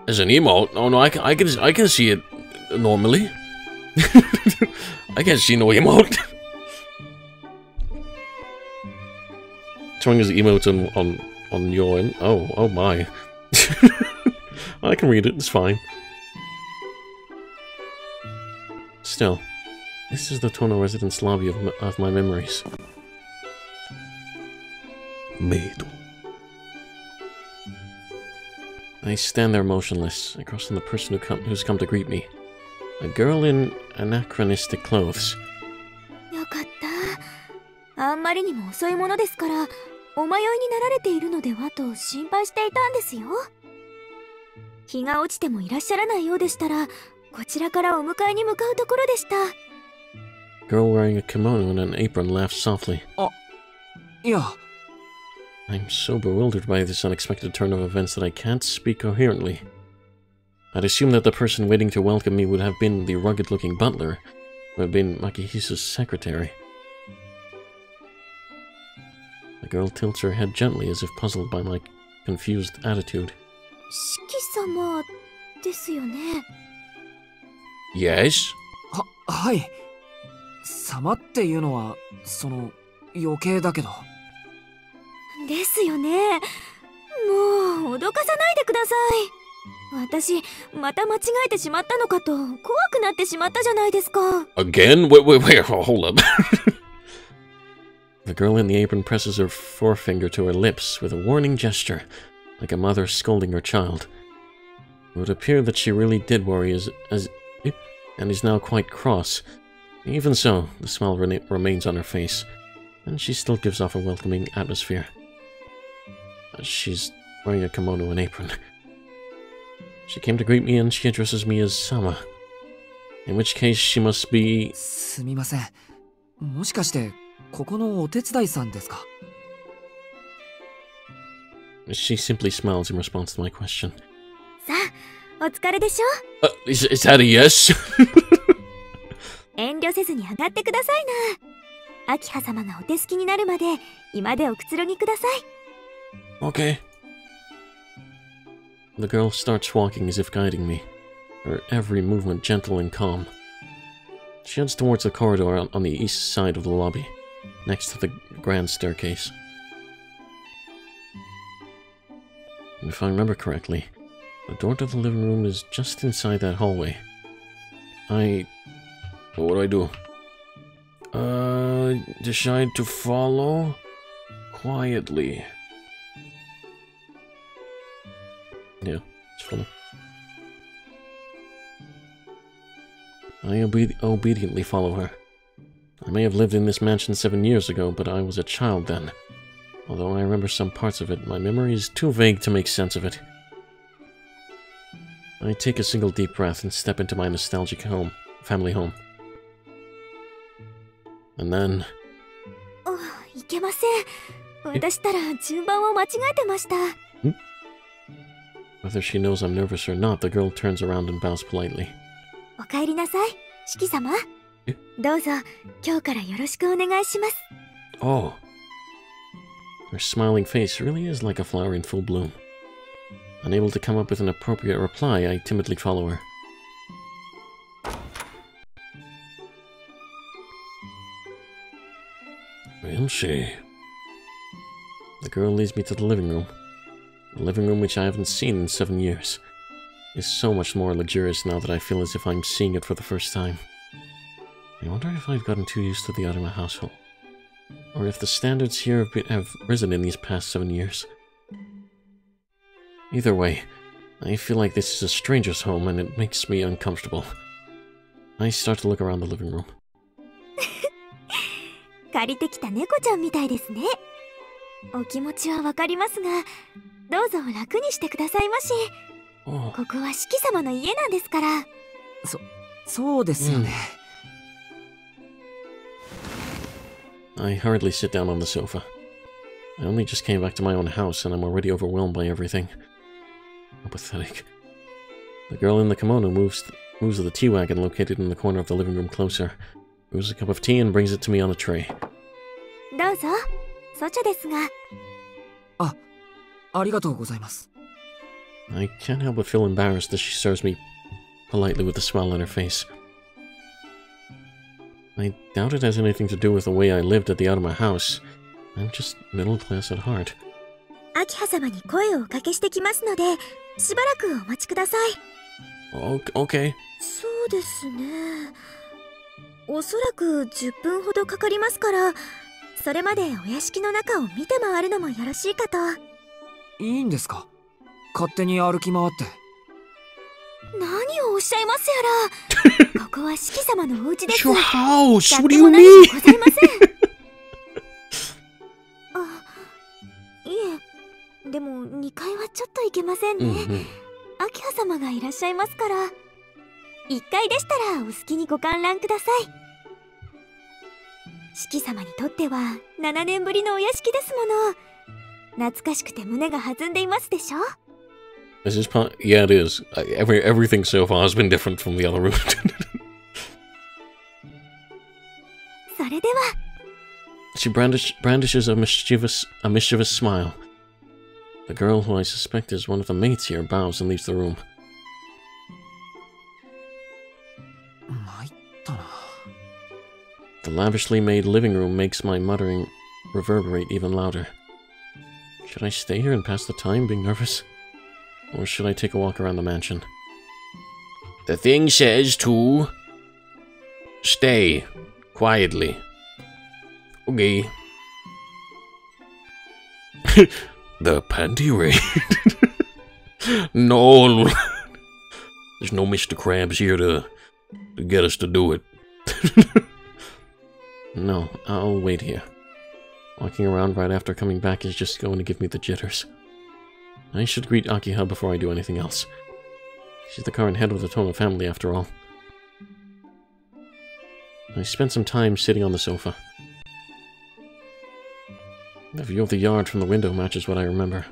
As an emote? Oh no, I can see it normally. I can't see no emote. Showing his emote on your end. Oh my. I can read it, it's fine. Still, this is the Tono residence lobby of my memories. Maid. I stand there motionless, across from the person who's come to greet me. A girl in anachronistic clothes. よかった。あんまりにも遅いものですから、お迷いになられているのではと心配していたんですよ。日が落ちてもいらっしゃらないようでしたら、こちらからお迎えに向かうところでした。Girl wearing a kimono and an apron laughed softly. いや、 I'm so bewildered by this unexpected turn of events that I can't speak coherently. I'd assumed that the person waiting to welcome me would have been the rugged-looking butler, who had been Makihisa's secretary. The girl tilts her head gently as if puzzled by my confused attitude. 四季様ですよね。Yes? はい。様っていうのは、余計だけど。ですよね。もう、脅かさないでください。私、また間違えてしまったのかと、怖くなってしまったじゃないですか。Again? Wait, hold up. The girl in the apron presses her forefinger to her lips with a warning gesture, like a mother scolding her child. It would appear that she really did worry and is now quite cross. Even so, the smile remains on her face, and she still gives off a welcoming atmosphere. She's wearing a kimono and apron. She came to greet me and she addresses me as Sama. In which case she must be... すみません。もしかして、ここのお手伝いさんですか? She simply smiles in response to my question. さあ、お疲れでしょ? Is that a yes? 遠慮せずに上がってくださいな。秋葉様がお手すきになるまで、居間でおくつろぎください。Okay. The girl starts walking as if guiding me, her every movement gentle and calm. She heads towards the corridor on the east side of the lobby, next to the grand staircase. If I remember correctly, the door to the living room is just inside that hallway. What do? Decide to follow quietly. Yeah, it's funny. I obediently follow her. I may have lived in this mansion 7 years ago, but I was a child then. Although I remember some parts of it, my memory is too vague to make sense of it. I take a single deep breath and step into my nostalgic family home. And then... いけません。私たら順番を間違えてました。Whether she knows I'm nervous or not, the girl turns around and bows politely. お帰りなさい、四季様。どうぞ、今日からよろしくお願いします。Oh. Her smiling face really is like a flower in full bloom. Unable to come up with an appropriate reply, I timidly follow her. Will she? The girl leads me to the living room. The living room which I haven't seen in 7 years. Is so much more luxurious now that I feel as if I'm seeing it for the first time. I wonder if I've gotten too used to the Arima household. Or if the standards here have risen in these past 7 years. Either way, I feel like this is a stranger's home and it makes me uncomfortable. I start to look around the living room. 借りてきた猫ちゃんみたいですね。お気持ちはわかりますが、どうぞ楽にしてくださいまし。ここは四季様の家なんですから。そうですよね。I hurriedly sit down on the sofa. I only just came back to my own house and I'm already overwhelmed by everything. How pathetic. The girl in the kimono moves the tea wagon located in the corner of the living room closer, moves a cup of tea and brings it to me on a tray. どうぞ、ソチャですが。ありがとうございます。I can't help but feel embarrassed as she serves me politely with a smile on her face. I doubt it has anything to do with the way I lived at the Arima house. I'm just middle class at heart. 秋葉様に声をおかけしてきますので、しばらくお待ちください。Okay. そうですね。おそらく10分ほどかかりますから、それまでお屋敷の中を見て回るのもよろしいかと。いいんですか？勝手に歩き回って。何をおっしゃいますやら。ここは四季様のお家です。 Your house! What do 逆 you も何も mean? ございません。いえ、でも2階はちょっといけませんね。秋葉様がいらっしゃいますから。1階でしたらお好きにご観覧ください。四季様にとっては7年ぶりのお屋敷ですもの。懐かしくて胸が弾んでいますでしょ。 Is this part? Yeah, it is. Everything so far has been different from the other route. それでは。 She brandishes a mischievous smile. The girl, who I suspect is one of the maids here, bows and leaves the room. 参ったな。 The lavishly made living room makes my muttering reverberate even louder. Should I stay here and pass the time being nervous? Or should I take a walk around the mansion? The thing says to stay quietly. Okay. The panty raid. No. There's no Mr. Krabs here to get us to do it. No, I'll wait here. Walking around right after coming back is just going to give me the jitters. I should greet Akiha before I do anything else. She's the current head of the Tono family, after all. I spent some time sitting on the sofa. The view of the yard from the window matches what I remember.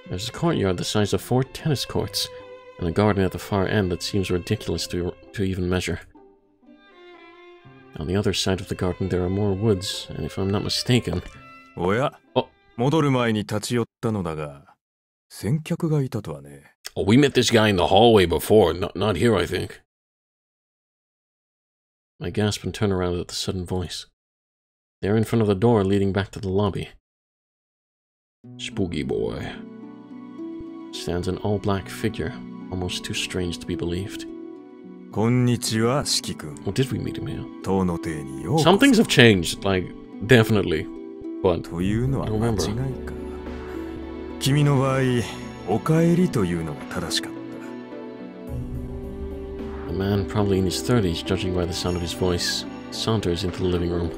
There's a courtyard the size of 4 tennis courts, and a garden at the far end that seems ridiculous to even measure. On the other side of the garden there are more woods, and if I'm not mistaken... Oh. 戻る前に立ち寄ったのだが、先客がいたとはね。Oh, we met this guy in the hallway before, not here, I think. I gasp and turn around at the sudden voice. They're in front of the door leading back to the lobby. Spooky boy. Stands an all-black figure, almost too strange to be believed. こんにちは、四季君。 Well, did we meet him here? 塔の邸にようこそ。 Some things have changed, like, definitely. But, というのは間違い remember. か。君の場合、お帰りというのが正しかった。 A man, probably in his 30s, judging by the sound of his voice, saunters into the living room.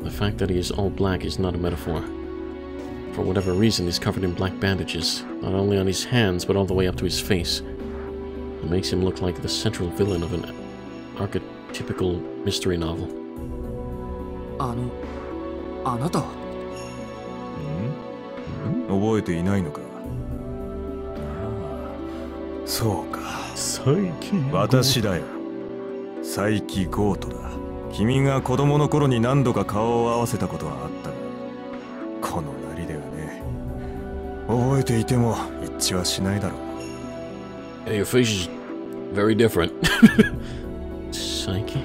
The fact that he is all black is not a metaphor. For whatever reason, he's covered in black bandages, not only on his hands, but all the way up to his face. It makes him look like the central villain of an archetypical mystery novel. あなたは？覚えていないのか。そうか。私だよ。佐伯ゴートだ。君が子供の頃に何度か顔を合わせたことはあったが、このなりではね。覚えていても一致はしないだろう。 Hey, your face is very different. Psyche?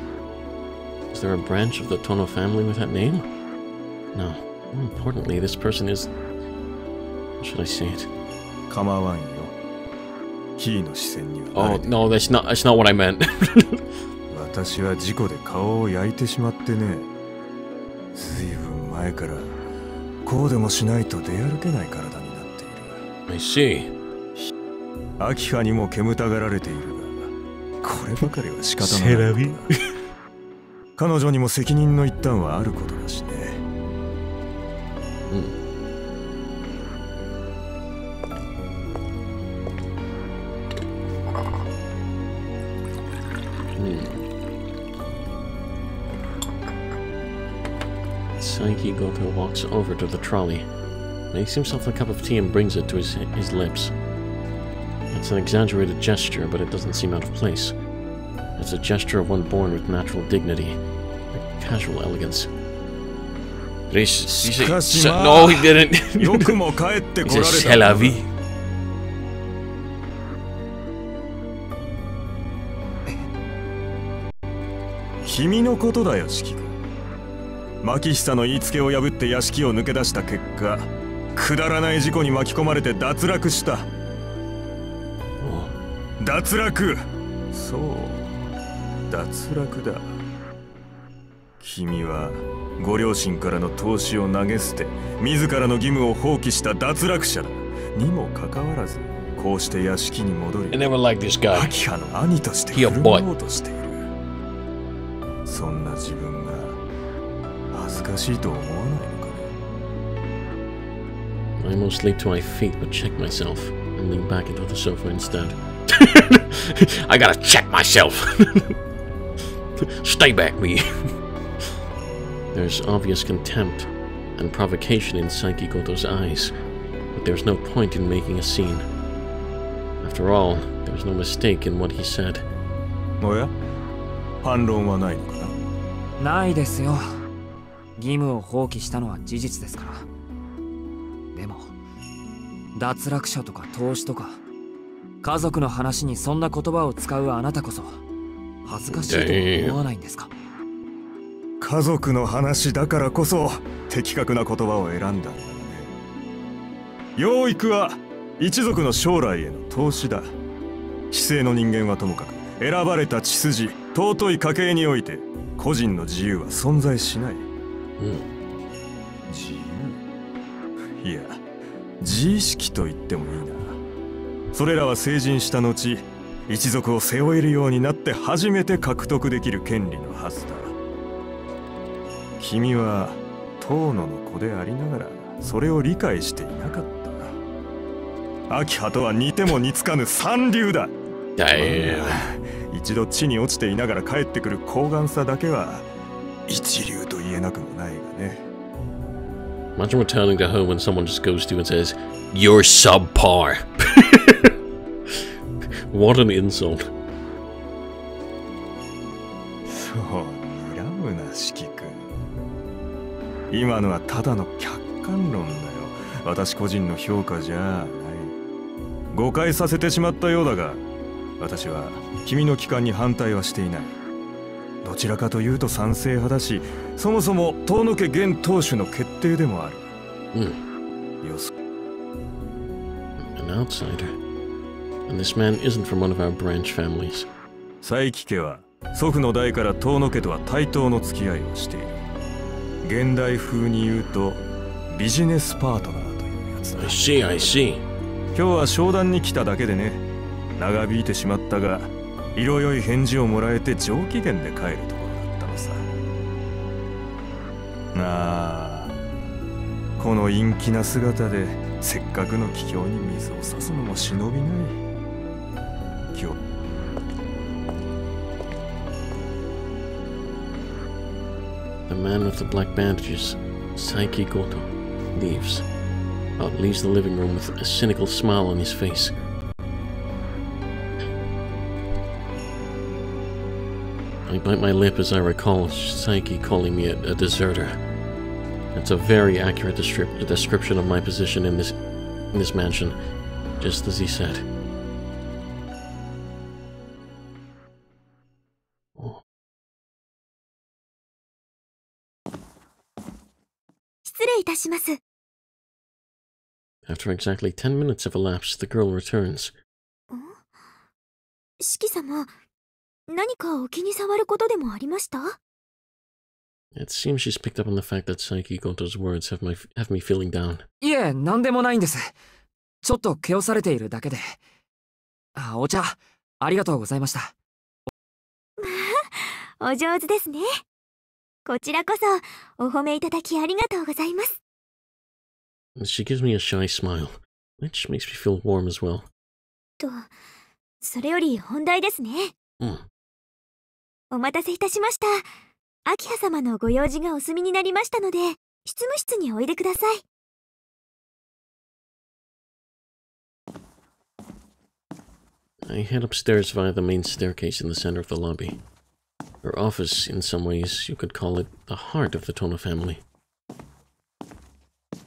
Is there a branch of the Tono family with that name? No. More importantly, this person is... How should I say it? 構わんよ。キーの視線には慣 Oh, れている。 no, that's not what I meant. 私は事故で顔を焼いてしまってね。ずいぶん前からこうでもしないと出歩けない体になっている。 I see. 秋葉にも煙たがられているが、こればかりは仕方ないことだ。彼女にも責任の一端はあることだしね。Psyche Goto walks over to the trolley, makes himself a cup of tea and brings it to his lips. It's an exaggerated gesture, but it doesn't seem out of place. It's a gesture of one born with natural dignity, a casual elegance. He said, no, he didn't. He said, c'est la vie. 君のことだよ、四季君。牧久の言いつけを破って屋敷を抜け出した結果、くだらない事故に巻き込まれて脱落した。脱落。そう、脱落だ。君はご両親からの投資を投げ捨て、自らの義務を放棄した脱落者だ。にもかかわらず、こうして屋敷に戻り、 I never liked this guy. 秋葉の兄として振る舞おうとしている。そんな自分が恥ずかしいと思わないのかね。 I almost leap to my feet, but check myself. and lean back into the sofa instead. I gotta check myself. Stay back, me. There's obvious contempt and provocation in Saiki Goto's eyes, but there's no point in making a scene. After all, there's no mistake in what he said. おや？反論はないのかな？ないですよ。義務を放棄したのは事実ですから。でも、脱落者とか投資とか、家族の話にそんな言葉を使うあなたこそ、恥ずかしいと思わないんですか？家族の話だからこそ的確な言葉を選んだんだね。養育は一族の将来への投資だ。知性の人間はともかく選ばれた血筋、尊い家系において個人の自由は存在しない。自由？いや、自意識と言ってもいいな。それらは成人した後、一族を背負えるようになって初めて獲得できる権利のはずだ。君は遠野の子でありながらそれを理解していなかった。秋葉とは似ても似つかぬ三流だ。一度地に落ちていながら帰ってくる高顔さだけは一流と言えなくもないがね。Imagine returning to home when someone just goes to you and says, "You're subpar." What an insult. そう、睨むな、四季君。今のはただの客観論だよ。私個人の評価じゃない。誤解させてしまったようだが、私は君の帰還に反対はしていない。どちらかというと賛成派だし、そもそも遠野家現当主の決定でもある。An outsider. And this man isn't from one of our branch families. 佐伯家は祖父の代から遠野家とは対等の付き合いをしている。現代風に言うとビジネスパートナーというやつだ。I see, I see. 今日は商談に来ただけでね。長引いてしまったが、色良い返事をもらえて上機嫌で帰るところだったのさ。ああ、この陰気な姿でせっかくの帰郷に水を差すのも忍びない。今日The man with the black bandages, Saiki Goto, leaves the living room with a cynical smile on his face. I bite my lip as I recall Saiki calling me a deserter. It's a very accurate description of my position in this mansion, just as he said. After exactly 10 minutes have elapsed, the girl returns. 四季様、何かお気に障ることでもありました？ It seems she's picked up on the fact that Saiki Goto's words have me feeling down. いえ、なんでもないんです。ちょっと気をされているだけで。お茶、ありがとうございました。お上手ですね。こちらこそ、お褒めいただきありがとうございます。She gives me a shy smile, which makes me feel warm as well. と、それより本題ですね。お待たせいたしました。秋葉様のご用事がお済みになりましたので、執務室においでください。I head upstairs via the main staircase in the center of the lobby. Her office, in some ways, you could call it the heart of the Tono family.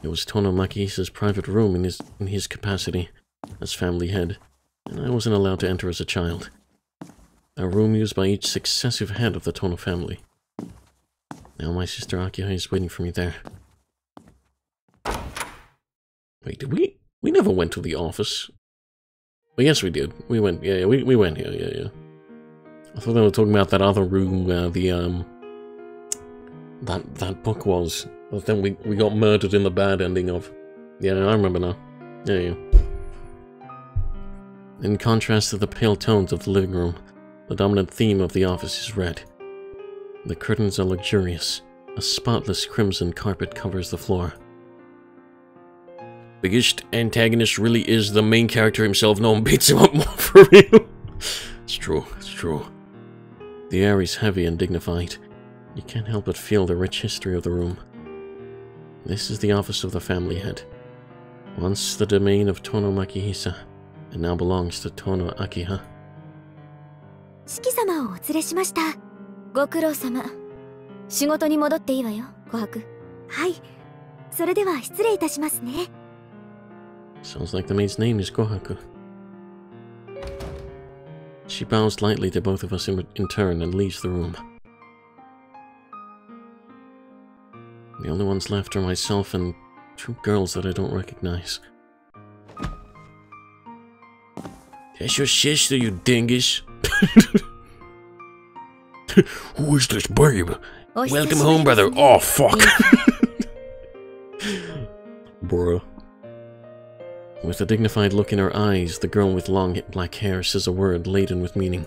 It was Tono Makihisa's private room in his capacity as family head, and I wasn't allowed to enter as a child. A room used by each successive head of the Tono family. Now my sister Akiha is waiting for me there. Wait, did we never went to the office? Well, yes, we did. We went, yeah, we went, yeah. I thought they were talking about that other room where that book was. But then we got murdered in the bad ending of... Yeah, I remember now. Yeah. In contrast to the pale tones of the living room, the dominant theme of the office is red. The curtains are luxurious. A spotless crimson carpet covers the floor. biggest antagonist really is the main character himself. No one beats him up more for real. It's true, it's true. The air is heavy and dignified. You can't help but feel the rich history of the room. This is the office of the family head. Once the domain of Tono Makihisa, and now belongs to Tono Akiha. 四季様をお連れしました。ご苦労様。仕事に戻っていいわよ、琥珀。はい。それでは失礼いたしますね。Sounds like the maid's name is Kohaku. She bows lightly to both of us in turn and leaves the room. The only ones left are myself and two girls that I don't recognize. That's your sister, you dingus. Who is this babe? Welcome home, brother. Oh, fuck. Bruh. With a dignified look in her eyes, the girl with long black hair says a word laden with meaning.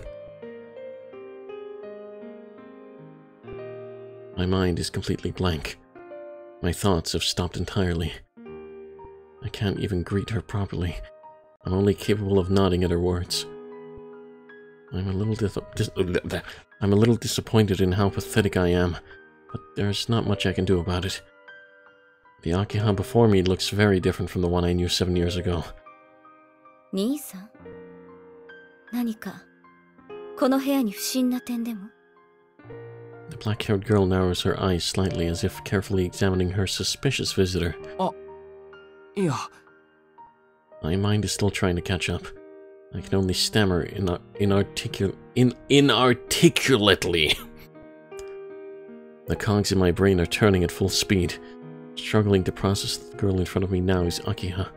My mind is completely blank. My thoughts have stopped entirely. I can't even greet her properly. I'm only capable of nodding at her words. I'm a little disappointed in how pathetic I am, but there's not much I can do about it. The Akiha before me looks very different from the one I knew 7 years ago. 兄さん、何かこの部屋に不審な点でも? The black-haired girl narrows her eyes slightly as if carefully examining her suspicious visitor. Yeah. My mind is still trying to catch up. I can only stammer inarticulately. The cogs in my brain are turning at full speed. Struggling to process the girl in front of me now is Akiha.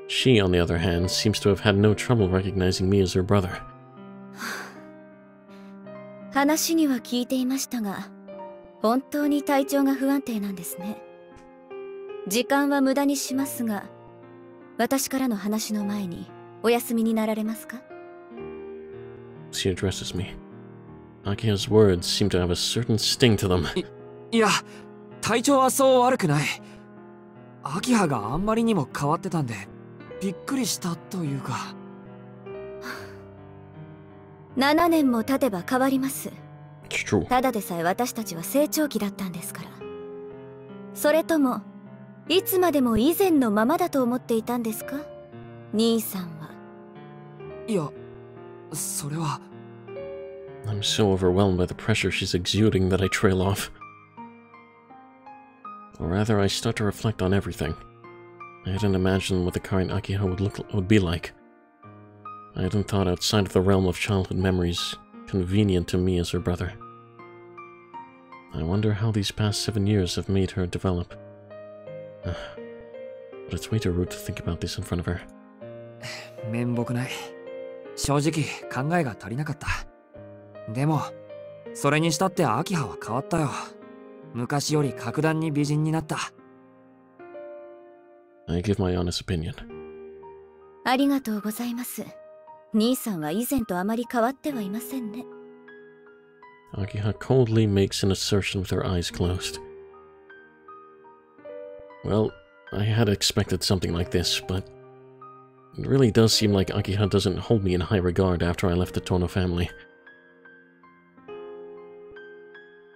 She, on the other hand, seems to have had no trouble recognizing me as her brother. 話には聞いていましたが、本当に体調が不安定なんですね。時間は無駄にしますが、私からの話の前にお休みになられますか? She addresses me. Akiha's words seem to have a certain sting to them. いや、体調はそう悪くない。アキハがあんまりにも変わってたんで、びっくりしたというか。7年も経てば変わります。It's true. ただでさえ私たちは成長期だったんですから。それとも、いつまでも以前のままだと思っていたんですか、兄さんは。いや、それは。I'm so overwhelmed by the pressure she's exuding that I trail off. Or rather, I start to reflect on everything. I hadn't imagined what the current Akiha would be like. I hadn't thought outside of the realm of childhood memories, convenient to me as her brother. I wonder how these past 7 years have made her develop. But it's way too rude to think about this in front of her. 面目ない。正直考えが足りなかった。でも、それにしたってアキハは変わったよ。昔より格段に美人になった。I give my honest opinion. ありがとうございます。兄さんは以前とあまり変わってはいませんね。Akiha coldly makes an assertion with her eyes closed. Well, I had expected something like this, but it really does seem like Akiha doesn't hold me in high regard after I left the Tono family.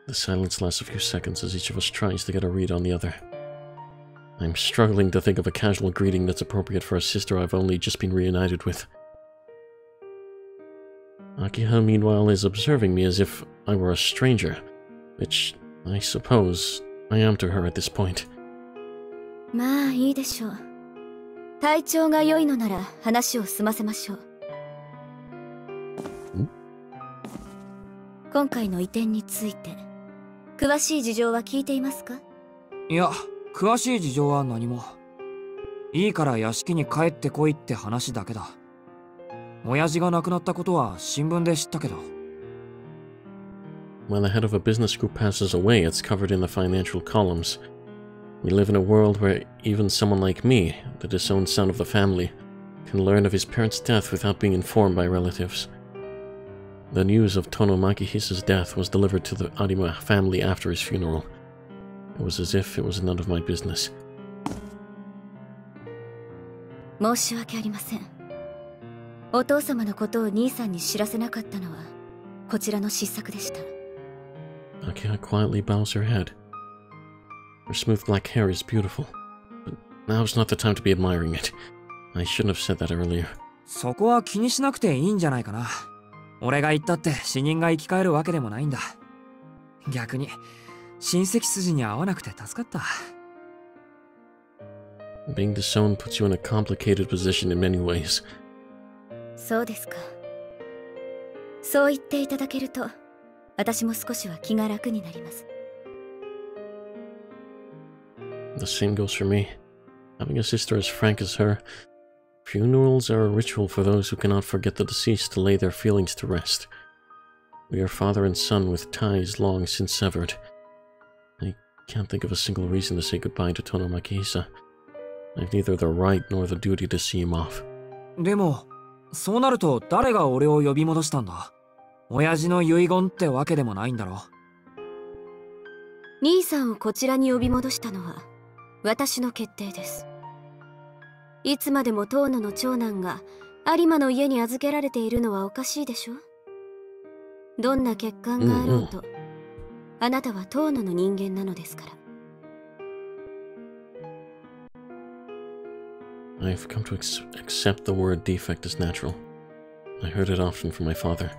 The silence lasts a few seconds as each of us tries to get a read on the other. I'm struggling to think of a casual greeting that's appropriate for a sister I've only just been reunited with. Akiha, meanwhile, is observing me as if I were a stranger, which I suppose I am to her at this point. まあいいでしょう。体調が良いのなら話を済ませましょう。今回の移転について詳しい事情は聞いていますか？いや、詳しい事情は何も。いいから屋敷に帰ってこいって話だけだ。親父が亡くなったことは新聞で知ったけど。When the head of a business group passes away, it's covered in the financial columns. We live in a world where even someone like me, the disowned son of the family, can learn of his parents' death without being informed by relatives. The news of Tono Makihisa's death was delivered to the Arima family after his funeral. It was as if it was none of my business. 申し訳ありません。お父様のことを兄さんに知らせなかったのはこちらの失策でした。 Akiha quietly bows her head. Her smooth black hair is beautiful, but now's not the time to be admiring it. I shouldn't have said that earlier. そこは気にしなくていいんじゃないかな。俺が言ったって死人が生き返るわけでもないんだ。逆に親戚筋に合わなくて助かった。Being disowned puts you in a complicated position in many ways. そうですか。そう言っていただけると私も少しは気が楽になります。 The same goes for me. Having a sister as frank as her, funerals are a ritual for those who cannot forget the deceased to lay their feelings to rest. We are father and son with ties long since severed. I can't think of a single reason to say goodbye to Tono Makihisa. I have neither the right nor the duty to see him off. でもそうなると誰が俺を呼び戻したんだ。親父の遺言ってわけでもないんだろ。兄さんをこちらに呼び戻したのは私の決定です。いつまでも遠野の長男が有馬の家に預けられているのはおかしいでしょ。どんな欠陥があろうと、あなたは遠野の人間なのですから。 I have come to accept the word defect as natural. I heard it often from my father.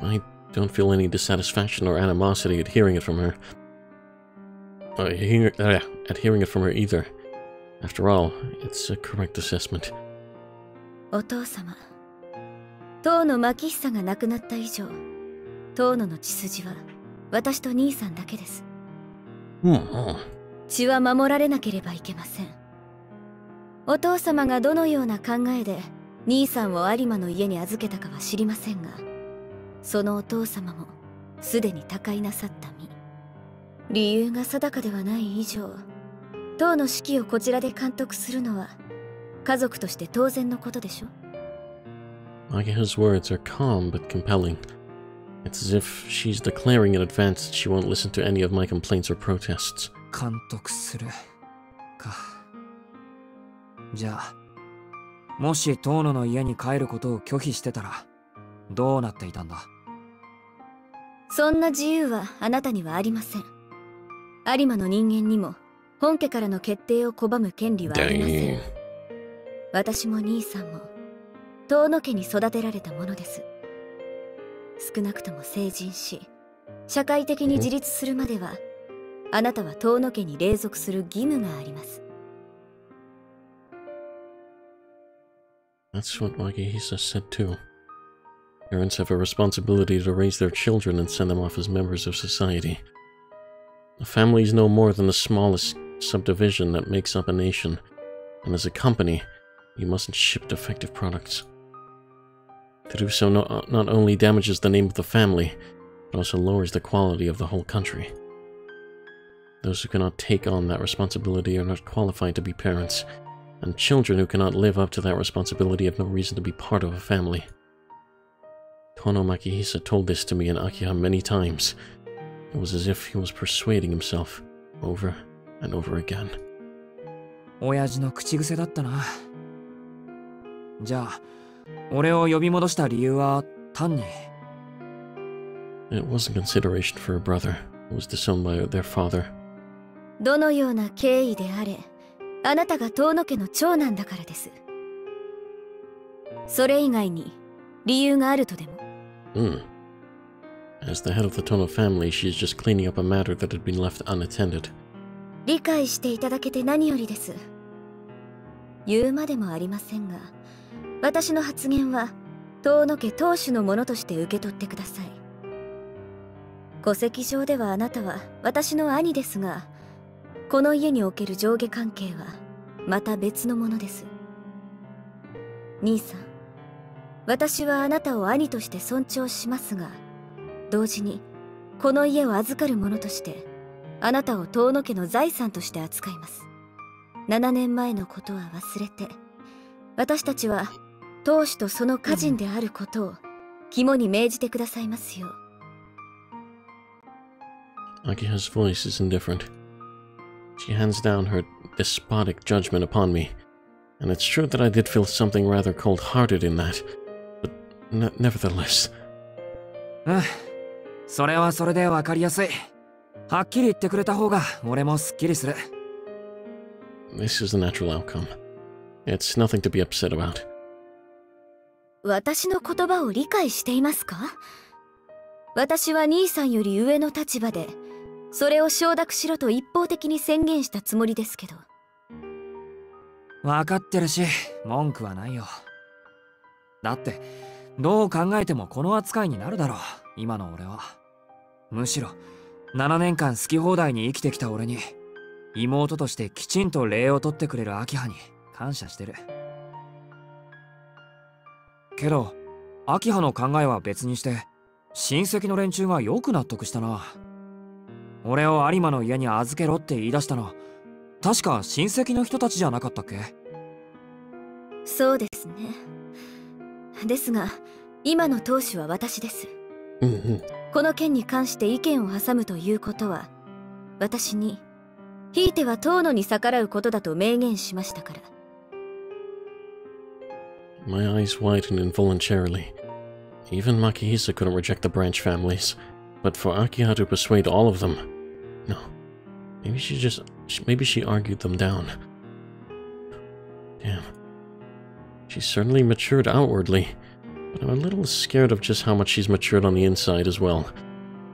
I don't feel any dissatisfaction or animosity at hearing it from her. At hearing it from her either. After all, it's a correct assessment. お父様、遠野牧久が亡くなった以上、遠野の血筋は私と兄さんだけです。血は守られなければいけません。お父様がどのような考えで兄さんを有馬の家に預けたかは知りませんが、そのお父様もすでに他界なさった身。理由が定かではない以上、当の指揮をこちらで監督するのは家族として当然のことでしょ。Ageha's words are calm but compelling. It's as if she's declaring in advance that she won't listen to any of my complaints or protests. 監督するか。じゃあもし遠野の家に帰ることを拒否してたらどうなっていたんだ。そんな自由はあなたにはありません。有馬の人間にも本家からの決定を拒む権利はありません。私も兄さんも遠野家に育てられたものです。少なくとも成人し社会的に自立するまではあなたは遠野家に隷属する義務があります。 That's what Makihisa said too. Parents have a responsibility to raise their children and send them off as members of society. A family is no more than the smallest subdivision that makes up a nation, and as a company, you mustn't ship defective products. To do so not only damages the name of the family, but also lowers the quality of the whole country. Those who cannot take on that responsibility are not qualified to be parents, and children who cannot live up to that responsibility have no reason to be part of a family. Tono Makihisa told this to me and Akiha many times. It was as if he was persuading himself over and over again. 親父の口癖だったな。じゃあ俺を呼び戻した理由は単に It wasn't consideration for a brother who was disowned by their father. どのような経緯であれ、あなたが遠野家の長男だからです。それ以外に理由があるとでも。As the head of the Tono family, she is just cleaning up a matter that had been left unattended. 理解していただけて何よりです。言うまでもありませんが、私の発言は遠野家当主のものとして受け取ってください。戸籍上ではあなたは私の兄ですが、この家における上下関係はまた別のものです。兄さん、私はあなたを兄として尊重しますが、同時にこの家を預かる者としてあなたを遠野家の財産として扱います。7年前のことは忘れて、私たちは当主とその家人であることを肝に銘じてくださいますよ。Akiha's voice is indifferent. She hands down her despotic judgment upon me. And it's true that I did feel something rather cold-hearted in that. But nevertheless. それはそれでわかりやすい。はっきり言ってくれた方が俺もすっきりする。This is the natural outcome. It's nothing to be upset about. 私の言葉を理解していますか？私は兄さんより上の立場で、それを承諾しろと一方的に宣言したつもりですけど。わかってるし、文句はないよ。だって、どう考えてもこの扱いになるだろう、今の俺は。むしろ、7年間好き放題に生きてきた俺に、妹としてきちんと礼を取ってくれる明葉に感謝してる。けど、明葉の考えは別にして、親戚の連中がよく納得したな。俺を有馬の家に預けろって言い出したの、確か親戚の人たちじゃなかったっけ？そうですね。ですが、今の当主は私です。この件に関して意見を挟むということは、私に、ひいては遠野に逆らうことだと明言しましたから。My eyes widened involuntarily. Even Makihisa couldn't reject the branch families. But for Akiha to persuade all of them... No. Maybe she argued them down. Damn. She's certainly matured outwardly, but I'm a little scared of just how much she's matured on the inside as well.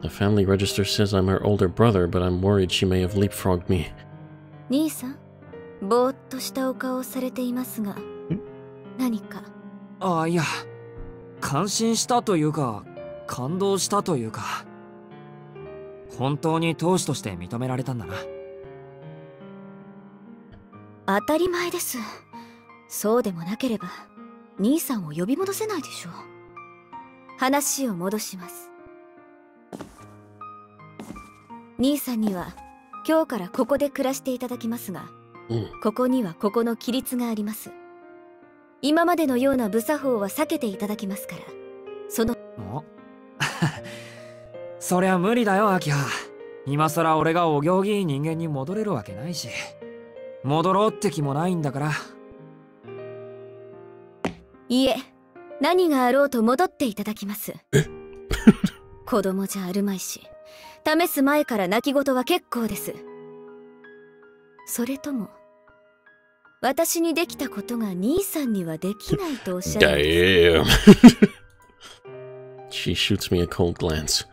The family register says I'm her older brother, but I'm worried she may have leapfrogged me. 兄さん、ぼーっとしたお顔をされていますが、何か？ああ、いや、感心したというか、感動したというか、本当に当主として認められたんだな。当たり前です。そうでもなければ兄さんを呼び戻せないでしょう。話を戻します。兄さんには今日からここで暮らしていただきますが、ここにはここの規律があります。今までのような無作法は避けていただきますから。そのそりゃ無理だよ、アキハ。今さら俺がお行儀いい人間に戻れるわけないし、戻ろうって気もないんだから。いえ、何があろうと戻っていただきます。子供じゃあるまいし、試す前から泣き言は結構です。それとも私にできたことが兄さんにはできないとおっしゃるんです。Damn. She shoots me a cold glance.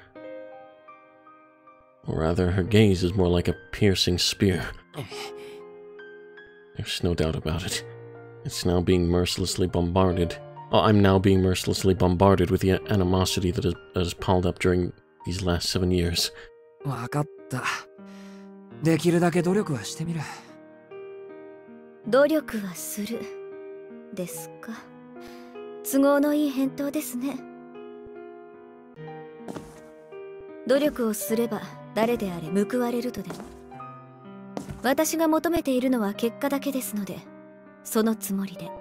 Or rather, her gaze is more like a piercing spear. There's no doubt about it. It's now being mercilessly bombarded. Oh, I'm now being mercilessly bombarded with the animosity that has piled up during these last 7 years. わかった。できるだけ努力はしてみる。努力はするですか。都合のいい返答ですね。努力をすれば誰であれ報われるとでも。私が求めているのは結果だけですので、そのつもりで。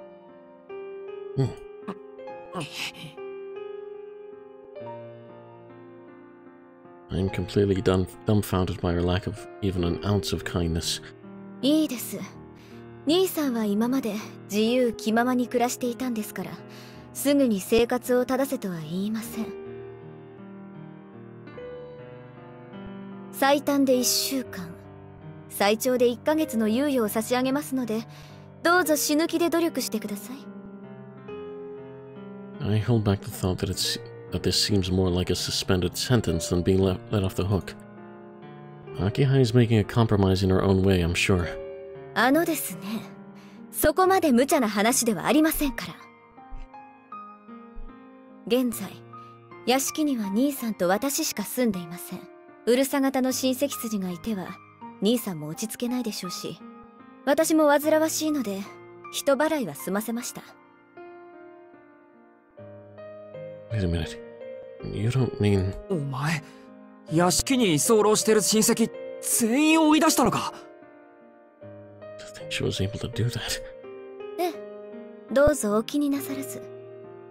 I'm completely dumbfounded by her lack of even an ounce of kindness. いいです。兄さんは今まで自由気ままに暮らしていたんですから、すぐに生活を正せとは言いません。最短で1週間、最長で1ヶ月の猶予を差し上げますので、どうぞ死ぬ気で努力してください。I hold back the thought that this seems more like a suspended sentence than being let off the hook. Akiha is making a compromise in her own way, I'm sure. ですね、そこまで無茶な話ではありませんから。現在、屋敷には兄さんと私しか住んでいません。うるさ型の親戚筋がいては、兄さんも落ち着けないでしょうし、私も煩わしいので、人払いは済ませました。Wait a minute. You don't mean... お前、屋敷に居候してる親戚全員追い出したのか？ I think she was able to do that. ええ、どうぞお気になさらず。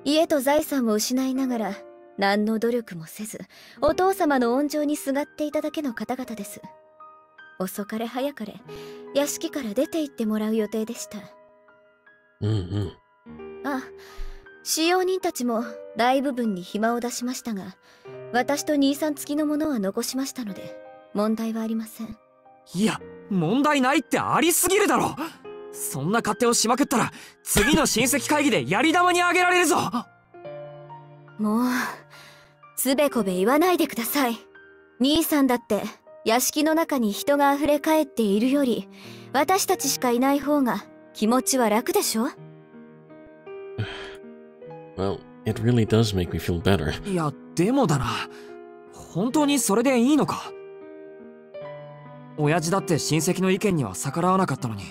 家と財産を失いながら、何の努力もせず、お父様の温情にすがっていただけの方々です。遅かれ早かれ屋敷から出て行ってもらう予定でした。あ、使用人たちも大部分に暇を出しましたが、私と兄さん付きのものは残しましたので問題はありません。いや、問題ないってありすぎるだろ。そんな勝手をしまくったら次の親戚会議でやり玉にあげられるぞ。もうつべこべ言わないでください。兄さんだって屋敷の中に人があふれ返っているより私たちしかいない方が気持ちは楽でしょ。Well, it really does make me feel better. いや、でもだな、本当にそれでいいのか。親父だって親戚の意見には逆らわなかったのに、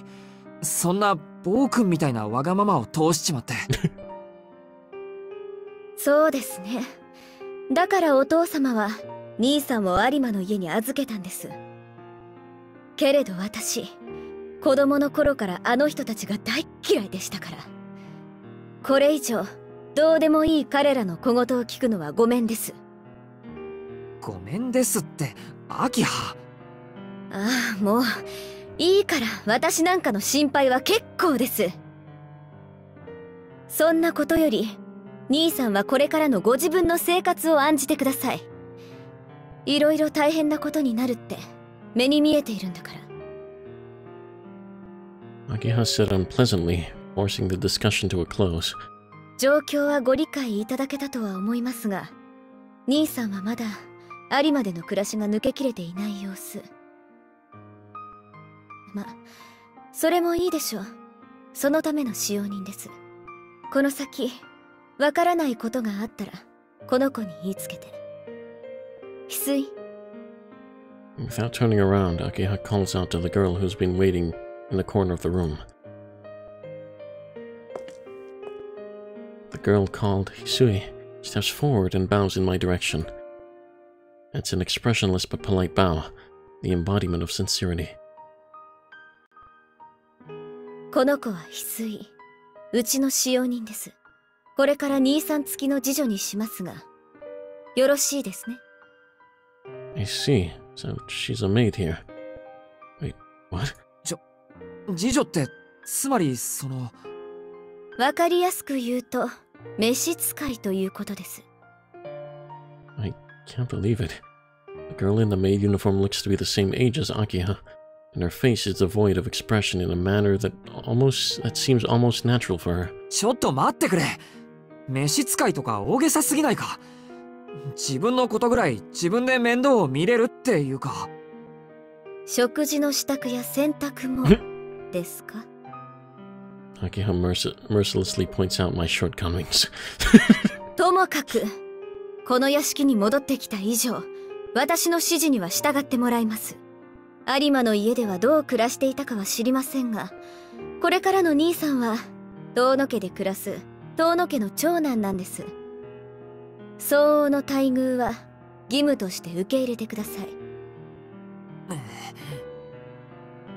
そんな暴君みたいなわがままを通しちまって。そうですね。だからお父様は兄さんを有馬の家に預けたんです。けれど私、子供の頃からあの人たちが大っ嫌いでしたから。これ以上どうでもいい彼らの小言を聞くのはごめんです。ごめんですって、秋葉。ああ、もういいから、私なんかの心配は結構です。そんなことより兄さんはこれからのご自分の生活を案じてください。いろいろ大変なことになるって目に見えているんだから。Akiha said unpleasantly, forcing the discussion to a close. 状況はご理解いただけたとは思いますが、兄さんはまだ有馬での暮らしが抜けきれていない様子。ま、それもいいでしょう。そのための使用人です。この先わからないことがあったらこの子に言いつけて。翡翠。 Without turning around, Akiha calls out to the girl who's been waiting in the corner of the room. The girl called Hisui steps forward and bows in my direction. It's an expressionless but polite bow, the embodiment of sincerity. この子は翡翠、うちの使用人です。これから兄さん付きの次女にしますが、よろしいですね。I see. So she's a maid here. Wait, what? 次女ってつまりその。わかりやすく言うと召使いということです。I can't believe it. The girl in the maid uniform looks to be the same age as Akiha, and her face is devoid of expression in a manner that seems almost natural for her. ちょっと待ってくれ。召使いとか大げさすぎないか。自分のことぐらい自分で面倒を見れるっていうか。食事の支度や洗濯もですか。Akiha mercilessly points out my shortcomings. ともかくこの屋敷に戻ってきた以上、私の指示には従ってもらいます。有馬の家ではどう暮らしていたかは知りませんが、これからの兄さんは遠野家で暮らす遠野家の長男なんです。相応の待遇は義務として受け入れてください。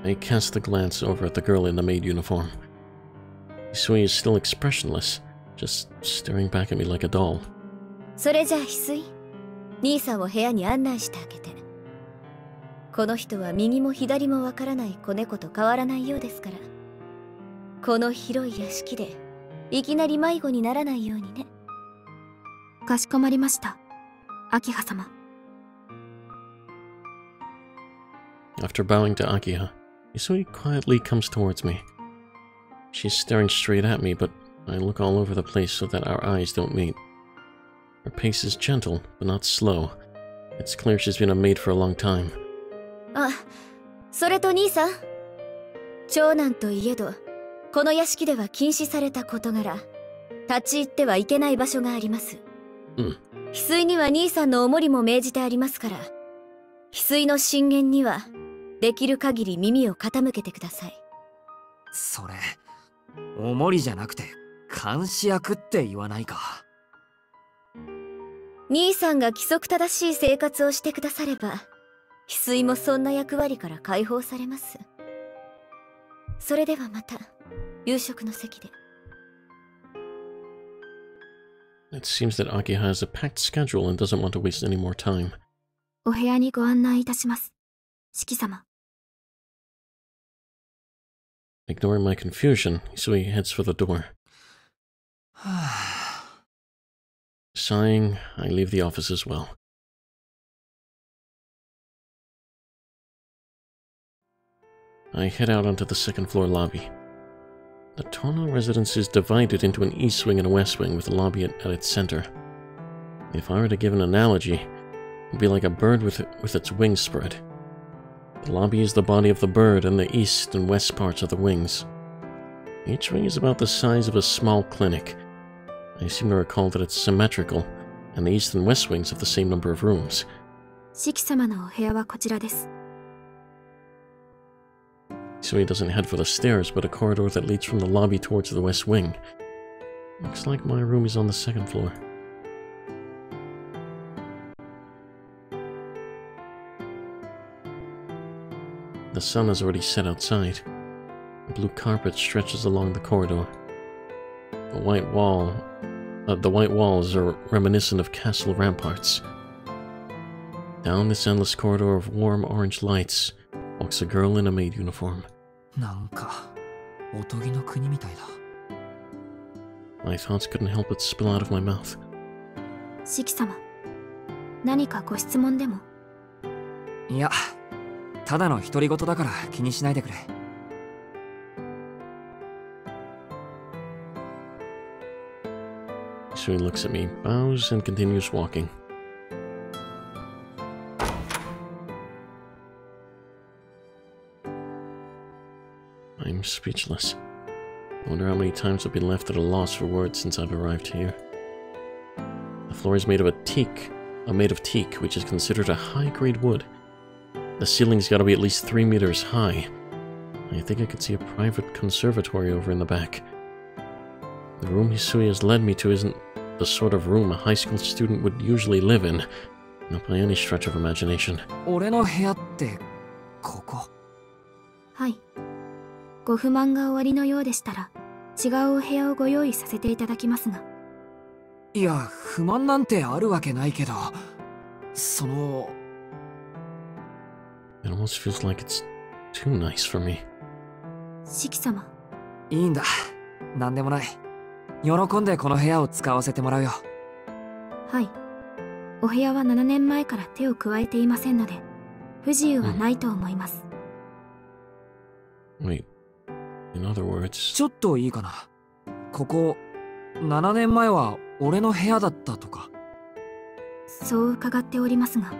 I cast a glance over at the girl in the maid uniform. Hisui is still expressionless, just staring back at me like a doll. それじゃあ翡翠、兄さんを部屋に案内してあげて。この人は右も左もわからない子猫と変わらないようですから、この広い屋敷でいきなり迷子にならないようにね。かしこまりました、秋葉様。After bowing to Akiha, Hisui quietly comes towards me. She's staring straight at me, but I look all over the place so that our eyes don't meet. Her pace is gentle, but not slow. It's clear she's been a maid for a long time. あ、それと兄さん、長男といえどこの屋敷では禁止された事柄、立ち入ってはいけない場所があります。翡翠には兄さんのお守りも命じてありますから、翡翠の進言にはできる限り耳を傾けてください。それお守りじゃなくて監視役って言わないか。兄さんが規則正しい生活をしてくだされば、翡翠もそんな役割から解放されます。それではまた夕食の席で。It seems that Akiha has a packed schedule and doesn't want to waste any more time. お部屋にご案内いたします、四季様。Ignoring my confusion, Hisui heads for the door. Sighing, I leave the office as well. I head out onto the second-floor lobby. The Tono residence is divided into an east wing and a west wing with a lobby at its center. If I were to give an analogy, it would be like a bird with its wings spread. The lobby is the body of the bird and the east and west parts are the wings. Each wing is about the size of a small clinic. I seem to recall that it's symmetrical, and the east and west wings have the same number of rooms. シキ様のお部屋はこちらです。 So he doesn't head for the stairs, but a corridor that leads from the lobby towards the west wing. Looks like my room is on the second floor. The sun has already set outside. A blue carpet stretches along the corridor. The white walls are reminiscent of castle ramparts. Down this endless corridor of warm orange lights walks a girl in a maid uniform. なんかおとぎの国みたいだ。 My thoughts couldn't help but spill out of my mouth. シキ様、何かご質問でも？いや、ただの独り言だから気にしないでくれ。So he looks at me, bows, and continues walking. I'm speechless. I wonder how many times I've been left at a loss for words since I've arrived here. The floor is made of teak, which is considered a high-grade wood. The ceiling's got to be at least 3 meters high. I think I could see a private conservatory over in the back. The room Hisui has led me to isn't the sort of room a high school student would usually live in, not by any stretch of imagination. 俺の部屋ってここ？はい。ご不満がおありのようでしたら、違うお部屋をご用意させていただきますが。いや、不満なんてあるわけないけど、その。It almost feels like it's too nice for me. シキ様。いいんだ。なんでもない。喜んでこの部屋を使わせてもらうよ。はい。お部屋は7年前から手を加えていませんので、不自由はないと思います。Wait. In other words... ちょっといいかな。ここ、7年前は俺の部屋だったとか。そう伺っておりますが、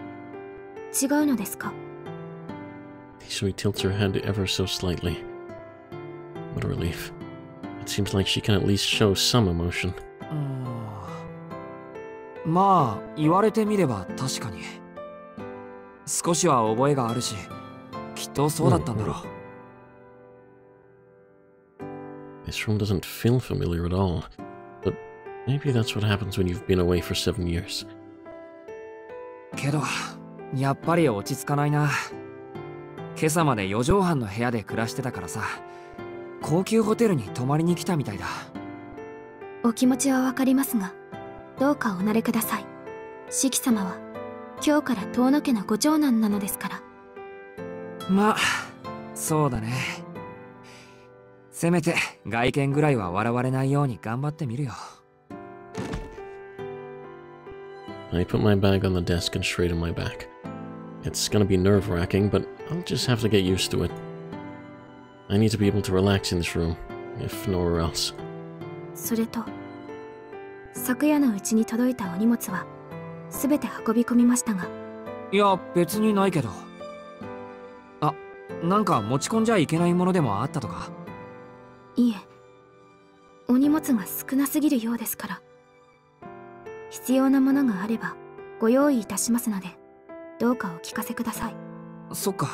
違うのですか？ Hisui tilts her head ever so slightly. What a relief. It seems like she can at least show some emotion. まあ、言われてみれば確かに。少しは覚えがあるし、きっとそうだったんだろう。This room doesn't feel familiar at all, but maybe that's what happens when you've been away for 7 years. けど、やっぱり落ち着かないな。今朝まで4畳半の部屋で暮らしてたからさ、高級ホテルに泊まりに来たみたいだ。お気持ちはわかりますが、どうかお慣れください。シキ様は今日から遠野家のご長男なのですから。まあ、そうだね。せめて外見ぐらいは笑われないように頑張ってみるよ。I put my bag on the desk and straighten my back. It's gonna be nerve-wracking, but I'll just have to get used to it. I need to be able to relax in this room, if nowhere else. それと、昨夜のうちに届いたお荷物は全て運び込みましたが。いや、別にないけど。あ、なんか持ち込んじゃいけないものでもあったとか？いえ、お荷物が少なすぎるようですから。必要なものがあればご用意いたしますので、どうかお聞かせください。そっか。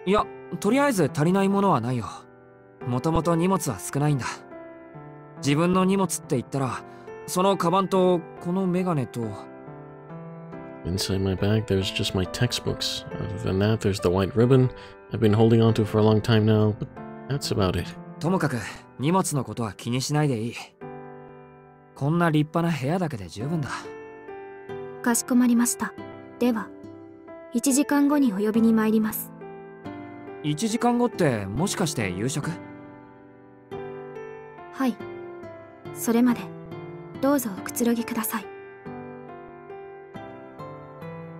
いや、とりあえず足りないものはないよ。もともと荷物は少ないんだ。自分の荷物って言ったら、そのカバンとこのメガネと。Inside my bag, there's just my textbooks. Other than that, there's the white ribbon I've been holding on to for a long time now, but that's about it. ともかく荷物のことは気にしないでいい。こんな立派な部屋だけで十分だ。かしこまりました。では、1時間後にお呼びに参ります。1時間後ってもしかして夕食？はい。それまでどうぞおくつろぎください。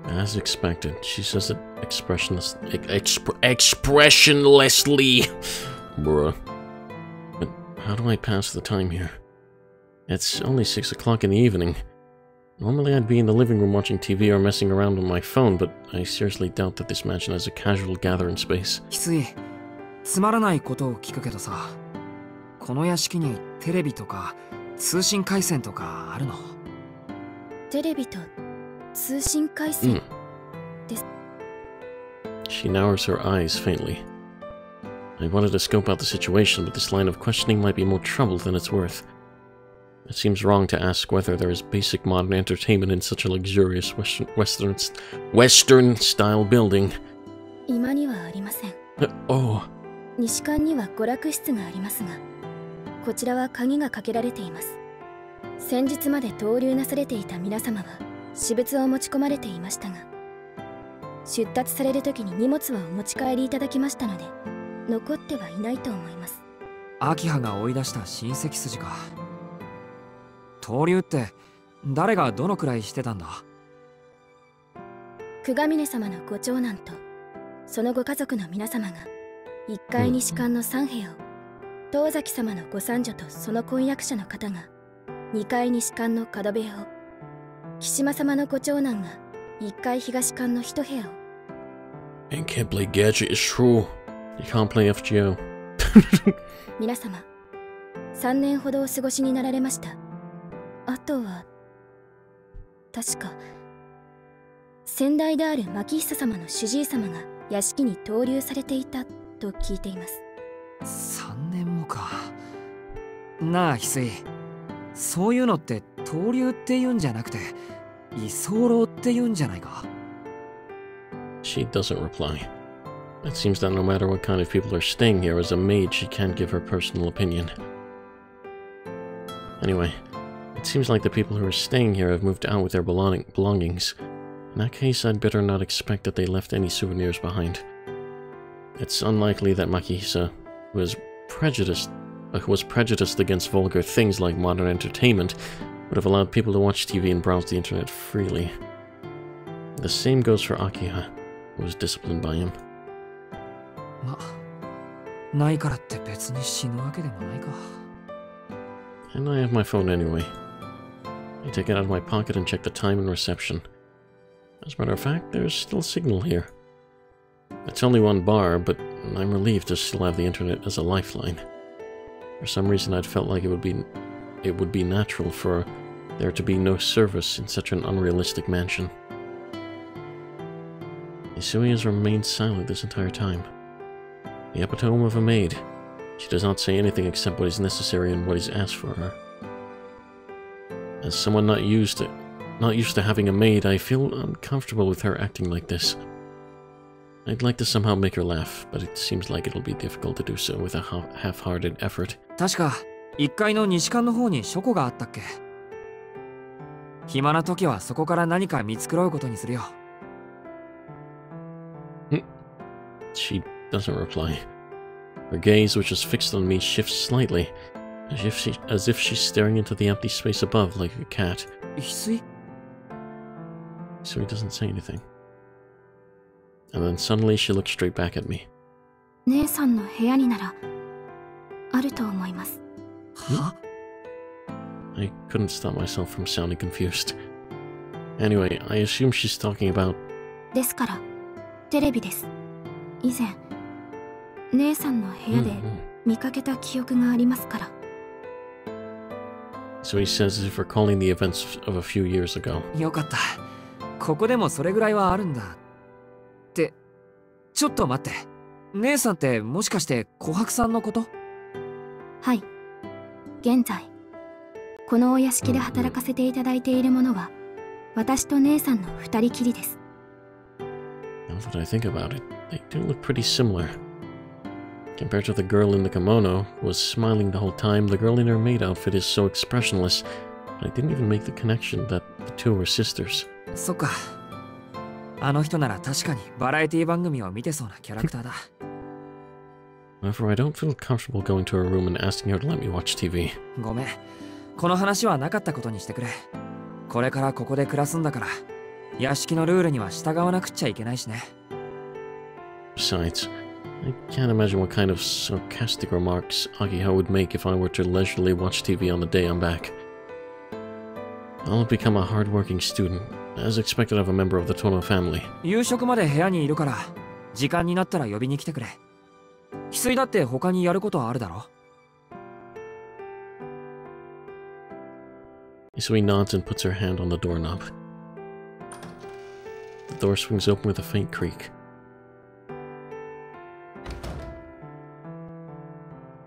As expected, she says it expressionlessly. Bruh. But how do I pass the time here? It's only 6 o'clock in the evening. Normally I'd be in the living room watching TV or messing around on my phone, but I seriously doubt that this mansion has a casual gathering space. きつい。つまらないことを聞くけどさ、この屋敷にテレビとか通信回線とかあるの？テレビと通信回線です。She narrows her eyes faintly. I wanted to scope out the situation, but this line of questioning might be more trouble than it's worth. It seems wrong to ask whether there is basic modern entertainment in such a luxurious Western-style building. 今にはありません。Oh. 西館には娯楽室がありますが、こちらは鍵がかけられています。先日まで逗留なされていた皆様は私物を持ち込まれていましたが、出立される時に荷物はお持ち帰りいただきましたので、残ってはいないと思います。秋葉が追い出した親戚筋か。逗留って誰がどのくらいしてたんだ？久我峰様のご長男とそのご家族の皆様が1階西館の3部屋を、東崎様のご三女とその婚約者の方が2階西館の角部屋を、木島様のご長男が1階東館の1部屋を。I can't play Gadget, it's true. You can't play FGO. 皆様、3年ほどお過ごしになられました。あとは、確か、先代である牧久様の主治医様が屋敷に逗留されていたと聞いています。3年もか。なあ、翡翠。そういうのって逗留って言うんじゃなくて、居候って言うんじゃないか。She doesn't reply. It seems that no matter what kind of people are staying here, as a maid, she can't give her personal opinion. Anyway, it seems like the people who are staying here have moved out with their belongings. In that case, I'd better not expect that they left any souvenirs behind. It's unlikely that Makihisa, who was prejudiced against vulgar things like modern entertainment, would have allowed people to watch TV and browse the internet freely. The same goes for Akiha, who was disciplined by him. ないからって別に死ぬわけでもないか。And I have my phone anyway. I take it out of my pocket and check the time and reception. As a matter of fact, there's still signal here. It's only one bar, but I'm relieved to still have the internet as a lifeline. For some reason, I'd felt like it would be natural for there to be no service in such an unrealistic mansion. Isui has remained silent this entire time. The epitome of a maid. She does not say anything except what is necessary and what is asked for her. As someone not used to having a maid, I feel uncomfortable with her acting like this. I'd like to somehow make her laugh, but it seems like it'll be difficult to do so with a half-hearted effort. 確か1階の西館の方に書庫があったっけ？暇な時はそこから何か見繕うことにするよ。She doesn't reply. Her gaze, which is fixed on me, shifts slightly, as if she's staring into the empty space above like a cat. 翡翠? So he doesn't say anything. And then suddenly she looks straight back at me. 姉さんの部屋にならあると思います。は? I couldn't stop myself from sounding confused. Anyway, I assume she's talking about... ですから、テレビです。以前、姉さんの部屋で見かけた記憶がありますから。So he says as if recalling the events of a few years ago. よかった。ここでもそれぐらいはあるんだ。って、ちょっと待って。姉さんってもしかして琥珀さんのこと？はい。現在、このお屋敷で働かせていただいているものは、私と姉さんの二人きりです。Now that I think about it, they do look pretty similar. Compared to the girl in the kimono, who was smiling the whole time, the girl in her maid outfit is so expressionless, I didn't even make the connection that the two were sisters. そっか。あの人なら確かにバラエティ番組を見てそうなキャラクターだ。However, I don't feel comfortable going to her room and asking her to let me watch TV. ごめん。この話はなかったことにしてくれ。これからここで暮らすんだから、屋敷のルールには従わなくっちゃいけないしね。Besides, I can't imagine what kind of sarcastic remarks Akiha would make if I were to leisurely watch TV on the day I'm back. I'll become a hard-working student, as expected of a member of the Tono family. 夕食まで部屋にいるから、時間になったら呼びに来てくれ。翡翠だって他にやることはあるだろ。Isui nods and puts her hand on the doorknob. The door swings open with a faint creak.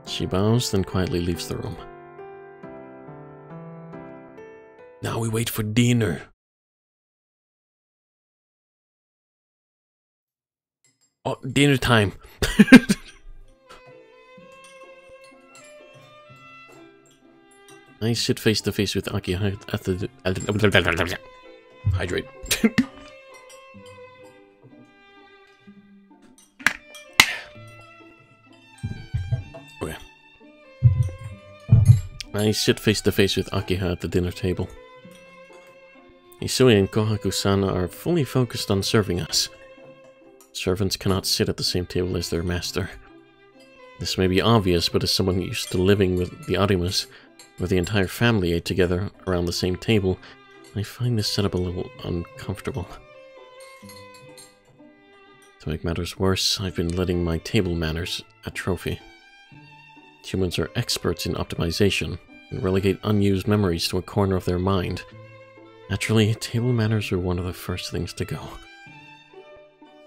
She bows, then quietly leaves the room. Now we wait for dinner. Oh, dinner time. I sit face to face with Akiha at the... Hydrate. Okay. I sit face to face with Akiha at the dinner table. Isui and Kohaku-san are fully focused on serving us. Servants cannot sit at the same table as their master. This may be obvious, but as someone used to living with the Arimas, where the entire family ate together around the same table, I find this setup a little uncomfortable. To make matters worse, I've been letting my table manners atrophy. Humans are experts in optimization, and relegate unused memories to a corner of their mind. Naturally, table manners are one of the first things to go.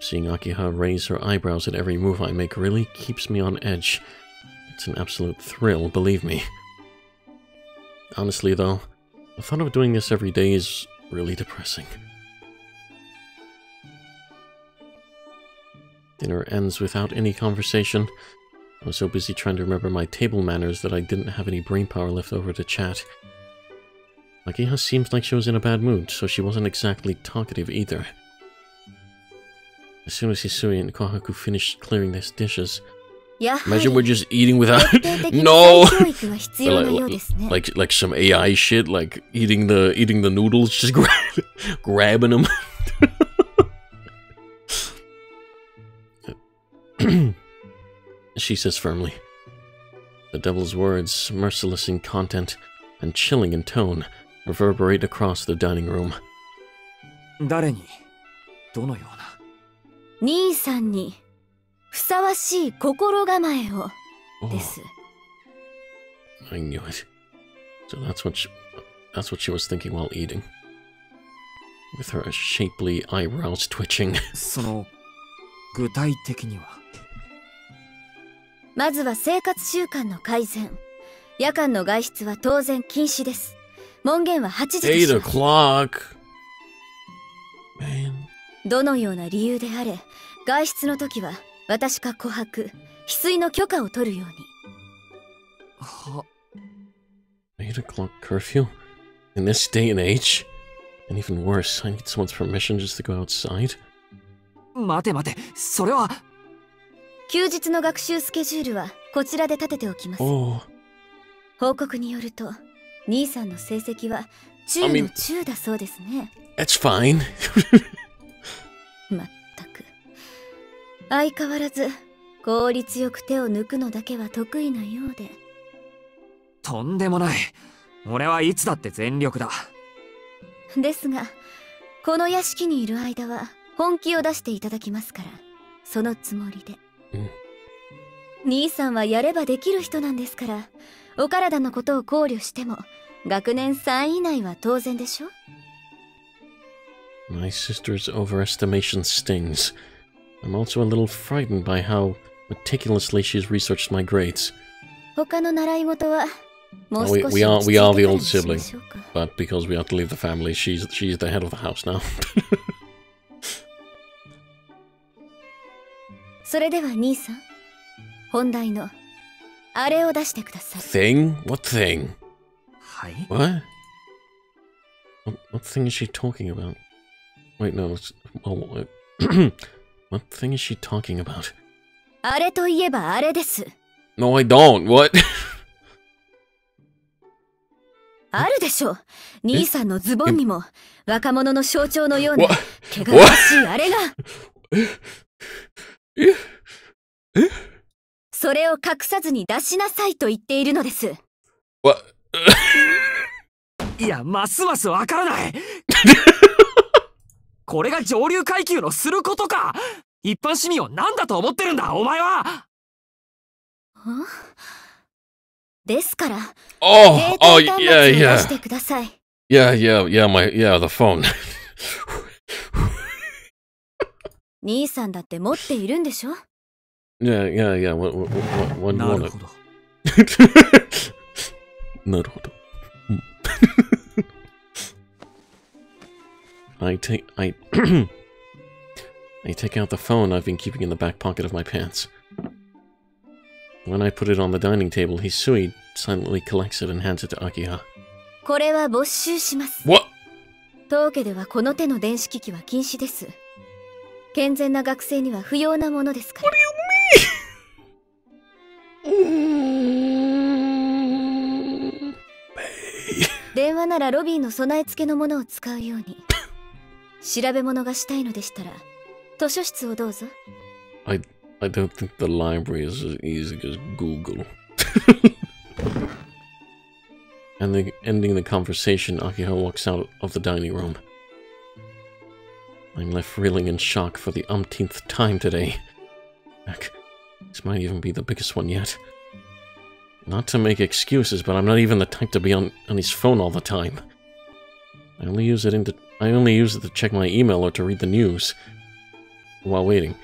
Seeing Akiha raise her eyebrows at every move I make really keeps me on edge. It's an absolute thrill, believe me. Honestly, though, the thought of doing this every day is really depressing. Dinner ends without any conversation. I was so busy trying to remember my table manners that I didn't have any brainpower left over to chat. Akiha seems like she was in a bad mood, so she wasn't exactly talkative either. As soon as Hisui and Kohaku finished clearing their dishes, imagine we're just eating without... No! like some AI shit, like eating the noodles, just grabbing them. She says firmly. The devil's words, merciless in content and chilling in tone, reverberate across the dining room. 誰にどのような兄さんにふさわしい心構えをです。I knew it. So that's what she was thinking while eating. With her shapely eyebrows twitching. その具体的にはまずは生活習慣の改善。夜間の外出は当然禁止です。門限は8時でしょ。8 o'clock. Man. どのような理由であれ、外出の時は私か琥珀、翡翠の許可を取るように。は。8 o'clock curfew? In this day and age? And even worse, I need someone's permission just to go outside? 待て待て、それは。休日の学習スケジュールはこちらで立てておきます。報告によると、兄さんの成績は中の中だそうですね。That's fine. まったく。相変わらず効率よく手を抜くのだけは得意なようで。とんでもない。俺はいつだって全力だ。ですが、この屋敷にいる間は本気を出していただきますから、そのつもりで。兄さんはやればできる人なんですから、お体のことを考慮しても学年3位以内は当然でしょ。My sister's overestimation stings. I'm also a little frightened by how meticulously she's researched my grades. 他の習い事はもう少し we are the old sibling, but because we have to leave the family, she's the head of the house now. それでは兄さん、本題のあれを出してください。Thing? What thing? はい。What thing is she talking about? Wait, no. What thing is she talking about? あれといえばあれです。No, I don't. What? あるでしょ。兄さんのズボンにも若者の象徴のような汚らわしいあれが。それを隠さずに出しなさいと言っているのです。What? いや、ますますわからない。これが上流階級のすることか。一般市民を何だと思ってるんだ、お前は。ですから、Oh, 携 oh, 帯端末 yeah, を出 yeah. してください。Yeah, the phone. 兄さんだって持っているんでしょ？ Yeah. What なるほど。なるほど。I take out the phone I've been keeping in the back pocket of my pants. When I put it on the dining table, Hisui silently collects it and hands it to Akiha. これは没収します。 What? 当家ではこの手の電子機器は禁止です。健全な学生には不要なものですから。電話ならロビーの備え付けのものを使うように。調べ物がしたいのでしたら、図書室をどうぞ。I don't think the library is as easy as Google. And ending the conversation, Akiha walks out of the dining room. I'm left reeling in shock for the umpteenth time today. Heck, this might even be the biggest one yet. Not to make excuses, but I'm not even the type to be on his phone all the time. I only use it to check my email or to read the news while waiting.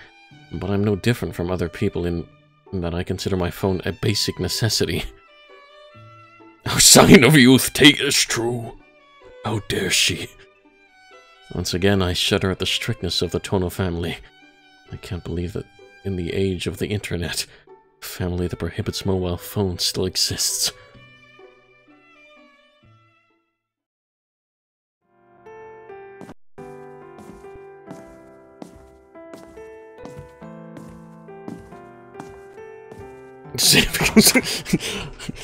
But I'm no different from other people in that I consider my phone a basic necessity. No sign of youth, take it as true. How dare she? Once again, I shudder at the strictness of the Tono family. I can't believe that in the age of the internet, a family that prohibits mobile phones still exists.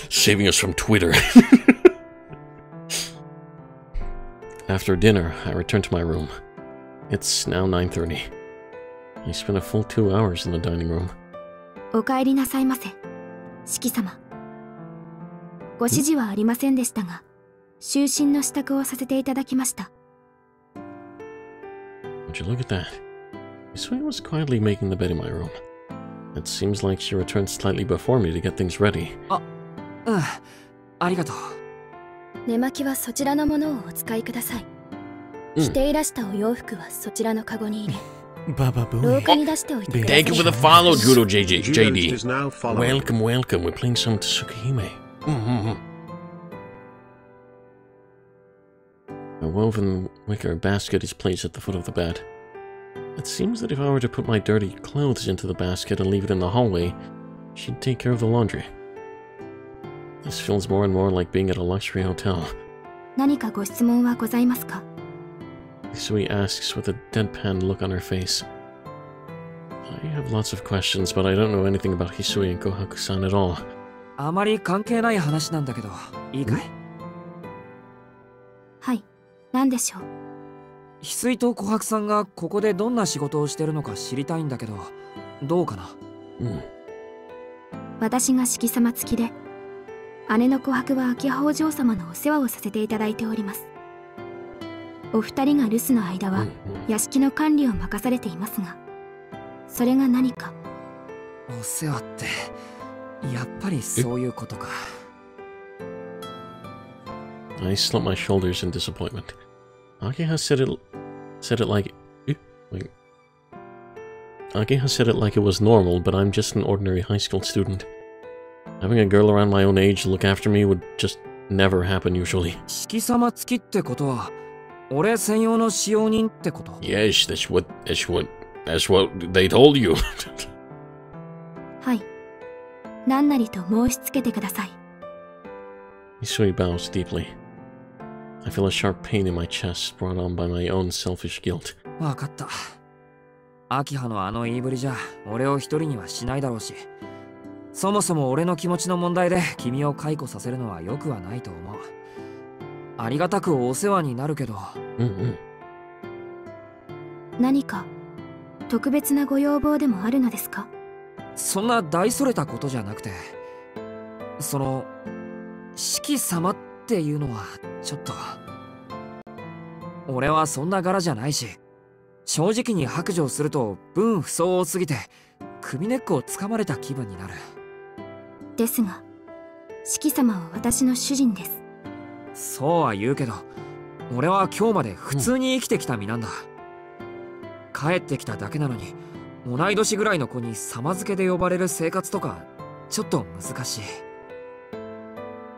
Saving us from Twitter. After dinner, I return to my room. It's now 9:30. I spent a full 2 hours in the dining room. お帰りなさいませ、四季様。ご指示はありませんでしたが、就寝の支度をさせていただきました。Would you look at that? Hisui was quietly making the bed in my room. It seems like she returned slightly before me to get things ready. ありがとう。寝巻きはそちらのものをお使いください。着ていらしたお洋服はそちらのカゴに入れ、廊下に出しておいてください。Thank you for the follow, Judo JD. Julius is now following. Welcome. We're playing some Tsukihime. A woven wicker basket is placed at the foot of the bed. It seems that if I were to put my dirty clothes into the basket and leave it in the hallway, she'd take care of the laundry. This feels more and more like being at a luxury hotel. 何かご質問はございますか？ Hisui asks with a deadpan look on her face. I have lots of questions, but I don't know anything about Hisui and Kohaku-san at all. あまり関係ない話なんだけど、いいかい？はい、何でしょう？翡翠と琥珀さんがここでどんな仕事をしてるのか知りたいんだけど、どうかな？私が四季様付きで、姉の琥珀は秋葉お嬢様のお世話をさせていただいております。お二人が留守の間は屋敷の管理を任されていますが、それが何か？お世話って、やっぱりそういうことか。I slump my shoulders in disappointment. Akiha said it like Akiha said it like it was normal, but I'm just an ordinary high school student. Having a girl around my own age look after me would just never happen usually. 四季様付きってことは、俺専用の使用人ってこと？ Yes, that's what they told you. はい。何なりと申し付けてください。Hisui bows deeply. I feel a sharp pain in my chest brought on by my own selfish guilt. わかった。秋葉のあの言いぶりじゃ俺を一人にはしないだろうし、そもそも俺の気持ちの問題で君を解雇させるのは良くはないと思う。ありがたくお世話になるけど。何か特別なご要望でもあるのですか？そんな大それたことじゃなくて、その四季様っていうのはちょっと。俺はそんな柄じゃないし、正直に白状すると分不相応すぎて首根っこをつかまれた気分になる。ですが四季様は私の主人です。そうは言うけど、俺は今日まで普通に生きてきた身なんだ。帰ってきただけなのに同い年ぐらいの子に様付けで呼ばれる生活とかちょっと難しい。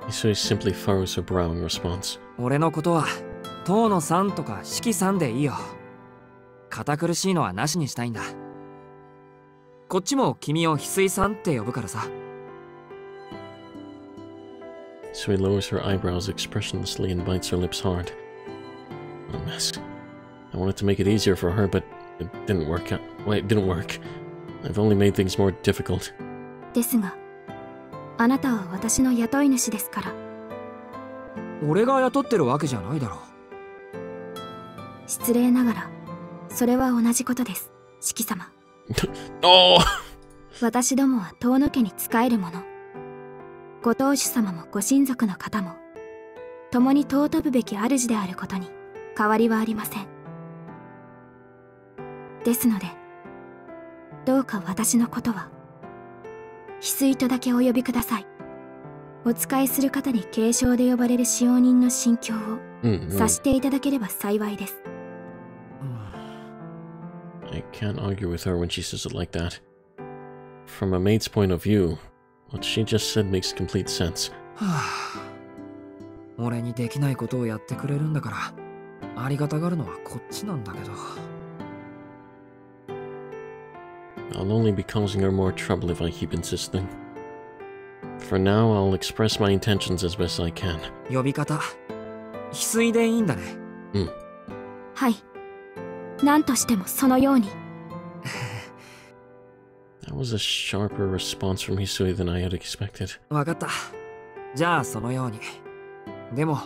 So he simply furrows her brow in response. 俺のことは遠野さんとか四季さんでいいよ。堅苦しいのはなしにしたいんだ。こっちも君を翡翠さんって呼ぶからさ。So he lowers her eyebrows expressionlessly and bites her lips hard. What a mess. I wanted to make it easier for her, but it didn't work out. Wait, it didn't work. I've only made things more difficult. ですがあなたは私の雇い主ですから。俺が雇ってるわけじゃないだろ。失礼ながらそれは同じことです、四季様。Oh! 私どもは遠野家に仕える者、ご当主様もご親族の方も共に尊ぶべき主であることに変わりはありません。ですのでどうか私のことは翡翠とだけお呼びください。お仕えする方に継承で呼ばれる使用人の心境を察していただければ幸いです。I can't argue with her when she says it like that. From a maid's point of view, what she just said makes complete sense. 俺にできないことをやってくれるんだからありがたがるのはこっちなんだけど。I'll only be causing her more trouble if I keep insisting. For now, I'll express my intentions as best I can. 呼び方翡翠でいいんだね。はい、何としてもそのように。That was a sharper response from Hisui than I had expected. わかった。じゃあそのように。でも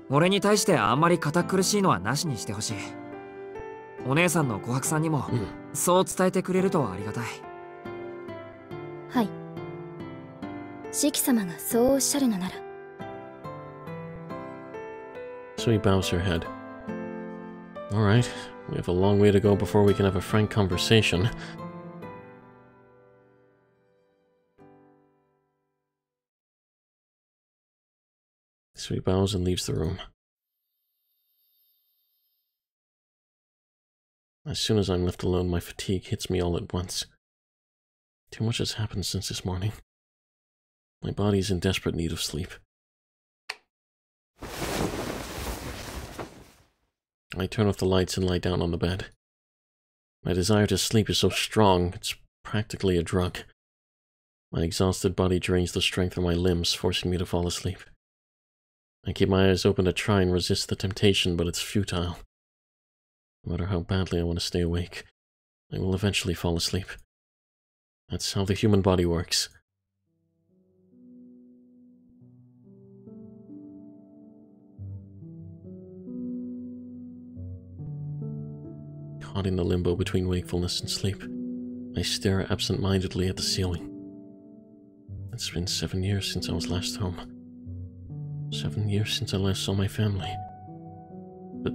俺に対してあんまり堅苦しいのはなしにしてほしい。お姉さんの琥珀さんにもそう伝えてくれるとありがたい。はい。四季様がそうおっしゃるのなら。So he bows her head. Alright, we have a long way to go before we can have a frank conversation. So he bows and leaves the room. As soon as I'm left alone, my fatigue hits me all at once. Too much has happened since this morning. My body is in desperate need of sleep. I turn off the lights and lie down on the bed. My desire to sleep is so strong, it's practically a drug. My exhausted body drains the strength of my limbs, forcing me to fall asleep. I keep my eyes open to try and resist the temptation, but it's futile. No matter how badly I want to stay awake, I will eventually fall asleep. That's how the human body works. Caught in the limbo between wakefulness and sleep, I stare absent-mindedly at the ceiling. It's been 7 years since I was last home. 7 years since I last saw my family. But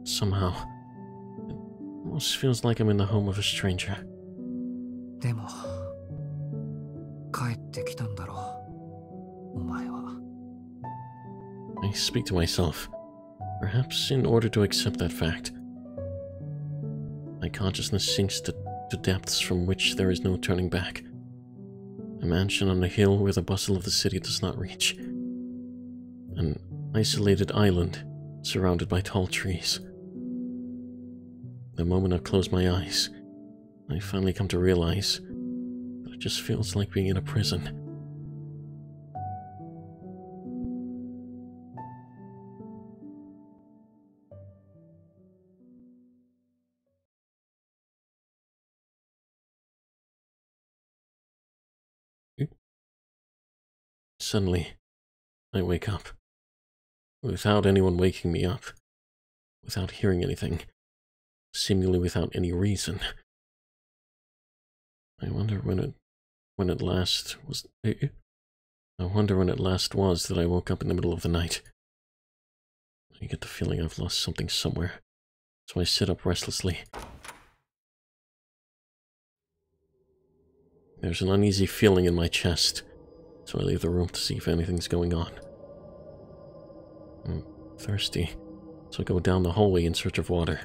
somehow, it almost feels like I'm in the home of a stranger. でも帰ってきたんだろう、お前は。I speak to myself, perhaps in order to accept that fact. My consciousness sinks to depths from which there is no turning back. A mansion on a hill where the bustle of the city does not reach. An isolated island surrounded by tall trees. The moment I close my eyes, I finally come to realize that it just feels like being in a prison. suddenly, I wake up. Without anyone waking me up. Without hearing anything. Seemingly without any reason. I wonder when it last was... I wonder when it last was that I woke up in the middle of the night. I get the feeling I've lost something somewhere, so I sit up restlessly. There's an uneasy feeling in my chest, so I leave the room to see if anything's going on. I'm thirsty, so I go down the hallway in search of water.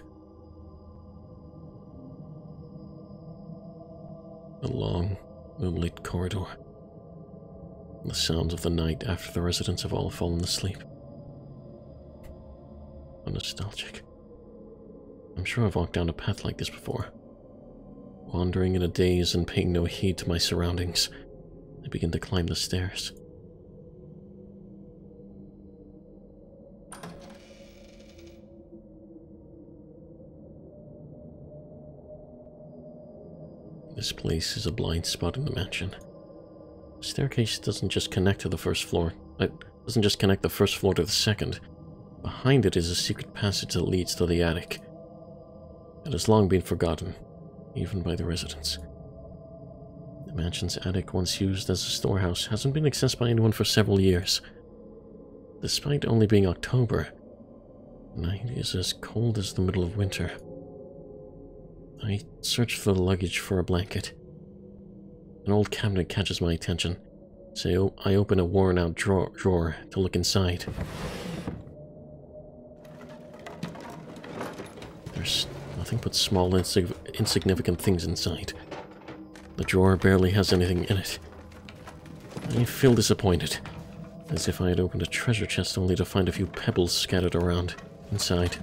A long, moonlit corridor. The sounds of the night after the residents have all fallen asleep. How nostalgic. I'm sure I've walked down a path like this before. Wandering in a daze and paying no heed to my surroundings, I begin to climb the stairs. This place is a blind spot in the mansion. The staircase doesn't just connect to the first floor. It doesn't just connect the first floor to the second. Behind it is a secret passage that leads to the attic. It has long been forgotten, even by the residents. The mansion's attic, once used as a storehouse, hasn't been accessed by anyone for several years. Despite only being October, the night is as cold as the middle of winter. I search for the luggage for a blanket. An old cabinet catches my attention, so I open a worn-out drawer to look inside. There's nothing but small, insignificant things inside. The drawer barely has anything in it. I feel disappointed, as if I had opened a treasure chest only to find a few pebbles scattered around inside.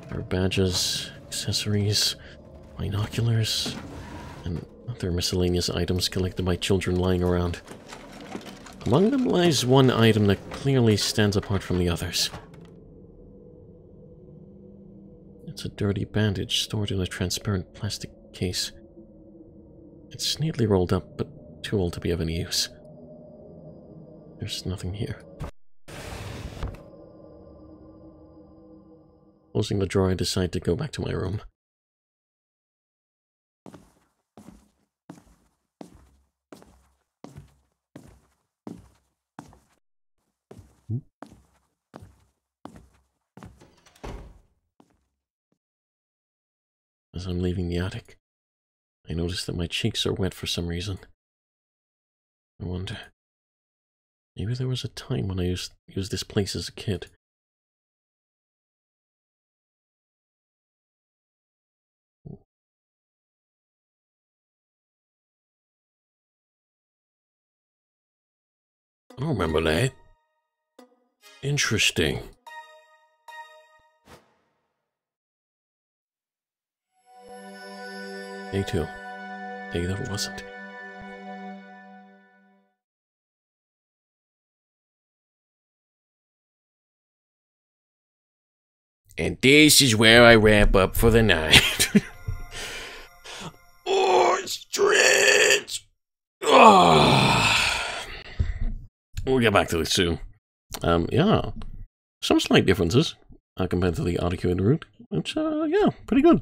There are badges, accessories, binoculars, and other miscellaneous items collected by children lying around. Among them lies one item that clearly stands apart from the others. It's a dirty bandage stored in a transparent plastic case. It's neatly rolled up, but too old to be of any use. There's nothing here. Closing the drawer, I decide to go back to my room. As I'm leaving the attic, I notice that my cheeks are wet for some reason. I wonder, maybe there was a time when I used this place as a kid. I don't remember that. Interesting. Day 2. Day that wasn't. And this is where I wrap up for the night. Oh, stretch! Oh. We'll get back to this soon. Yeah. Some slight differences compared to the Etiquette route. Which, yeah, pretty good.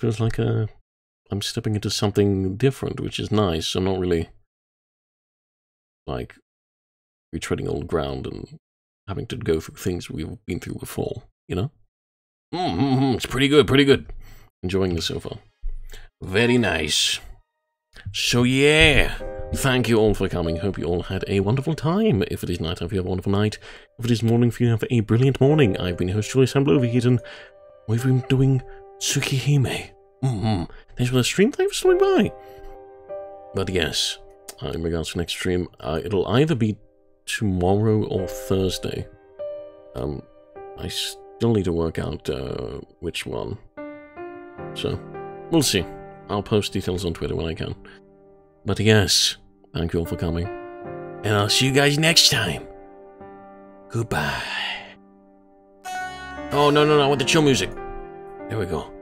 Feels like I'm stepping into something different, which is nice. I'm not really, like, retreading old ground and having to go through things we've been through before, you know? It's pretty good, pretty good. Enjoying this so far. Very nice. So, yeah. Thank you all for coming. Hope you all had a wonderful time. If it is night time, if you have a wonderful night. If it is morning, for you have a brilliant morning. I've been your host, Julius, I'm overheating. We've been doing Tsukihime. Thanks for the stream. Thanks for stopping by. But yes, in regards to next stream, it'll either be tomorrow or Thursday. I still need to work out which one. So, we'll see. I'll post details on Twitter when I can. But yes, thank you all for coming. And I'll see you guys next time. Goodbye. Oh, no, I want the chill music. There we go.